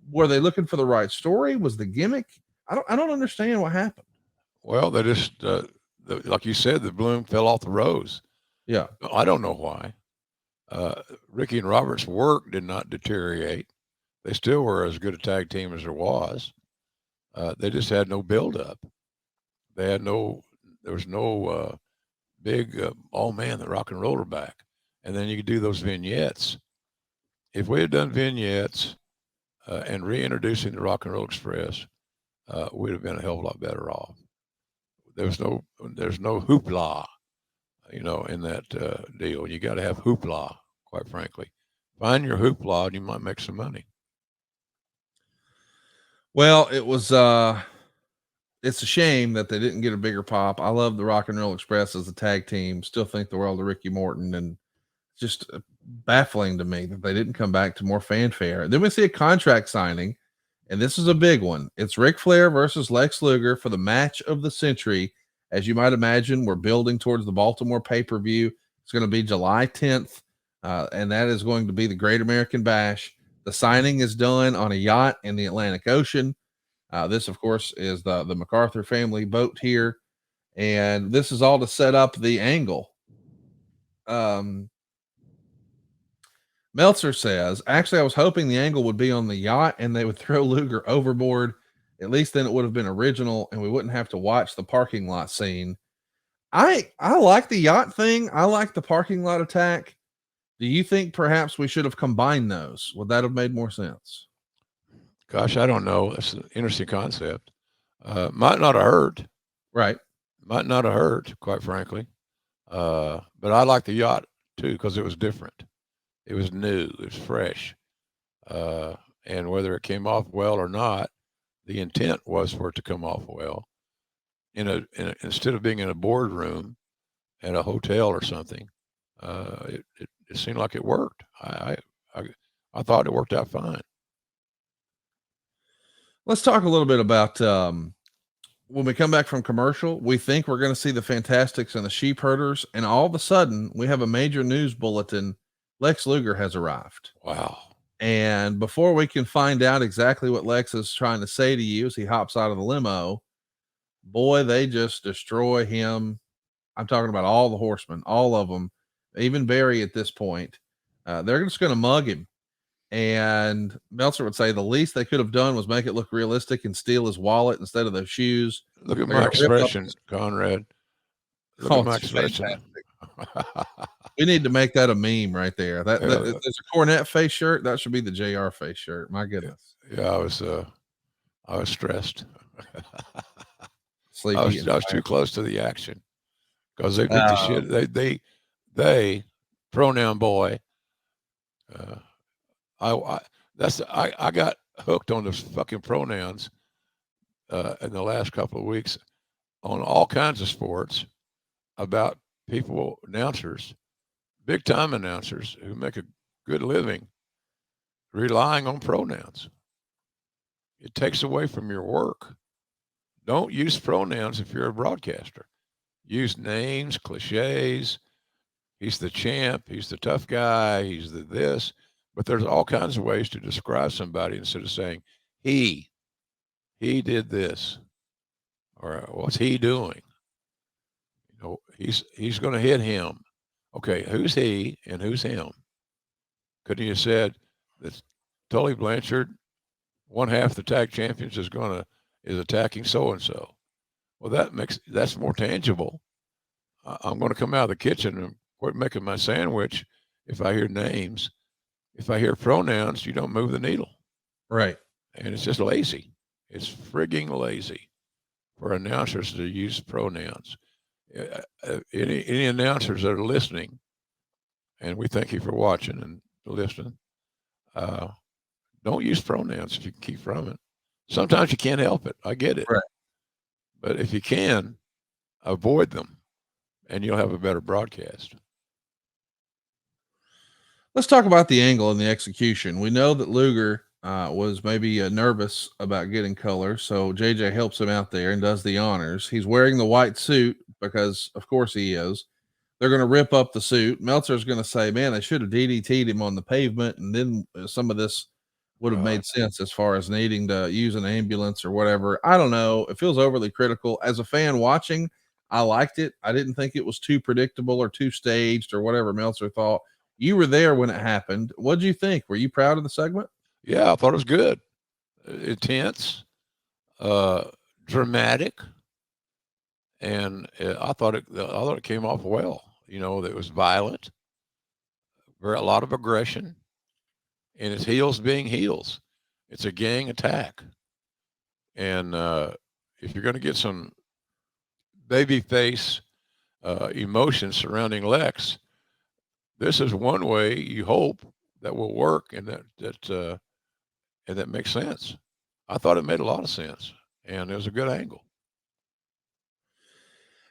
Were they looking for the right story? Was the gimmick? I don't understand what happened. Well, they just, like you said, the bloom fell off the rose. Yeah. I don't know why. Ricky and Robert's work did not deteriorate. They still were as good a tag team as there was. They just had no buildup. There was no big, oh man, the rock and roller back. And then you could do those vignettes. If we had done vignettes and reintroducing the Rock and Roll Express, we'd have been a hell of a lot better off. There's no hoopla, in that deal. You got to have hoopla, quite frankly. Find your hoopla and you might make some money. Well, it was it's a shame that they didn't get a bigger pop. I love the Rock and Roll Express as a tag team. Still think the world of Ricky Morton, and just baffling to me that they didn't come back to more fanfare. Then we see a contract signing, and this is a big one. It's Ric Flair versus Lex Luger for the match of the century. As you might imagine, we're building towards the Baltimore pay-per-view. It's going to be July 10th, and that is going to be the Great American Bash. The signing is done on a yacht in the Atlantic Ocean. This, of course, is the MacArthur family boat here. And this is all to set up the angle. Meltzer says, actually, I was hoping the angle would be on the yacht and they would throw Luger overboard. At least then it would have been original and we wouldn't have to watch the parking lot scene. I like the yacht thing. I like the parking lot attack. Do you think perhaps we should have combined those? Would that have made more sense? Gosh, I don't know. That's an interesting concept. Might not have hurt. Right. Might not have hurt, quite frankly. But I like the yacht too because it was different. It was new. It was fresh. And whether it came off well or not, the intent was for it to come off well. Instead of being in a boardroom at a hotel or something, it seemed like it worked. I thought it worked out fine. Let's talk a little bit about when we come back from commercial. We think we're going to see the Fantastics and the Sheep Herders, and all of a sudden we have a major news bulletin. Lex Luger has arrived. Wow. And before we can find out exactly what Lex is trying to say to you as he hops out of the limo, boy, they just destroy him. I'm talking about all the horsemen, all of them. even Barry at this point. They're just going to mug him. And Meltzer would say the least they could have done was make it look realistic and steal his wallet instead of those shoes. Look at They're my gonna rip up expression, his- Conrad. Look Oh, at my it's expression. We need to make that a meme right there. That, Yeah. there's a Cornette face shirt. That should be the JR face shirt. My goodness. Yeah, I was stressed. Sleepy. I was too close to the action because they beat the shit. They pronoun boy. I got hooked on those fucking pronouns in the last couple of weeks on all kinds of sports about people, announcers, big time announcers who make a good living relying on pronouns. It takes away from your work. Don't use pronouns if you're a broadcaster. Use names, cliches. He's the champ. He's the tough guy. He's the this. But there's all kinds of ways to describe somebody instead of saying he did this, or what's he doing? You know, he's going to hit him. Okay, who's he and who's him? Couldn't you have said that Tully Blanchard, one half the tag champions, is attacking so and so? Well, that's more tangible. I'm going to come out of the kitchen and quit making my sandwich if I hear names. If I hear pronouns, you don't move the needle. Right. And it's just lazy. It's frigging lazy for announcers to use pronouns. Any announcers that are listening, and we thank you for watching and listening, don't use pronouns if you can keep from it. Sometimes you can't help it. I get it. Right. But if you can, avoid them, and you'll have a better broadcast. Let's talk about the angle and the execution. We know that Luger was maybe nervous about getting color, so JJ helps him out there and does the honors. He's wearing the white suit because, of course, he is. They're going to rip up the suit. Meltzer's going to say, man, they should have DDT'd him on the pavement, and then some of this would have made sense as far as needing to use an ambulance or whatever. I don't know. It feels overly critical. As a fan watching, I liked it. I didn't think it was too predictable or too staged or whatever Meltzer thought. You were there when it happened. What did you think? Were you proud of the segment? Yeah, I thought it was good. Intense, dramatic, and I thought it came off well. You know, it was violent, a lot of aggression, and it's heels being heels. It's a gang attack, and if you're going to get some babyface emotion surrounding Lex, this is one way you hope that will work, and that makes sense. I thought it made a lot of sense, and it was a good angle.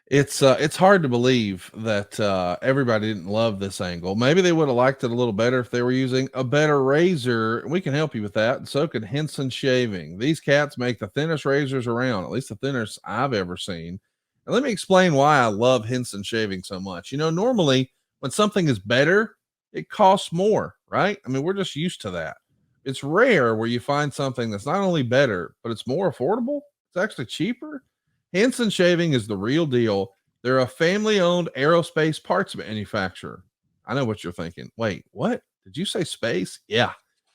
It's hard to believe that everybody didn't love this angle. Maybe they would have liked it a little better if they were using a better razor. We can help you with that. And so could Henson Shaving. These cats make the thinnest razors around, at least the thinnest I've ever seen. And let me explain why I love Henson Shaving so much. You know, normally when something is better, it costs more, right? I mean, we're just used to that. It's rare where you find something that's not only better, but it's more affordable. It's actually cheaper. Henson Shaving is the real deal. They're a family-owned aerospace parts manufacturer. I know what you're thinking. Wait, what? Did you say space? Yeah.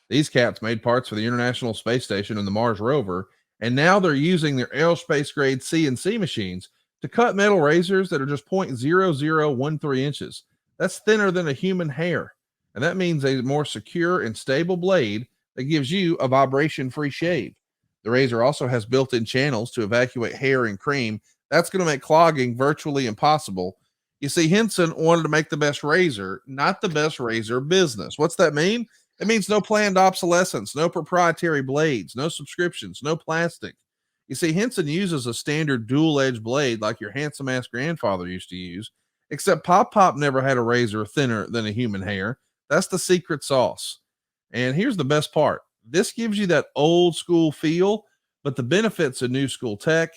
These cats made parts for the International Space Station and the Mars rover, and now they're using their aerospace-grade CNC machines to cut metal razors that are just 0.0013 inches. That's thinner than a human hair. And that means a more secure and stable blade that gives you a vibration-free shave. The razor also has built-in channels to evacuate hair and cream. That's going to make clogging virtually impossible. You see, Henson wanted to make the best razor, not the best razor business. What's that mean? It means no planned obsolescence, no proprietary blades, no subscriptions, no plastic. You see, Henson uses a standard dual-edged blade like your handsome-ass grandfather used to use, except Pop never had a razor thinner than a human hair. That's the secret sauce. And here's the best part. This gives you that old school feel, but the benefits of new school tech,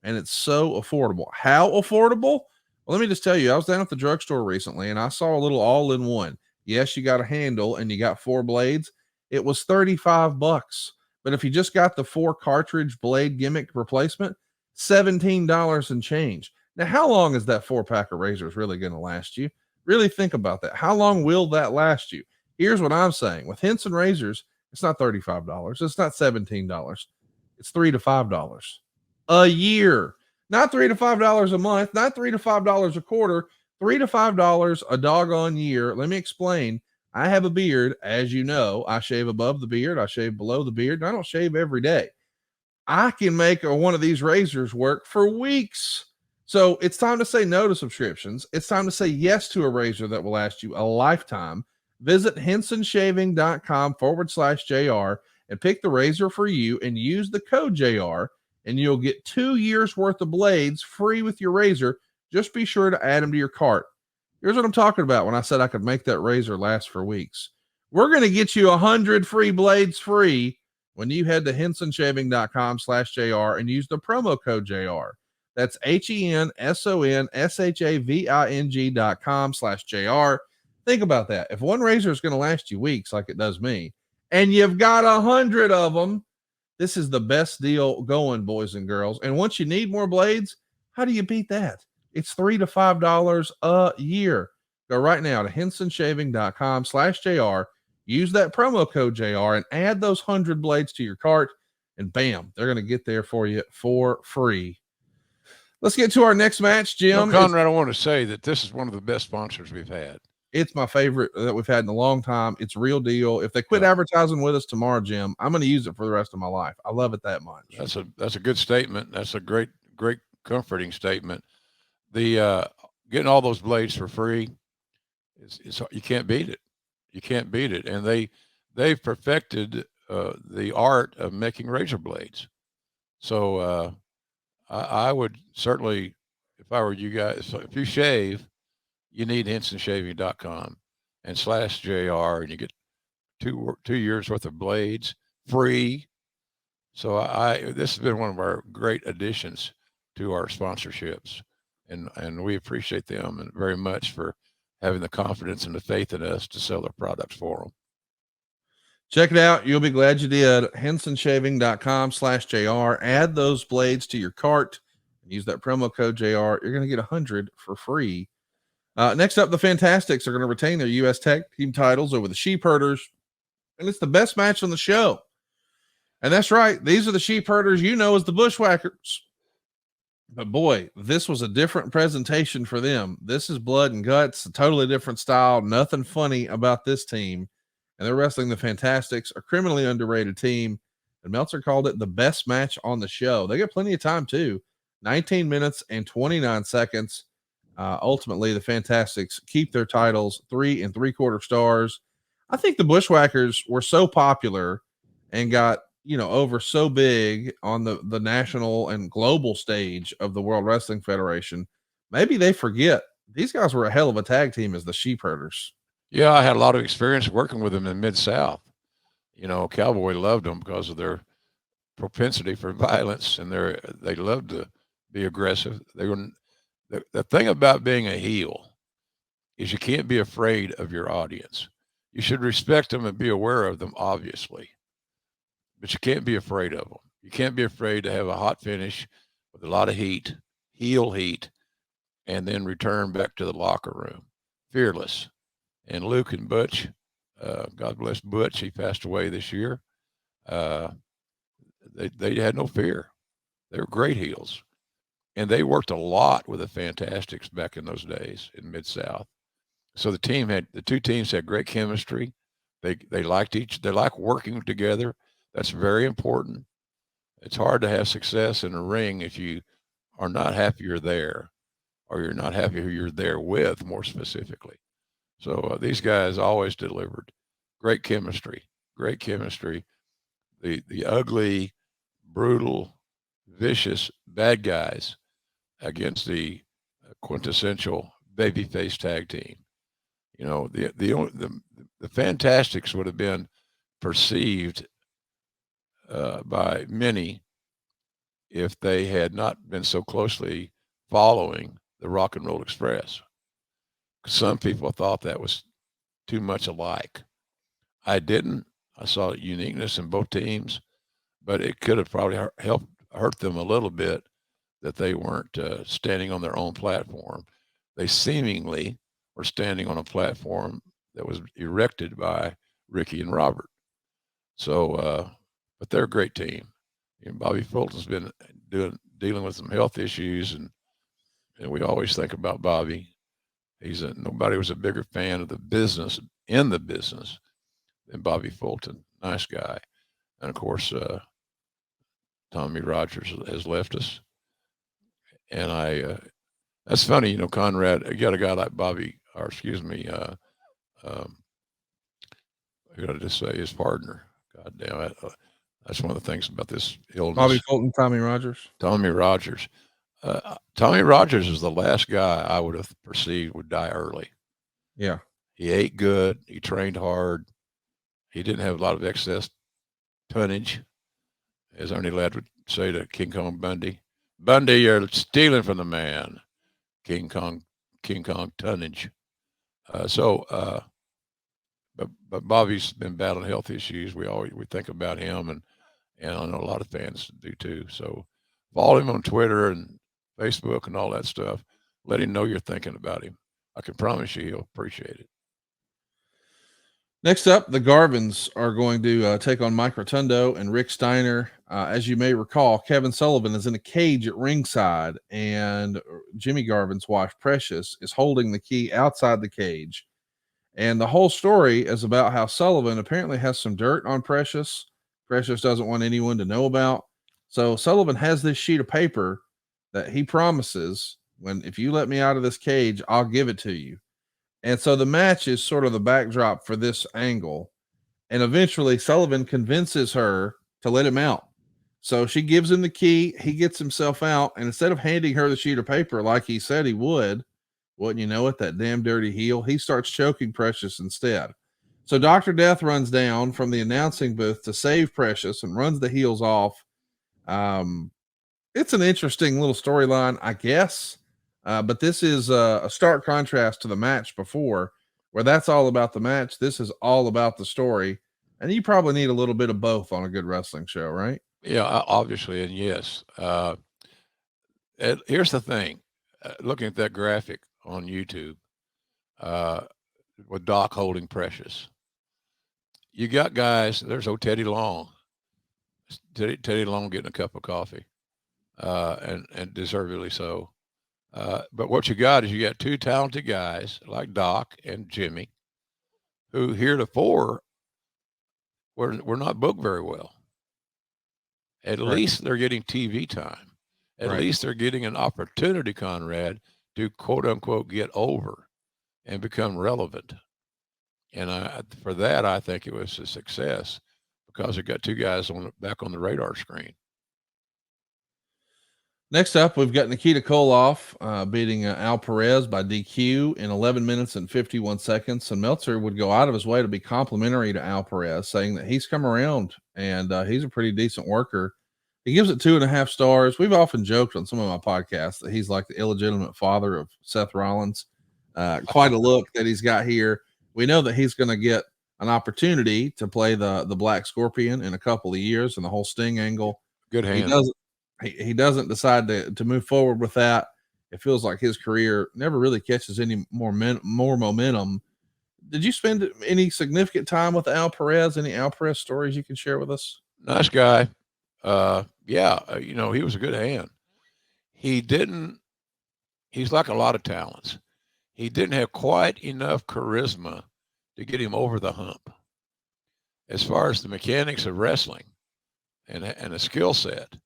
and it's so affordable. How affordable? Well, let me just tell you, I was down at the drugstore recently and I saw a little all-in-one. Yes, you got a handle and you got 4 blades. It was $35. But if you just got the 4 cartridge blade gimmick replacement, $17 and change. Now, how long is that 4-pack of razors really going to last you? Really think about that. How long will that last you? Here's what I'm saying. With Henson razors, it's not $35. It's not $17. It's $3 to $5 a year. Not $3 to $5 a month, not $3 to $5 a quarter, $3 to $5 a doggone year. Let me explain. I have a beard, as you know. I shave above the beard, I shave below the beard, and I don't shave every day. I can make one of these razors work for weeks. So it's time to say no to subscriptions. It's time to say yes to a razor that will last you a lifetime. Visit hensonshaving.com/JR and pick the razor for you and use the code JR, and you'll get 2 years worth of blades free with your razor. Just be sure to add them to your cart. Here's what I'm talking about when I said I could make that razor last for weeks. We're going to get you 100 free blades free when you head to hensonshaving.com/JR and use the promo code JR. That's HENSONSHAVING.com/JR. Think about that. If one razor is going to last you weeks like it does me, and you've got 100 of them, this is the best deal going, boys and girls. And once you need more blades, how do you beat that? It's $3 to $5 a year. Go right now to hensonshaving.com/JR. Use that promo code JR and add those 100 blades to your cart, and bam, they're going to get there for you for free. Let's get to our next match, Jim. Conrad, I want to say that this is one of the best sponsors we've had. It's my favorite that we've had in a long time. It's real deal. If they quit advertising with us tomorrow, Jim, I'm going to use it for the rest of my life. I love it that much. That's a good statement. That's a great comforting statement. The getting all those blades for free is you can't beat it. You can't beat it. And they've perfected the art of making razor blades. So I would certainly, if I were you guys, so if you shave, you need hensonshaving.com and /JR, and you get 2 years worth of blades free. So this has been one of our great additions to our sponsorships, and we appreciate them and very much for having the confidence and the faith in us to sell their products for them. Check it out. You'll be glad you did. hensonshaving.com/JR. Add those blades to your cart and use that promo code JR. You're going to get 100 for free. Next up, the Fantastics are going to retain their U.S. Tag Team titles over the Sheep Herders, and it's the best match on the show. And that's right. These are the Sheep Herders you know as the Bushwhackers. But boy, this was a different presentation for them. This is blood and guts, a totally different style. Nothing funny about this team. And they're wrestling the Fantastics, a criminally underrated team. And Meltzer called it the best match on the show. They got plenty of time, too. 19 minutes and 29 seconds. Ultimately, the Fantastics keep their titles, 3 3/4 stars. I think the Bushwhackers were so popular and got, over so big on the national and global stage of the World Wrestling Federation. Maybe they forget these guys were a hell of a tag team as the Sheep Herders. Yeah, I had a lot of experience working with them in Mid-South. Cowboy loved them because of their propensity for violence, and they loved to be aggressive. The thing about being a heel is you can't be afraid of your audience. You should respect them and be aware of them, obviously, but you can't be afraid of them. You can't be afraid to have a hot finish with a lot of heat, heel heat, and then return back to the locker room, fearless. And Luke and Butch, God bless Butch, he passed away this year. They had no fear. They were great heels. And they worked a lot with the Fantastics back in those days in Mid-South. So the two teams had great chemistry. They liked they like working together. That's very important. It's hard to have success in a ring if you are not happy you're there, or you're not happy who you're there with, more specifically. So these guys always delivered. Great chemistry. The ugly, brutal, vicious bad guys against the quintessential babyface tag team. The Fantastics would have been perceived by many if they had not been so closely following the Rock and Roll Express. Some people thought that was too much alike. I didn't. I saw uniqueness in both teams, but it could have probably helped hurt them a little bit that they weren't standing on their own platform. They seemingly were standing on a platform that was erected by Ricky and Robert. So, but they're a great team. Bobby Fulton's been dealing with some health issues, and we always think about Bobby. Nobody was a bigger fan of the business than Bobby Fulton. Nice guy, and of course, Tommy Rogers has left us, and that's funny, Conrad. You got a guy like Bobby, or excuse me, um, I got to just say his partner. God damn it. That's one of the things about this illness. Bobby Fulton, Tommy Rogers. Tommy Rogers. Tommy Rogers is the last guy I would have perceived would die early. Yeah. He ate good. He trained hard. He didn't have a lot of excess tonnage, as Ernie Ladd would say to King Kong Bundy. Bundy, you're stealing from the man. King Kong tonnage. But Bobby's been battling health issues. We think about him, and I know a lot of fans do too. So follow him on Twitter and Facebook and all that stuff. Let him know you're thinking about him. I can promise you he'll appreciate it. Next up, the Garvins are going to take on Mike Rotundo and Rick Steiner. As you may recall, Kevin Sullivan is in a cage at ringside, and Jimmy Garvin's wife, Precious, is holding the key outside the cage. And the whole story is about how Sullivan apparently has some dirt on Precious. Precious doesn't want anyone to know about. So Sullivan has this sheet of paper that he promises, if you let me out of this cage, I'll give it to you. And so the match is sort of the backdrop for this angle. And eventually Sullivan convinces her to let him out. So she gives him the key. He gets himself out. And instead of handing her the sheet of paper like he said he would, wouldn't you know it, that damn dirty heel, he starts choking Precious instead. So Dr. Death runs down from the announcing booth to save Precious and runs the heels off. It's an interesting little storyline, I guess. But this is a stark contrast to the match before, where that's all about the match. This is all about the story. And you probably need a little bit of both on a good wrestling show, right? Yeah, obviously. And yes. Here's the thing. Looking at that graphic on YouTube with Doc holding Precious. You got guys, there's old Teddy Long. Teddy Long getting a cup of coffee, and deservedly so. But what you got is you got two talented guys like Doc and Jimmy, who heretofore were not booked very well. At least they're getting TV time. At least they're getting an opportunity, Conrad, to quote unquote get over and become relevant. And for that, I think it was a success because it got two guys back on the radar screen. Next up, we've got Nikita Koloff beating Al Perez by DQ in 11 minutes and 51 seconds. And Meltzer would go out of his way to be complimentary to Al Perez, saying that he's come around and he's a pretty decent worker. He gives it 2.5 stars. We've often joked on some of my podcasts that he's like the illegitimate father of Seth Rollins. Quite a look that he's got here. We know that he's going to get an opportunity to play the Black Scorpion in a couple of years and the whole Sting angle. Good hand. He doesn't decide to move forward with that. It feels like his career never really catches any more momentum. Did you spend any significant time with Al Perez? Any Al Perez stories you can share with us? Nice guy. He was a good hand. He's like a lot of talents. He didn't have quite enough charisma to get him over the hump. As far as the mechanics of wrestling and a skill set,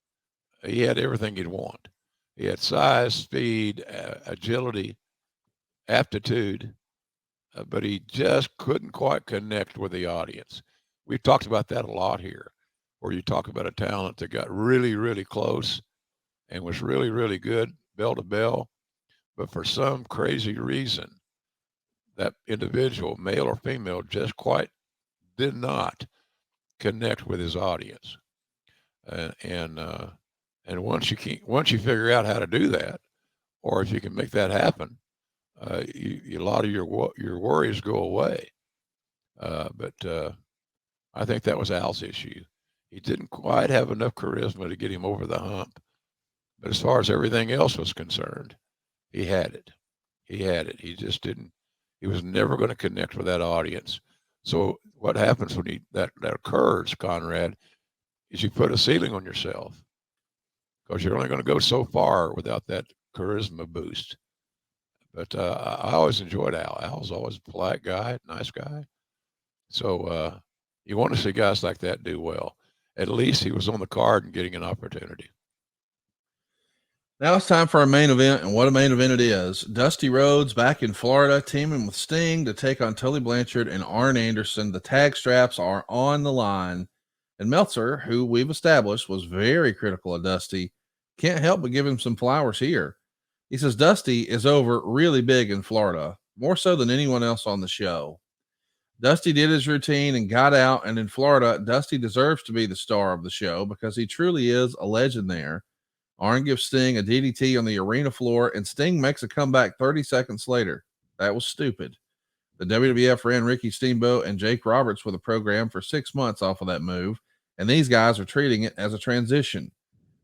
he had everything you'd want. He had size, speed, agility, aptitude, but he just couldn't quite connect with the audience. We've talked about that a lot here, where you talk about a talent that got really, really close and was really, really good bell to bell, but for some crazy reason, that individual, male or female, just quite did not connect with his audience. And once you figure out how to do that, or if you can make that happen, a lot of your worries go away. But I think that was Al's issue. He didn't quite have enough charisma to get him over the hump. But as far as everything else was concerned, he had it. He just didn't He was never going to connect with that audience. So what happens when that occurs, Conrad, is you put a ceiling on yourself because you're only going to go so far without that charisma boost. But I always enjoyed Al. Al's always a polite guy, nice guy. So you want to see guys like that do well. At least he was on the card and getting an opportunity. Now it's time for our main event, and what a main event it is. Dusty Rhodes back in Florida, teaming with Sting to take on Tully Blanchard and Arn Anderson. The tag straps are on the line, and Meltzer, who we've established was very critical of Dusty, can't help but give him some flowers here. He says Dusty is over really big in Florida, more so than anyone else on the show. Dusty did his routine and got out, and in Florida, Dusty deserves to be the star of the show because he truly is a legend there. Arn gives Sting a DDT on the arena floor, and Sting makes a comeback 30 seconds later. That was stupid. The WWF ran Ricky Steamboat and Jake Roberts with a program for 6 months off of that move, and these guys are treating it as a transition.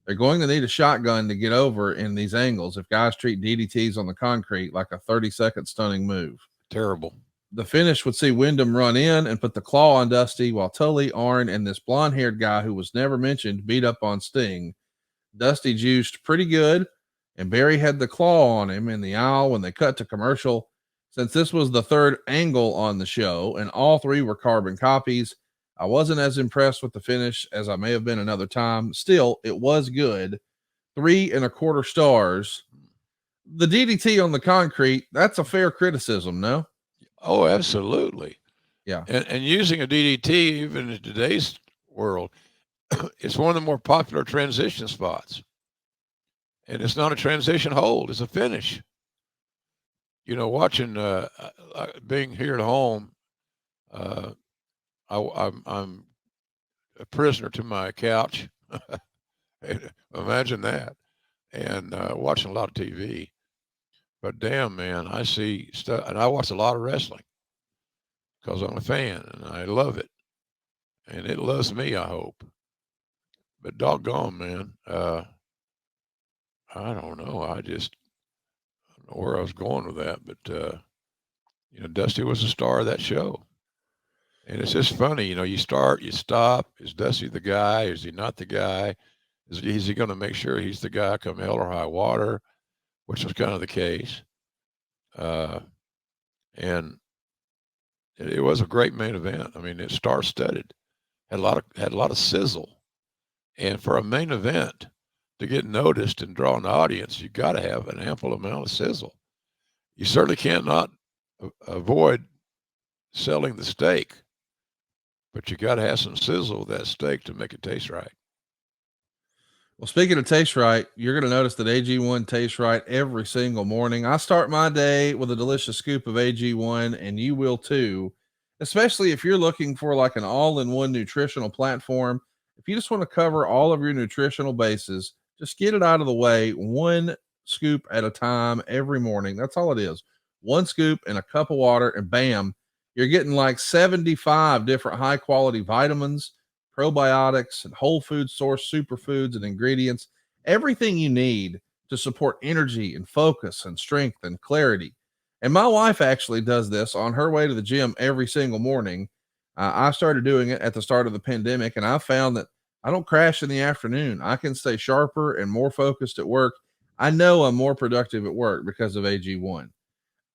They're going to need a shotgun to get over in these angles if guys treat DDTs on the concrete like a 30-second stunning move. Terrible. The finish would see Wyndham run in and put the claw on Dusty while Tully, Arn, and this blonde-haired guy who was never mentioned beat up on Sting. Dusty juiced pretty good, and Barry had the claw on him in the aisle when they cut to commercial. Since this was the third angle on the show, and all three were carbon copies, I wasn't as impressed with the finish as I may have been another time. Still, it was good. 3.25 stars. The DDT on the concrete, that's a fair criticism, no? Oh, absolutely. Yeah. And using a DDT, even in today's world, it's one of the more popular transition spots. And it's not a transition hold, it's a finish. You know, watching, being here at home, I'm a prisoner to my couch. Imagine that. And watching a lot of TV. But damn, man, I see stuff, and I watch a lot of wrestling because I'm a fan and I love it. And it loves me, I hope. But doggone, man, I don't know. I don't know where I was going with that. But, you know, Dusty was the star of that show. And it's just funny, you know, you start, you stop. Is Dusty the guy? Is he not the guy? Is he going to make sure he's the guy come hell or high water, which was kind of the case. And it was a great main event. I mean, it's star-studded, had a lot of sizzle. And for a main event to get noticed and draw an audience, you got to have an ample amount of sizzle. You certainly cannot avoid selling the steak, but you got to have some sizzle with that steak to make it taste right. Well, speaking of taste right, you're going to notice that AG1 tastes right every single morning. I start my day with a delicious scoop of AG1, and you will too, especially if you're looking for like an all-in-one nutritional platform. If you just want to cover all of your nutritional bases, just get it out of the way, one scoop at a time every morning. That's all it is. One scoop and a cup of water, and bam, you're getting like 75 different high-quality vitamins, probiotics, and whole food source superfoods and ingredients, everything you need to support energy and focus and strength and clarity. And my wife actually does this on her way to the gym every single morning. I started doing it at the start of the pandemic, and I found that I don't crash in the afternoon. I can stay sharper and more focused at work. I know I'm more productive at work because of AG1.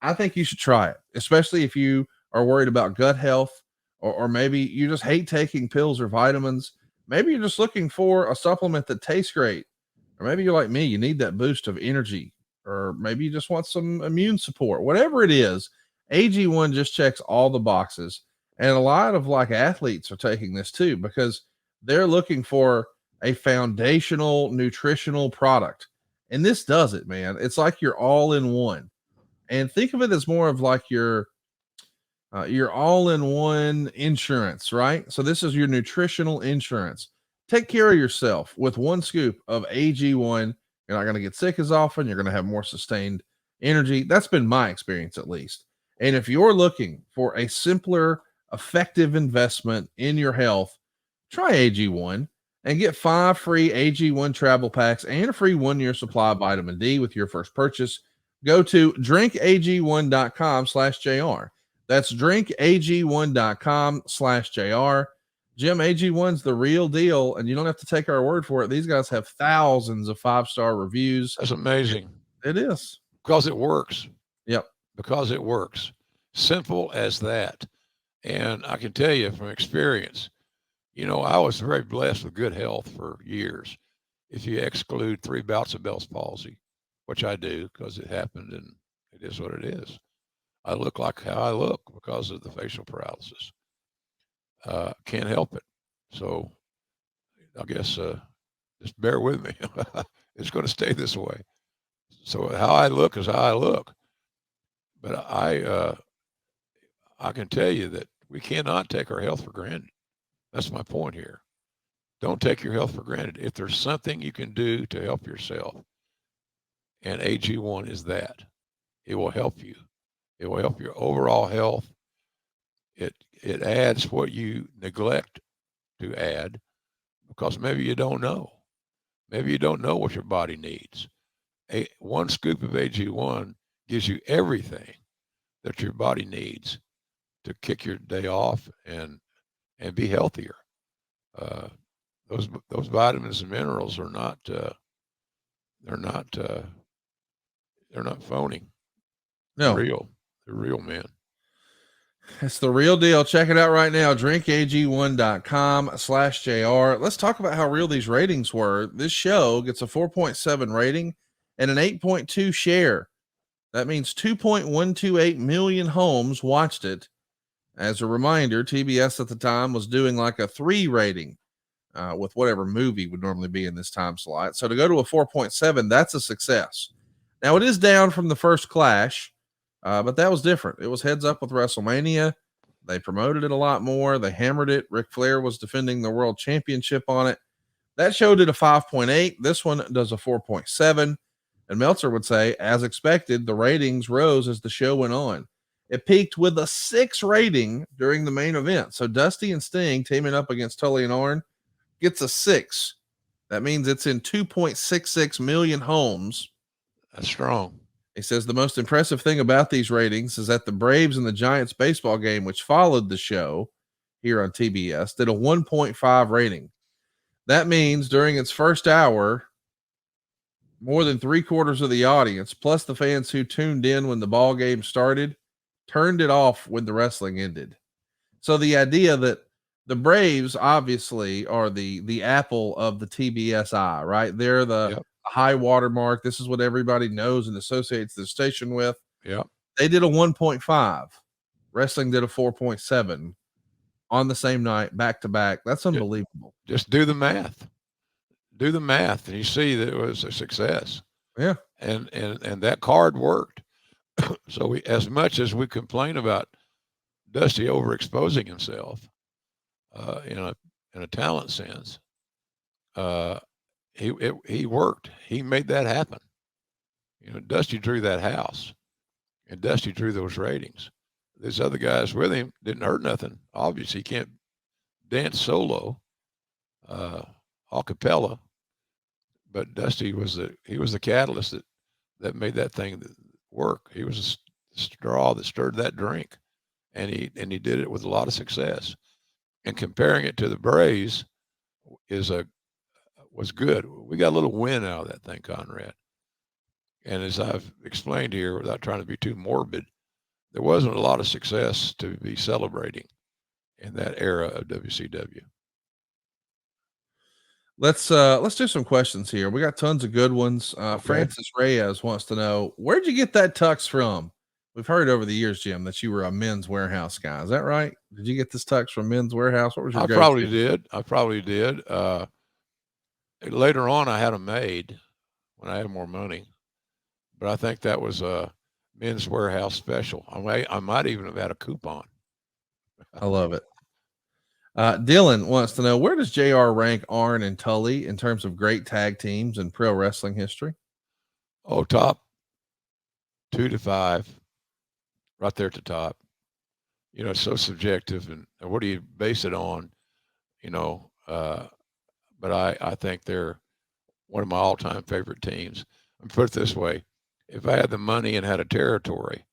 I think you should try it, especially if you are worried about gut health, or maybe you just hate taking pills or vitamins. Maybe you're just looking for a supplement that tastes great. Or maybe you're like me, you need that boost of energy. Or maybe you just want some immune support. Whatever it is, AG1 just checks all the boxes. And a lot of like athletes are taking this too because they're looking for a foundational nutritional product. And this does it, man. It's like you're all in one. And think of it as more of like your all-in-one insurance, right? So this is your nutritional insurance. Take care of yourself with one scoop of AG1. You're not going to get sick as often. You're going to have more sustained energy. That's been my experience, at least. And if you're looking for a simpler, effective investment in your health, try AG1 and get 5 free AG1 travel packs and a free 1-year supply of vitamin D with your first purchase. go to drinkag1.com/JR. That's drinkag1.com/JR. Jim, AG1's the real deal, and you don't have to take our word for it. These guys have thousands of 5-star reviews. That's amazing. It is. Because it works. Yep. Because it works. Simple as that. And I can tell you from experience, I was very blessed with good health for years. If you exclude 3 bouts of Bell's palsy, which I do because it happened and it is what it is. I look like how I look because of the facial paralysis. Can't help it. So I guess just bear with me. It's going to stay this way. So how I look is how I look. But I can tell you that we cannot take our health for granted. That's my point here. Don't take your health for granted. If there's something you can do to help yourself, and AG1 is that, it will help you. It will help your overall health. It adds what you neglect to add because maybe you don't know. Maybe you don't know what your body needs. One scoop of AG1 gives you everything that your body needs to kick your day off and be healthier. Those vitamins and minerals are not they're not phony. No. They're real, man. It's the real deal. Check it out right now. drinkag1.com/JR. Let's talk about how real these ratings were. This show gets a 4.7 rating and an 8.2 share. That means 2.128 million homes watched it. As a reminder, TBS at the time was doing like a 3 rating with whatever movie would normally be in this time slot. So to go to a 4.7, that's a success. Now it is down from the first Clash. But that was different. It was heads up with WrestleMania. They promoted it a lot more. They hammered it. Ric Flair was defending the world championship on it. That show did a 5.8. This one does a 4.7. And Meltzer would say, as expected, the ratings rose as the show went on. It peaked with a 6 rating during the main event. So Dusty and Sting teaming up against Tully and Arn gets a 6. That means it's in 2.66 million homes. That's strong. He says the most impressive thing about these ratings is that the Braves and the Giants baseball game, which followed the show here on TBS, did a 1.5 rating. That means during its first hour, more than 3/4 of the audience, plus the fans who tuned in when the ball game started, turned it off when the wrestling ended. So the idea that the Braves obviously are the apple of the TBS eye, right? They're the high watermark. This is what everybody knows and associates the station with. Yeah. They did a 1.5. Wrestling did a 4.7 on the same night, back to back. That's unbelievable. Just do the math. Do the math, and you see that it was a success. Yeah. And that card worked. So we, as much as we complain about Dusty overexposing himself in a talent sense, he worked. He made that happen. Dusty drew that house, and Dusty drew those ratings. These other guys with him didn't hurt nothing. Obviously, he can't dance solo, a cappella, but Dusty was the catalyst that made that thing work. He was the straw that stirred that drink, and he did it with a lot of success. And comparing it to the Braves was good. We got a little win out of that thing, Conrad. And as I've explained here, without trying to be too morbid, there wasn't a lot of success to be celebrating in that era of WCW. Let's do some questions here. We got tons of good ones. Francis Reyes wants to know, where'd you get that tux from? We've heard over the years, Jim, that you were a Men's Warehouse guy. Is that right? Did you get this tux from Men's Warehouse? What was your I probably did. Later on, I had them made when I had more money, but I think that was a Men's Warehouse special. I might even have had a coupon. I love it. Dylan wants to know, where does JR rank Arn and Tully in terms of great tag teams in pro wrestling history? Oh, top 2 to 5, right there at the top. It's so subjective, and what do you base it on? But I think they're one of my all-time favorite teams. Put it this way, if I had the money and had a territory,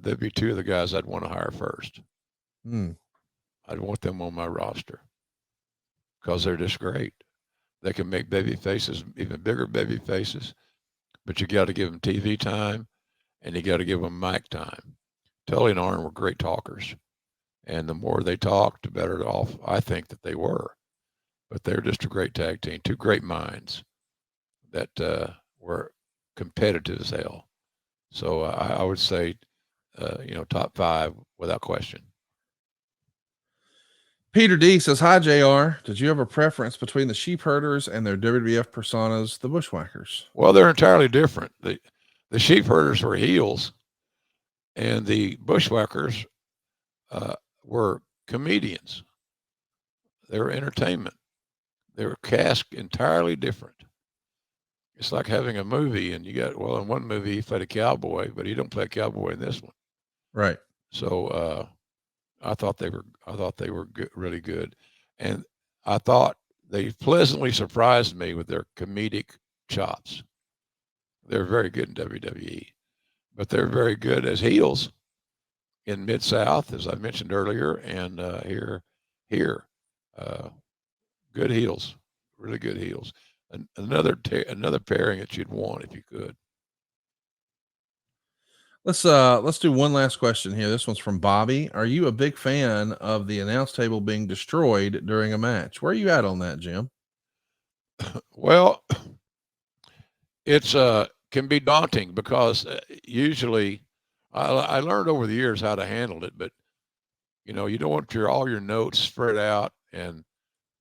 there'd be two of the guys I'd want to hire first. I'd want them on my roster because they're just great. They can make baby faces, even bigger baby faces, but you got to give them TV time and you got to give them mic time. Tully and Arn were great talkers, and the more they talked, the better off I think that they were. But they're just a great tag team, two great minds that were competitive as hell. So I would say, top 5 without question. Peter D says, "Hi JR. Did you have a preference between the sheep herders and their WWF personas, the Bushwhackers?" Well, they're entirely different. The sheep herders were heels, and the Bushwhackers were comedians. They were entertainment. They were cast entirely different. It's like having a movie, and in one movie he played a cowboy, but he don't play a cowboy in this one. Right. So I thought they were good, really good, and I thought they pleasantly surprised me with their comedic chops. They're very good in WWE, but they're very good as heels in Mid-South, as I mentioned earlier, and here, good heels, really good heels. Another pairing that you'd want if you could. Let's do one last question here. This one's from Bobby. Are you a big fan of the announce table being destroyed during a match? Where are you at on that, Jim? Well, it's can be daunting because usually I learned over the years how to handle it, but you don't want all your notes spread out and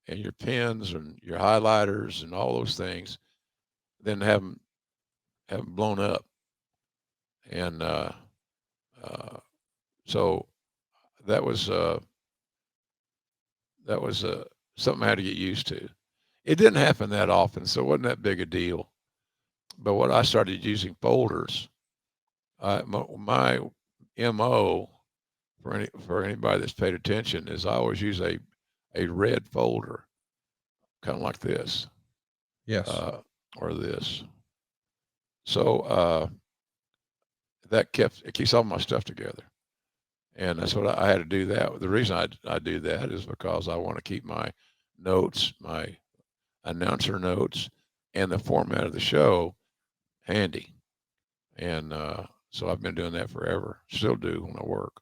your pens and your highlighters and all those things, then have them blown up. And so that was something I had to get used to. It didn't happen that often, so it wasn't that big a deal. But when I started using folders, my MO for anybody that's paid attention is I always use a red folder, kind of like this. Yes. Or this. So it keeps all my stuff together. And that's what I had to do that. The reason I do that is because I want to keep my notes, my announcer notes, and the format of the show handy. And so I've been doing that forever. Still do when I work.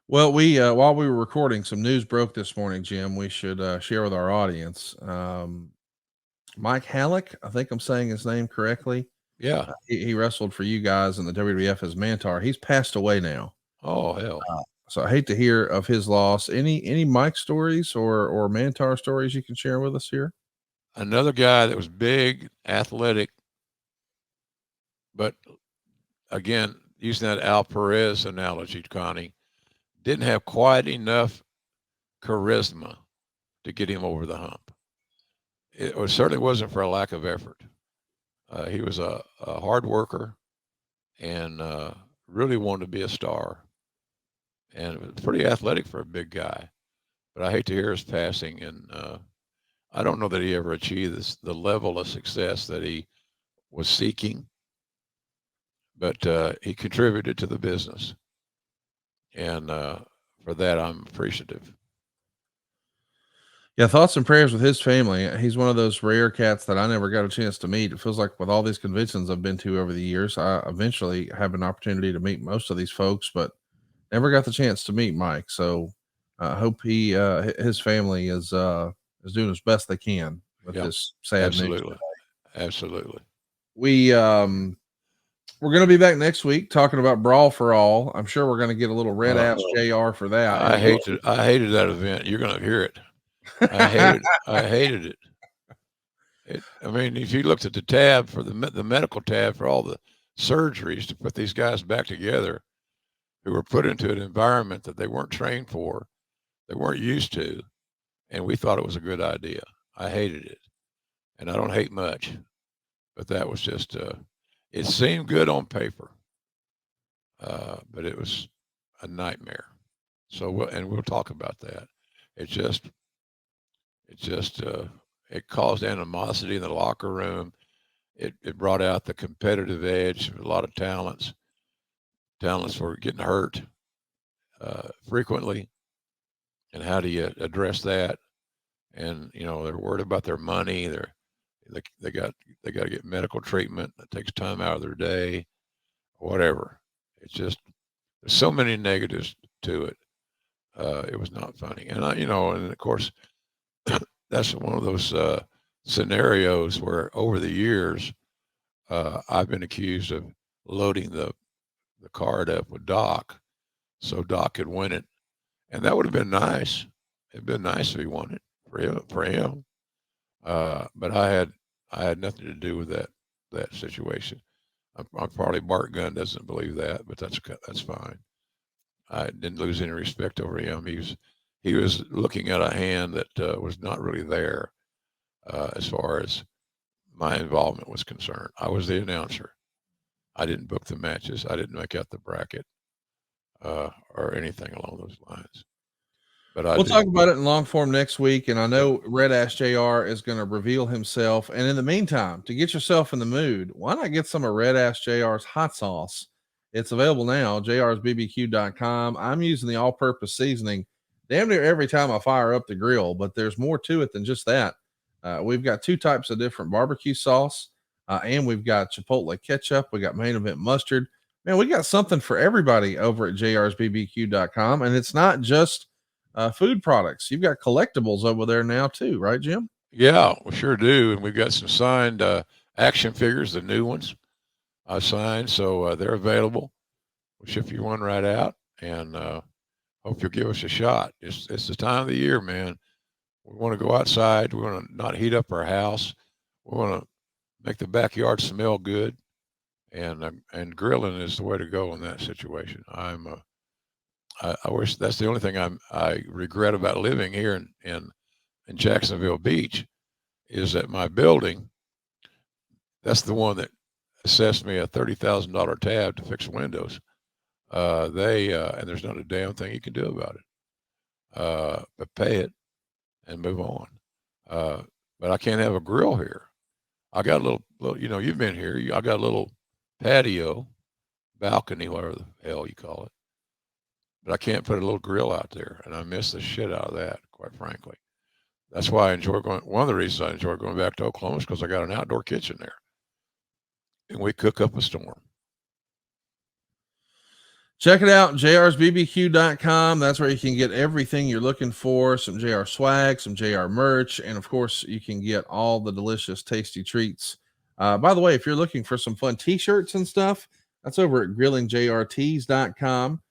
Well, we while we were recording, some news broke this morning, Jim. We should share with our audience. Mike Halleck, I think I'm saying his name correctly. Yeah. He wrestled for you guys in the WWF as Mantar. He's passed away now. Oh, hell. So I hate to hear of his loss. Any Mike stories or Mantar stories you can share with us here? Another guy that was big, athletic, but again, using that Al Perez analogy, Connie, didn't have quite enough charisma to get him over the hump. It certainly wasn't for a lack of effort. He was a hard worker and really wanted to be a star, and was pretty athletic for a big guy. But I hate to hear his passing, and I don't know that he ever achieved the level of success that he was seeking. But he contributed to the business, and for that I'm appreciative. Yeah, thoughts and prayers with his family. He's one of those rare cats that I never got a chance to meet. It feels like with all these conventions I've been to over the years, I eventually have an opportunity to meet most of these folks, but never got the chance to meet Mike. So I hope his family is doing as best they can with this sad news. Absolutely. We're going to be back next week talking about Brawl for All. I'm sure we're going to get a little red ass JR for that. I hated that event. You're going to hear it. I hated it. I mean, if you looked at the tab for the medical tab for all the surgeries to put these guys back together, who were put into an environment that they weren't trained for, they weren't used to, and we thought it was a good idea. I hated it, and I don't hate much, but that was just it seemed good on paper, but it was a nightmare. So we'll talk about that. It caused animosity in the locker room. it brought out the competitive edge of a lot of talents. Talents were getting hurt frequently, and how do you address that? And they're worried about their money. They got to get medical treatment that takes time out of their day, whatever. It's just there's so many negatives to it. It was not funny, and and of course, that's one of those scenarios where over the years I've been accused of loading the card up with Doc, so Doc could win it, and that would have been nice. It'd been nice if he won it for him. But I had nothing to do with that situation. Probably Bart Gunn doesn't believe that, but that's fine. I didn't lose any respect over him. He was looking at a hand that was not really there as far as my involvement was concerned. I was the announcer. I didn't book the matches. I didn't make out the bracket or anything along those lines. But we'll talk about it in long form next week. And I know Red Ass JR is going to reveal himself. And in the meantime, to get yourself in the mood, why not get some of Red Ass JR's hot sauce? It's available now, jrsbbq.com. I'm using the all-purpose seasoning damn near every time I fire up the grill, but there's more to it than just that. We've got 2 types of different barbecue sauce, and we've got Chipotle ketchup. We got Main Event mustard. Man, we got something for everybody over at jrsbbq.com, and it's not just food products. You've got collectibles over there now too, right, Jim? Yeah, we sure do. And we've got some signed action figures, the new ones I signed. So they're available. We'll ship you one right out, and hope you'll give us a shot. It's the time of the year, man. We want to go outside. We want to not heat up our house. We want to make the backyard smell good, and grilling is the way to go in that situation. I wish that's the only thing I regret about living here in Jacksonville Beach is that my building, that's the one that assessed me a $30,000 tab to fix windows. And there's not a damn thing you can do about it, but pay it and move on. But I can't have a grill here. I got a little you've been here. I got a little patio, balcony, whatever the hell you call it. But I can't put a little grill out there, and I miss the shit out of that, quite frankly. That's why I enjoy going. One of the reasons I enjoy going back to Oklahoma is because I got an outdoor kitchen there, and we cook up a storm. Check it out, jrsbbq.com. That's where you can get everything you're looking for, some JR swag, some JR merch, and of course, you can get all the delicious, tasty treats. By the way, if you're looking for some fun t-shirts and stuff, that's over at grillingjrtees.com.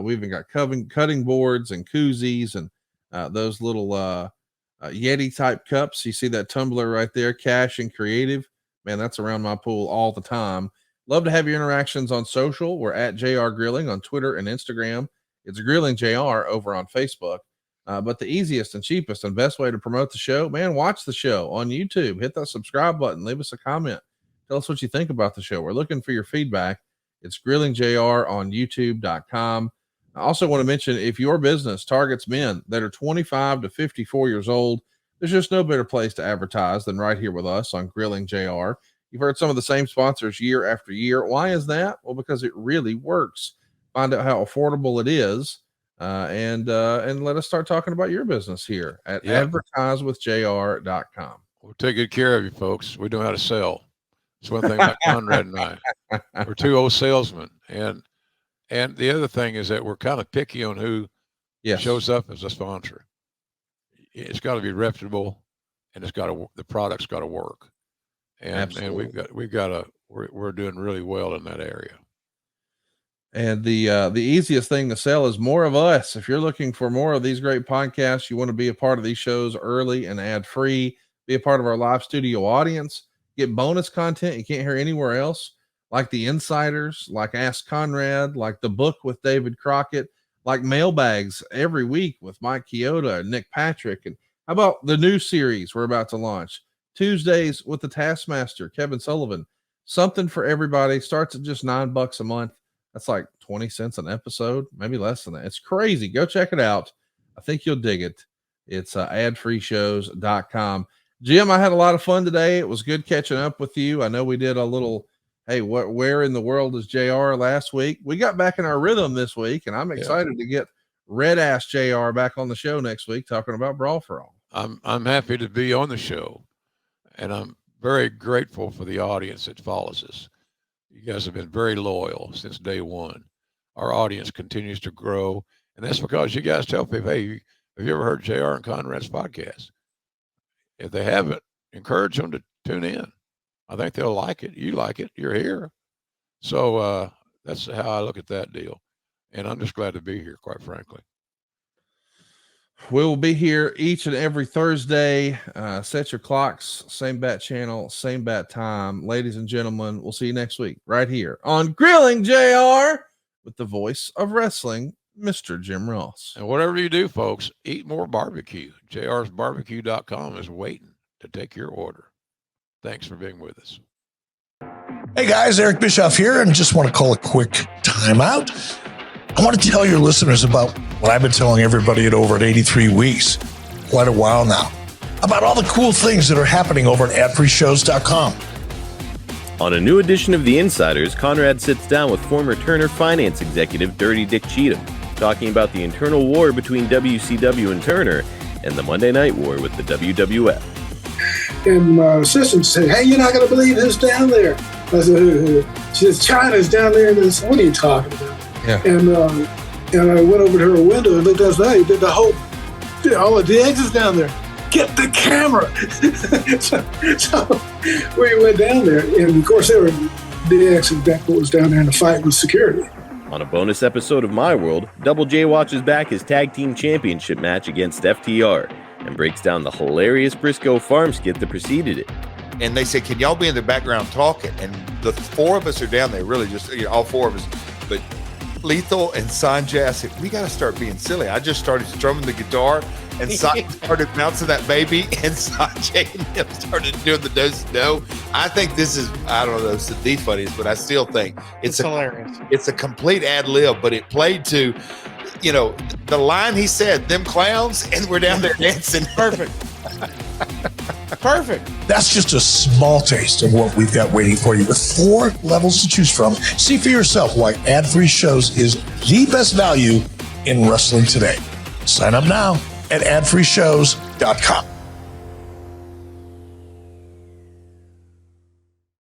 We've even got cutting boards and koozies and those little Yeti type cups. You see that tumbler right there, Cash and Creative. Man, that's around my pool all the time. Love to have your interactions on social. We're at JR Grilling on Twitter and Instagram. It's Grilling JR over on Facebook. But the easiest and cheapest and best way to promote the show, man, watch the show on YouTube. Hit that subscribe button. Leave us a comment. Tell us what you think about the show. We're looking for your feedback. It's Grilling JR on YouTube.com. I also want to mention, if your business targets men that are 25 to 54 years old, there's just no better place to advertise than right here with us on Grilling JR. You've heard some of the same sponsors year after year. Why is that? Well, because it really works. Find out how affordable it is, and let us start talking about your business here at advertisewithjr.com. We'll take good care of you, folks. We know how to sell. It's one thing about Conrad and I. We're 2 old salesmen, and the other thing is that we're kind of picky on who shows up as a sponsor. It's got to be reputable, and the product's got to work. And we're doing really well in that area. And the easiest thing to sell is more of us. If you're looking for more of these great podcasts, you want to be a part of these shows early and ad free, be a part of our live studio audience, get bonus content you can't hear anywhere else, like the Insiders, like Ask Conrad, like the book with David Crockett, like mailbags every week with Mike Chioda and Nick Patrick. And how about the new series we're about to launch? Tuesdays with the Taskmaster, Kevin Sullivan. Something for everybody. Starts at just $9 a month. That's like 20 cents an episode, maybe less than that. It's crazy. Go check it out. I think you'll dig it. It's adfreeshows.com. Jim, I had a lot of fun today. It was good catching up with you. I know we did a little, hey, where in the world is JR last week? We got back in our rhythm this week, and I'm excited to get Red Ass JR back on the show next week talking about Brawl for All. I'm happy to be on the show, and I'm very grateful for the audience that follows us. You guys have been very loyal since day one. Our audience continues to grow, and that's because you guys tell people, hey, have you ever heard JR and Conrad's podcast? If they haven't, encourage them to tune in. I think they'll like it. You like it. You're here. So that's how I look at that deal. And I'm just glad to be here, quite frankly. We will be here each and every Thursday. Set your clocks, same bat channel, same bat time. Ladies and gentlemen, we'll see you next week right here on Grilling JR with the voice of wrestling, Mr. Jim Ross. And whatever you do, folks, eat more barbecue. JR'sBarbecue.com is waiting to take your order. Thanks for being with us. Hey guys, Eric Bischoff here, and just want to call a quick timeout. I want to tell your listeners about what I've been telling everybody at over at 83 Weeks, quite a while now, about all the cool things that are happening over at adfreeshows.com. On a new edition of The Insiders, Conrad sits down with former Turner finance executive Dirty Dick Cheatham, talking about the internal war between WCW and Turner and the Monday Night War with the WWF. And my assistant said, hey, you're not going to believe who's down there. I said, who? She says, China's down there. And I said, what are you talking about? Yeah. And I went over to her window and looked outside. He did all the DX is down there. Get the camera. so we went down there. And of course, there were DX and Beckett was down there in the fight with security. On a bonus episode of My World, Double J watches back his tag team championship match against FTR and breaks down the hilarious Briscoe farm skit that preceded it. And they said, can y'all be in the background talking? And the four of us are down there, really just, all four of us. But Lethal and Sanjay, I said, we got to start being silly. I just started strumming the guitar, and Sanjay started bouncing that baby, and Sanjay and him started doing the do. I think this is, I don't know, it's the funniest, but I still think it's hilarious. It's a complete ad lib, but it played to, the line he said, them clowns, and we're down there dancing. Perfect. Perfect. That's just a small taste of what we've got waiting for you with 4 levels to choose from. See for yourself why ad-free shows is the best value in wrestling today. Sign up now at adfreeshows.com.